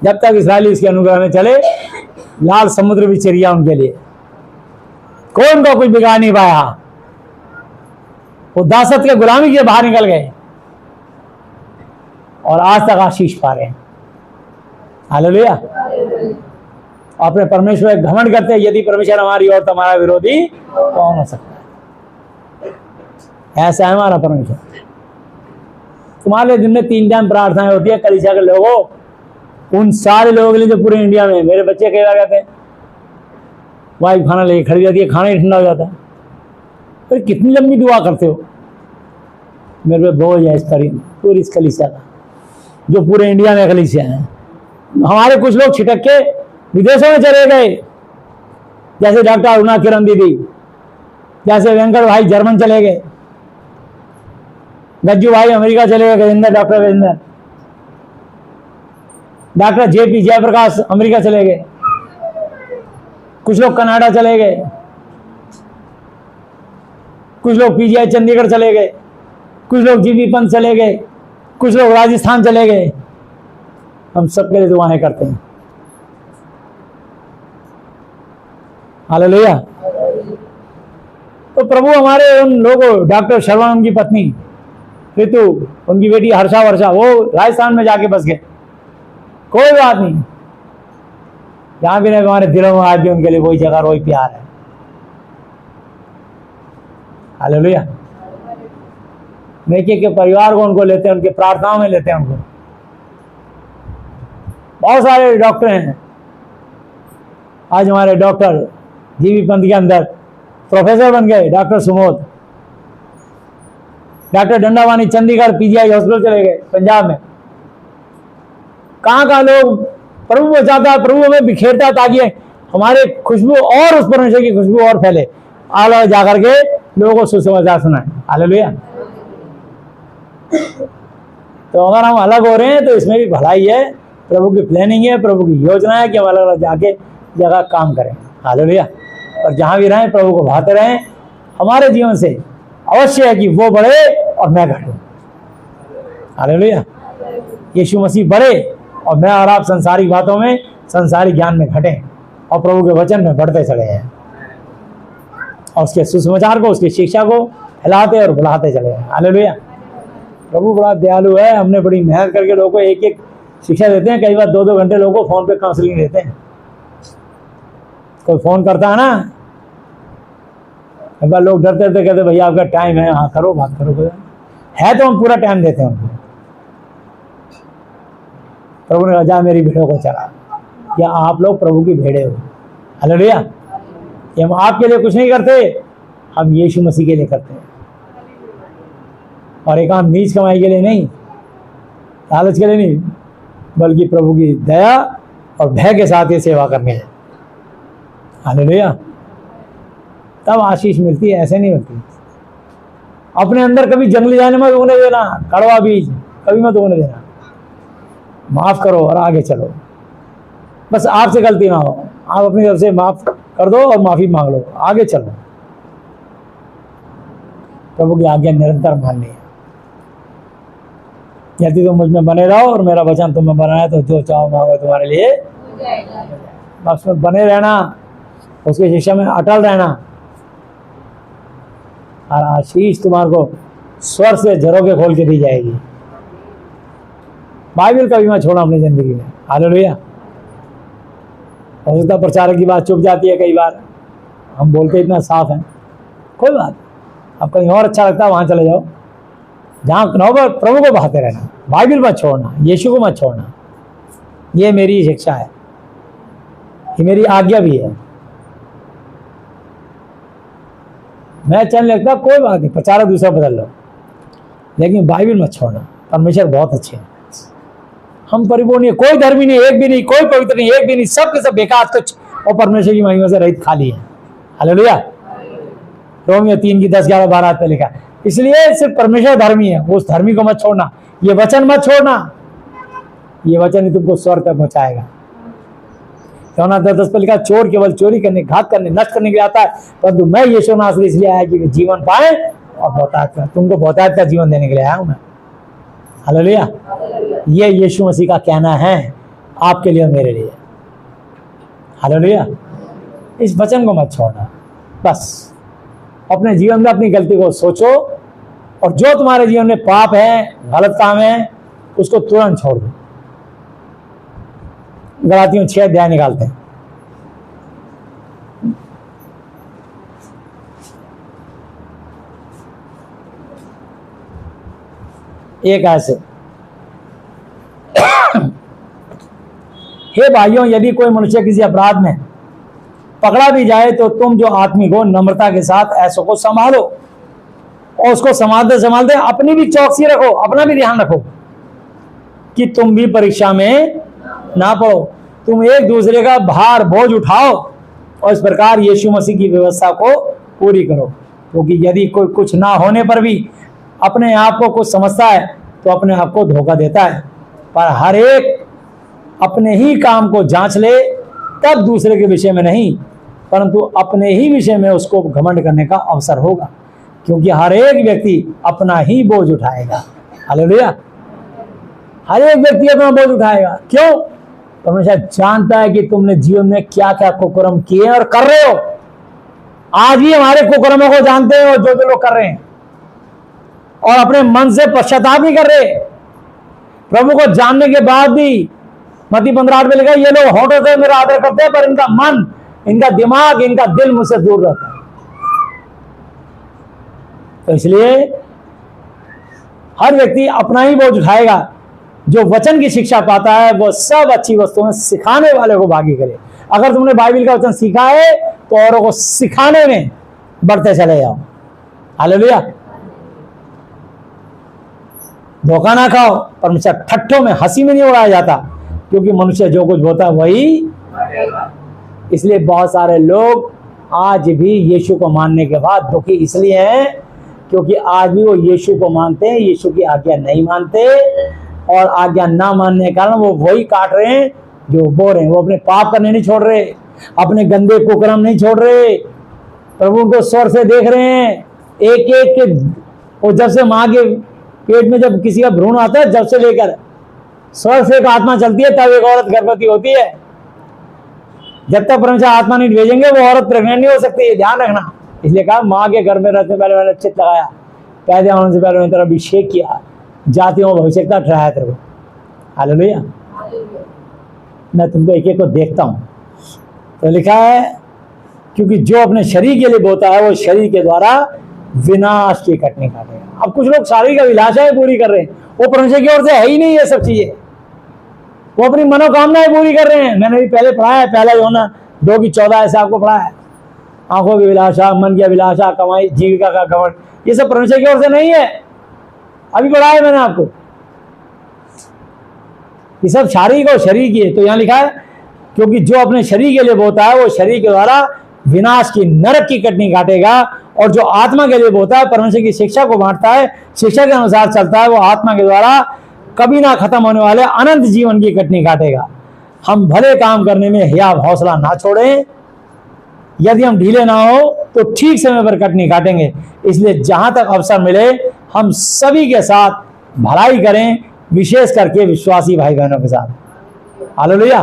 जब तक इस्राएली उसके अनुग्रह में चले, लाल समुद्र भी चिरिया उनके लिए, कोई उनको कुछ बिगाड़ नहीं पाया। वो दासत्व के गुलामी के बाहर निकल गए और आज तक आशीष पा रहे हैं। हालेलुया। अपने परमेश्वर घमंड करते हैं, यदि परमेश्वर हमारी और तुम्हारा विरोधी कौन हो सकता है। ऐसा है हमारा परमेश्वर। तुम्हारे दिन में 3 टाइम प्रार्थनाएं होती है कलीसिया के लोगों, उन सारे लोगों के लिए जो पूरे इंडिया में। मेरे बच्चे कई बार कहते हैं, वाइफ खाना लेके खड़ी जाती है, खाना ही ठंडा हो जाता है। अरे कितनी लंबी दुआ करते हो। मेरे पे बोझ है इस पर पूरी इस कलीसिया का, जो पूरे इंडिया में कलीसिया है। हमारे कुछ लोग छिटक के विदेशों में चले गए, जैसे डॉक्टर अरुणा किरण दीदी, जैसे वेंकट भाई जर्मन चले गए, गज्जू भाई अमेरिका चले गए, Gajendra, doctor Gajendra, doctor JP Jayaprakash America चले गए, कुछ लोग कनाडा चले गए, कुछ लोग PGI चंडीगढ़ चले गए, कुछ लोग GV पंत चले गए, कुछ लोग राजस्थान चले गए। हम सबके लिए दुआएं करते हैं। हालेलुया। तो प्रभु हमारे उन लोगों, डॉक्टर शर्मा उनकी पत्नी ऋतु, उनकी बेटी हर्षा वर्षा, वो राजस्थान में जाके बस गए। कोई बात नहीं, जहां भी नहीं हमारे दिलों में आज भी उनके लिए वही जगह, वही प्यार है। हालेलुया। नेकी के परिवार को उनको लेते हैं, उनके प्रार्थनाओं में लेते हैं उनको। बहुत सारे डॉक्टर हैं आज हमारे, डॉक्टर GV पंत के अंदर प्रोफेसर बन गए, doctor Sumod, doctor Dandawani Chandigarh PGI hospital चले गए पंजाब में। कहाँ कहाँ लोग प्रभु बचाता है, प्रभु हमें बिखेरता है ताकि हमारे खुशबू और उस परमेश्वर की खुशबू और फैले, आला जाकर के लोगों को सुसमाचार सुनाए। हालेलुया। तो अगर हम अलग हो रहे हैं तो इसमें भी भलाई है, प्रभु की प्लानिंग है, प्रभु की योजना है कि हम अलग अलग जाके जगह काम करें। हालेलुया। और जहां भी रहें प्रभु को भाते रहें। हमारे जीवन से अवश्य है कि वो बढ़े और मैं घटूं। हालेलुया। यीशु मसीह बढ़े और मैं और आप संसारिक बातों में, संसारिक ज्ञान में घटें और प्रभु के वचन में बढ़ते चले हैं और उसके सुसमाचार को, उसकी शिक्षा को फैलाते और बुलाते चले हैं। हालेलुया। प्रभु बड़ा दयालु है। हमने बड़ी मेहनत करके लोगों को एक एक शिक्षा देते हैं। कई बार 2-2 घंटे लोगों को फोन पे काउंसलिंग देते हैं। कोई फोन करता है ना, एक बार लोग डरते डरते कहते भैया आपका टाइम है, हाँ करो, बात करो। है तो हम पूरा टाइम देते हैं उनको। प्रभु ने कहा मेरी भेड़ों को चला। या आप लोग प्रभु की भेड़े हो। हालेलुया। ये हम आपके लिए कुछ नहीं करते, हम यीशु मसीह के लिए करते हैं। और एक हम नीच कमाई के लिए नहीं, लालच के लिए नहीं, बल्कि प्रभु की दया और भय के साथ ये सेवा करनी है। हालेलुया। तब आशीष मिलती है, ऐसे नहीं मिलती। अपने अंदर कभी जंगली जाने मत उगने देना, कड़वा बीज कभी मत उगने देना। माफ करो और आगे चलो। बस आपसे गलती ना हो, आप अपनी तरफ से माफ कर दो और माफी मांग लो, आगे चलो। प्रभु की आज्ञा निरंतर माननी है। यदि तुम मुझ में बने रहो और मेरा वचन तुम में बना है तो जो चाहो मांगो तुम्हारे लिए बस में बने रहना, उसकी शिक्षा में अटल रहना और आशीष तुम्हारे को स्वर से झरोके खोल के दी जाएगी। बाइबल कभी मत छोड़ो अपनी जिंदगी में। हालेलुया। हो सकता प्रचारक की बात चुप जाती है, कई बार हम बोलते इतना साफ है, कोई बात, अब कहीं और अच्छा लगता है वहां चले जाओ। जहाँ प्रभु को बहाते रहना, बाइबल मत छोड़ना, यीशु को मत छोड़ना। ये मेरी शिक्षा है, ये मेरी आज्ञा भी है। मैं चलने लगता कोई बात नहीं, प्रचारक दूसरा बदल लो, लेकिन बाइबल मत छोड़ना। परमेश्वर बहुत अच्छे हैं, हम परिपूर्ण नहीं, कोई धर्मी नहीं, एक भी नहीं, कोई पवित्र नहीं, एक भी नहीं, सब के सब बेकार तुच्छ और परमेश्वर की महिमा से रहित खाली है। हालेलुया। रोमियो 3:10-11-12 पे लिखा। इसलिए सिर्फ परमेश्वर धर्मी है, उस धर्मी को मत छोड़ना, ये वचन मत छोड़ना, ये वचन ही तुमको स्वर्ग तक पहुंचाएगा। यहोन्ना 10:10 पे लिखा, चोर केवल चोरी करने, घात करने, नष्ट करने के लिए आता है, परंतु मैं यीशु नासरी इसलिए आया कि जीवन पाए और बहुतायत का, तुमको बहुतायत का जीवन देने के लिए आया हूं मैं। हालेलुया। ये यीशु मसीह का कहना है आपके लिए और मेरे लिए। हालेलुया। इस वचन को मत छोड़ना। बस अपने जीवन में अपनी गलती को सोचो और जो तुम्हारे जीवन में पाप है, गलत काम है, उसको तुरंत छोड़ दो। गलातियों 6 अध्याय निकालते हैं। एक ऐसे, हे भाइयों, यदि कोई मनुष्य किसी अपराध में पकड़ा भी जाए तो तुम जो आत्मिक हो नम्रता के साथ ऐसों को संभालो और उसको संभालते संभालते अपनी भी चौकसी रखो, अपना भी ध्यान रखो कि तुम भी परीक्षा में ना पड़ो। तुम एक दूसरे का भार बोझ उठाओ और इस प्रकार यीशु मसीह की व्यवस्था को पूरी करो, क्योंकि यदि कोई कुछ ना होने पर भी अपने आप को कुछ समझता है तो अपने आप को धोखा देता है। पर हर एक अपने ही काम को जांच ले, तब दूसरे के विषय में नहीं परंतु अपने ही विषय में उसको घमंड करने का अवसर होगा, क्योंकि हर एक व्यक्ति अपना ही बोझ उठाएगा। हालेलुया। हर एक व्यक्ति अपना बोझ उठाएगा। क्यों? परमेश्वर जानता है कि तुमने जीवन में क्या क्या कुकर्म किए और कर रहे हो। आज भी हमारे कुकर्मों को जानते हैं और जो लोग कर रहे हैं और अपने मन से पश्चाताप नहीं कर रहे। प्रभु को जानने के बाद भी मत्ती 15:8 में लिखा, ये लोग होठों से मेरा आदर करते हैं पर इनका मन, इनका दिमाग, इनका दिल मुझसे दूर रहता है। तो इसलिए हर व्यक्ति अपना ही बोझ उठाएगा। जो वचन की शिक्षा पाता है वो सब अच्छी वस्तुओं में सिखाने वाले को भागी करे। अगर तुमने बाइबल का वचन सीखा है तो औरों को सिखाने में बढ़ते चले जाओ। हालेलुया। धोखा ना खाओ। परमेश्वर ठट्ठों में, हंसी में नहीं उड़ाया जाता, क्योंकि मनुष्य जो कुछ होता है वही। इसलिए बहुत सारे लोग आज भी यीशु को मानने के बाद दुखी इसलिए हैं क्योंकि आज भी वो यीशु को मानते हैं, यीशु की आज्ञा नहीं मानते, और आज्ञा ना मानने के कारण वो वही काट रहे हैं जो बो रहे हैं। वो अपने पाप करने नहीं छोड़ रहे, अपने गंदे कुकर्म नहीं छोड़ रहे, प्रभु को स्वर से देख रहे हैं एक एक के। और जब से माँ के पेट में जब किसी का भ्रूण आता है, जब से लेकर स्वर से एक आत्मा चलती है, तब एक औरत गर्भवती होती है। जब तक परमेश्वर आत्मा नहीं भेजेंगे वो औरत प्रेग्नेंट नहीं हो सकती है, ध्यान रखना। इसलिए कहा माँ के गर्भ में रहने से पहले मैंने चित्त लगाया, पैदा होने से पहले मैंने तेरा अभिषेक किया, जातियों भविष्यता ठहराया तेरे को। हालेलुया। मैं तुमको एक एक को देखता हूँ। तो लिखा है, क्योंकि जो अपने शरीर के लिए बोता है वो शरीर के द्वारा विनाश की कटनी काटेगा। अब कुछ लोग शारीरिक अभिलाषाएं पूरी कर रहे हैं, वो परमेश्वर की ओर से है ही नहीं ये सब चीजें, वो अपनी मनोकामनाएं पूरी कर रहे हैं। मैंने भी पहले पढ़ा है, पहला यूहन्ना 2:14 ऐसे आपको पढ़ा है। आंखों की अभिलाषा, मन की अभिलाषा, कमाई, जीविका का घमंड, ये सब परमेश्वर की ओर से नहीं है। अभी पढ़ा है मैंने आपको, ये सब शारीरिक और शरीर की है। तो यहाँ लिखा है, क्योंकि जो अपने शरीर के लिए बोता है वो शरीर के द्वारा विनाश की, नरक की कटनी काटेगा, और जो आत्मा के लिए बोता है, परमेश्वर की शिक्षा को बांटता है, शिक्षा के अनुसार चलता है, वो आत्मा के द्वारा कभी ना खत्म होने वाले अनंत जीवन की कटनी काटेगा। हम भले काम करने में हियाव हौसला ना छोड़ें। यदि हम ढीले ना हो तो ठीक समय पर कटनी काटेंगे। इसलिए जहां तक अवसर मिले हम सभी के साथ भलाई करें, विशेष करके विश्वासी भाई बहनों के साथ। हालेलुया।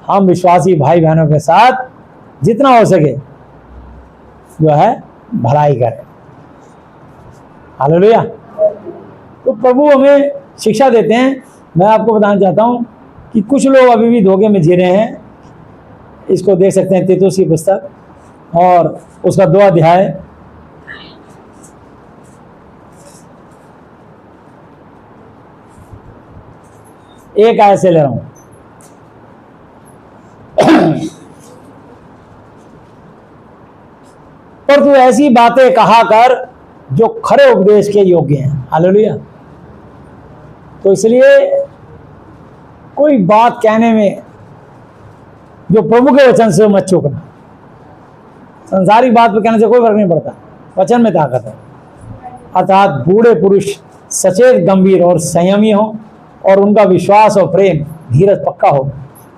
हम विश्वासी भाई बहनों के साथ जितना हो सके जो है भलाई करें। हालेलुया। तो प्रभु हमें शिक्षा देते हैं। मैं आपको बताना चाहता हूं कि कुछ लोग अभी भी धोखे में जी रहे हैं। इसको देख सकते हैं तीतुस की पुस्तक और उसका 2 अध्याय। एक आयत से ले रहा हूं। पर तू ऐसी बातें कहा कर जो खरे उपदेश के योग्य हैं। हालेलुया। तो इसलिए कोई बात कहने में जो प्रभु के वचन से मत चूकना। संसारिक बात पर कहने से कोई फर्क नहीं पड़ता, वचन में ताकत है। अर्थात बूढ़े पुरुष सचेत, गंभीर और संयमी हो और उनका विश्वास और प्रेम धीरज पक्का हो।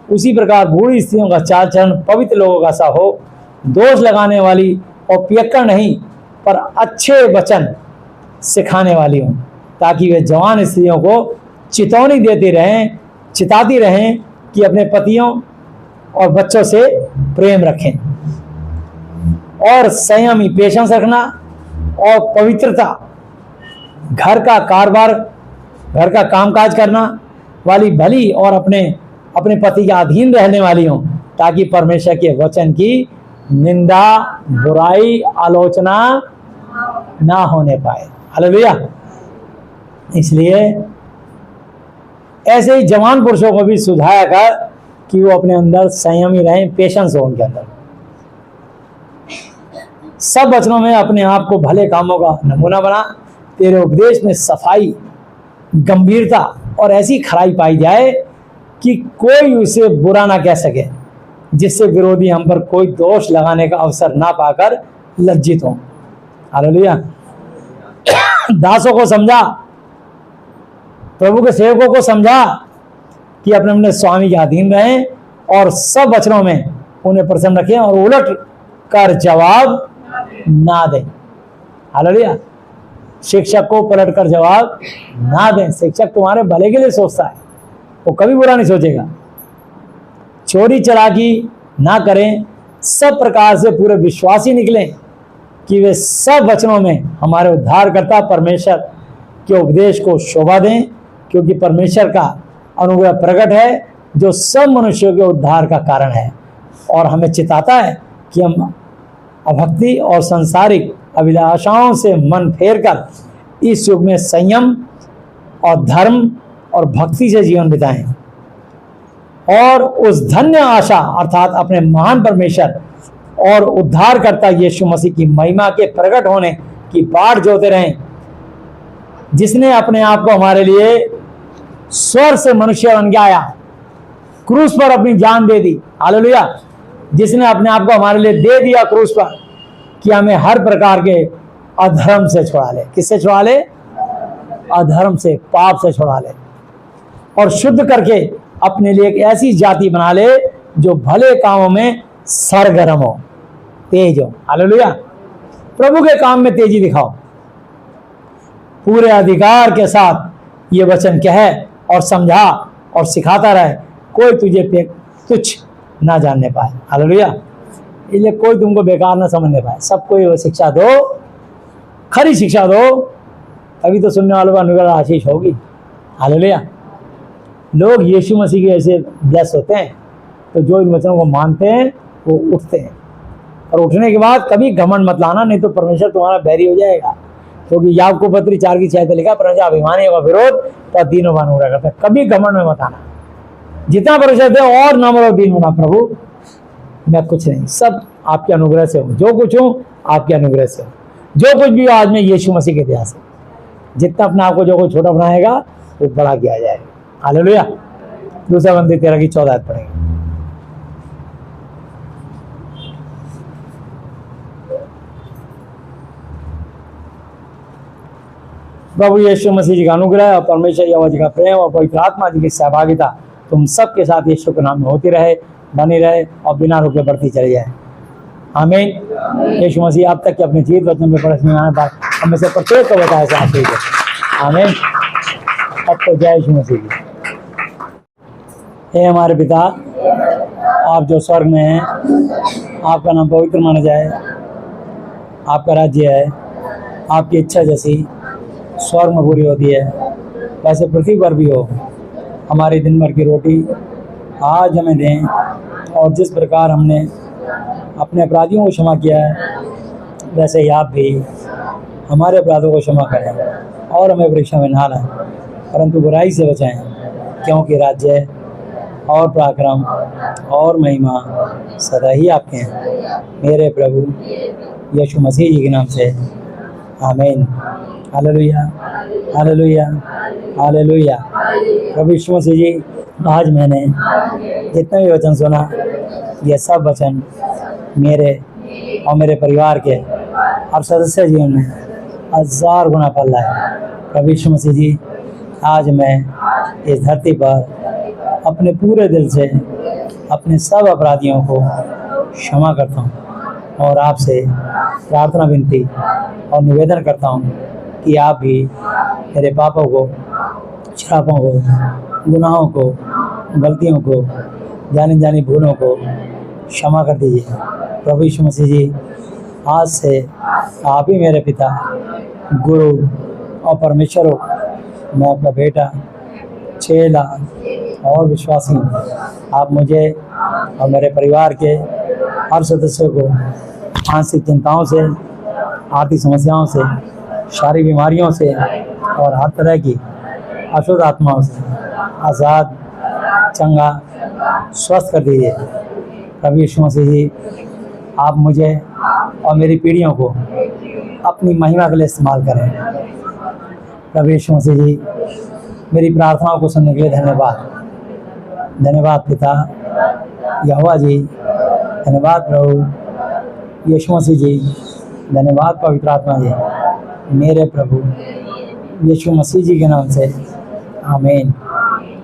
उसी प्रकार बूढ़ी स्त्रियों का चाल चलन पवित्र लोगों का सा हो, दोष लगाने वाली और पियक्कड़ नहीं पर अच्छे वचन सिखाने वाली हों, ताकि वे जवान स्त्रियों को चितौनी चिताती रहें कि अपने पतियों और बच्चों से प्रेम रखें और संयमी पेशेंस रखना और पवित्रता, घर का कारोबार, घर का कामकाज करना वाली भली और अपने पति के अधीन रहने वाली हों, ताकि परमेश्वर के वचन की निंदा, बुराई, आलोचना ना होने पाए। हालेलुया। इसलिए ऐसे ही जवान पुरुषों को भी सुझाया कर कि वो अपने अंदर संयमी रहें, पेशेंस हो उनके अंदर। सब वचनों में अपने आप को भले कामों का नमूना बना, तेरे उपदेश में सफाई, गंभीरता और ऐसी खराई पाई जाए कि कोई उसे बुरा ना कह सके, जिससे विरोधी हम पर कोई दोष लगाने का अवसर ना पाकर लज्जित हो। हालेलुया। दासों को समझा, प्रभु के सेवकों को समझा कि अपने अपने स्वामी के अधीन रहें और सब वचनों में उन्हें प्रसन्न रखें और उलट कर जवाब ना दें। हालेलुया। शिक्षक को पलट कर जवाब ना दें। शिक्षक तुम्हारे भले के लिए सोचता है, वो कभी बुरा नहीं सोचेगा। चोरी चलाकी ना करें, सब प्रकार से पूरे विश्वासी निकलें कि वे सब वचनों में हमारे उद्धारकर्ता परमेश्वर के उपदेश को शोभा दें, क्योंकि परमेश्वर का अनुग्रह प्रकट है जो सब मनुष्यों के उद्धार का कारण है और हमें चिताता है कि हम अभक्ति और सांसारिक अभिलाषाओं से मन फेरकर इस युग में संयम और धर्म और भक्ति से जीवन बिताएं और उस धन्य आशा अर्थात अपने महान परमेश्वर और उद्धारकर्ता यीशु मसीह की महिमा के प्रकट होने की बाट जोते रहें, जिसने अपने आप को हमारे लिए स्वर्ग से मनुष्य बन के आया, क्रूस पर अपनी जान दे दी। हालेलुया। जिसने अपने आप को हमारे लिए दे दिया क्रूस पर, कि हमें हर प्रकार के अधर्म से छुड़ा ले। किससे छुड़ा ले? अधर्म से, पाप से छुड़ा ले और शुद्ध करके अपने लिए एक ऐसी जाति बना ले जो भले कामों में सरगर्म हो, तेज हो। हालेलुया। प्रभु के काम में तेजी दिखाओ, पूरे अधिकार के साथ ये वचन कहे और समझा और सिखाता रहे, कोई तुझे तुच्छ ना जानने पाए। हालेलुया। इसलिए कोई तुमको बेकार ना समझने पाए, सबको ये शिक्षा दो, खरी शिक्षा दो, तभी तो सुनने वालों का अनुग्रह आशीष होगी। हालेलुया। लोग यीशु मसीह के ऐसे ब्लेस होते हैं, तो जो इन वचनों को मानते हैं वो उठते हैं, और उठने के बाद कभी घमंड मत लाना, नहीं तो परमेश्वर तुम्हारा बैरी हो जाएगा। क्योंकि याकूब पत्री 4:6 लिखा, परमेश्वर अभिमानी का विरोध तो दीनों का अनुग्रह करता है। कभी घमंड में मत आना, जितना परमेश्वर दे और नम्र और दीन होना। प्रभु मैं कुछ नहीं, सब आपके अनुग्रह से हूँ, जो कुछ हूँ आपके अनुग्रह से हूँ, जो कुछ भी हो आज में यीशु मसीह के दया से। जितना अपने आप को जो कोई छोटा बनाएगा वो बड़ा किया जाएगा। हालेलुया। दूसरा बंदी 13-14 पढ़ेंगे। प्रभु यीशु मसीह जी का अनुग्रह और परमेश्वर यहोवा जी का प्रेम और पवित्र आत्मा जी की सहभागिता तुम सबके साथ यीशु के नाम में होती रहे, बनी रहे और बिना रुके बढ़ती चली जाए। आमीन। यीशु मसीह आप तक के अपने जीवित वचन में पढ़ने आने पर हमें से प्रत्येक को बताया से आशीष है। आमीन। अब तो जय यीशु मसीह की। हे हमारे पिता, आप जो स्वर्ग में हैं, आपका नाम पवित्र माना जाए, आपका राज्य है, आपकी इच्छा जैसी स्वर्ग में पूरी होती है वैसे पृथ्वी पर भी हो। हमारी दिन भर की रोटी आज हमें दें, और जिस प्रकार हमने अपने अपराधियों को क्षमा किया है वैसे ही आप भी हमारे अपराधों को क्षमा करें, और हमें परीक्षा में ना लाएं परंतु बुराई से बचाएं, क्योंकि राज्य, और पराक्रम और महिमा सदा ही आपके हैं, मेरे प्रभु यीशु मसीह जी के नाम से, आमीन। Hallelujah, hallelujah, hallelujah. प्रभु यीशु मसीह जी, आज मैंने जितना भी वचन सुना, ये सब वचन मेरे और मेरे परिवार के और सदस्य जीवन में 1000 गुना फल लाए। प्रभु यीशु मसीह जी, आज मैं इस धरती पर अपने पूरे दिल से अपने सब अपराधियों को क्षमा करता हूँ और आपसे प्रार्थना विनती और निवेदन करता हूँ कि आप भी मेरे पापों को, श्रापों को, गुनाहों को, गलतियों को, जानी जानी भूलों को क्षमा कर दीजिए। प्रभु यीशु मसीह जी, आज से आप ही मेरे पिता, गुरु और परमेश्वर हो। मैं आपका बेटा, चेला और विश्वासी हूँ। आप मुझे और मेरे परिवार के हर सदस्यों को मानसिक चिंताओं से, आर्थिक समस्याओं से, शारीरिक बीमारियों से और हर तरह की अशुद्ध आत्माओं से आज़ाद, चंगा, स्वस्थ कर दीजिए। प्रभु यीशु मसीह जी, आप मुझे और मेरी पीढ़ियों को अपनी महिमा के लिए इस्तेमाल करें। प्रभु यीशु मसीह जी, मेरी प्रार्थनाओं को सुनने के लिए धन्यवाद। धन्यवाद पिता यहोवा जी, धन्यवाद प्रभु यीशु मसीह जी, धन्यवाद पवित्र आत्मा जी, मेरे प्रभु यीशु मसीह जी के नाम से, आमीन।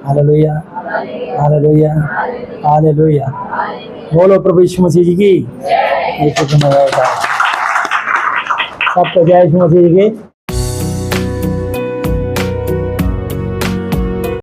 Hallelujah, hallelujah, hallelujah. बोलो प्रभु यीशु मसीह जी की। यीशु सबको जय यीशु मसीह जी की।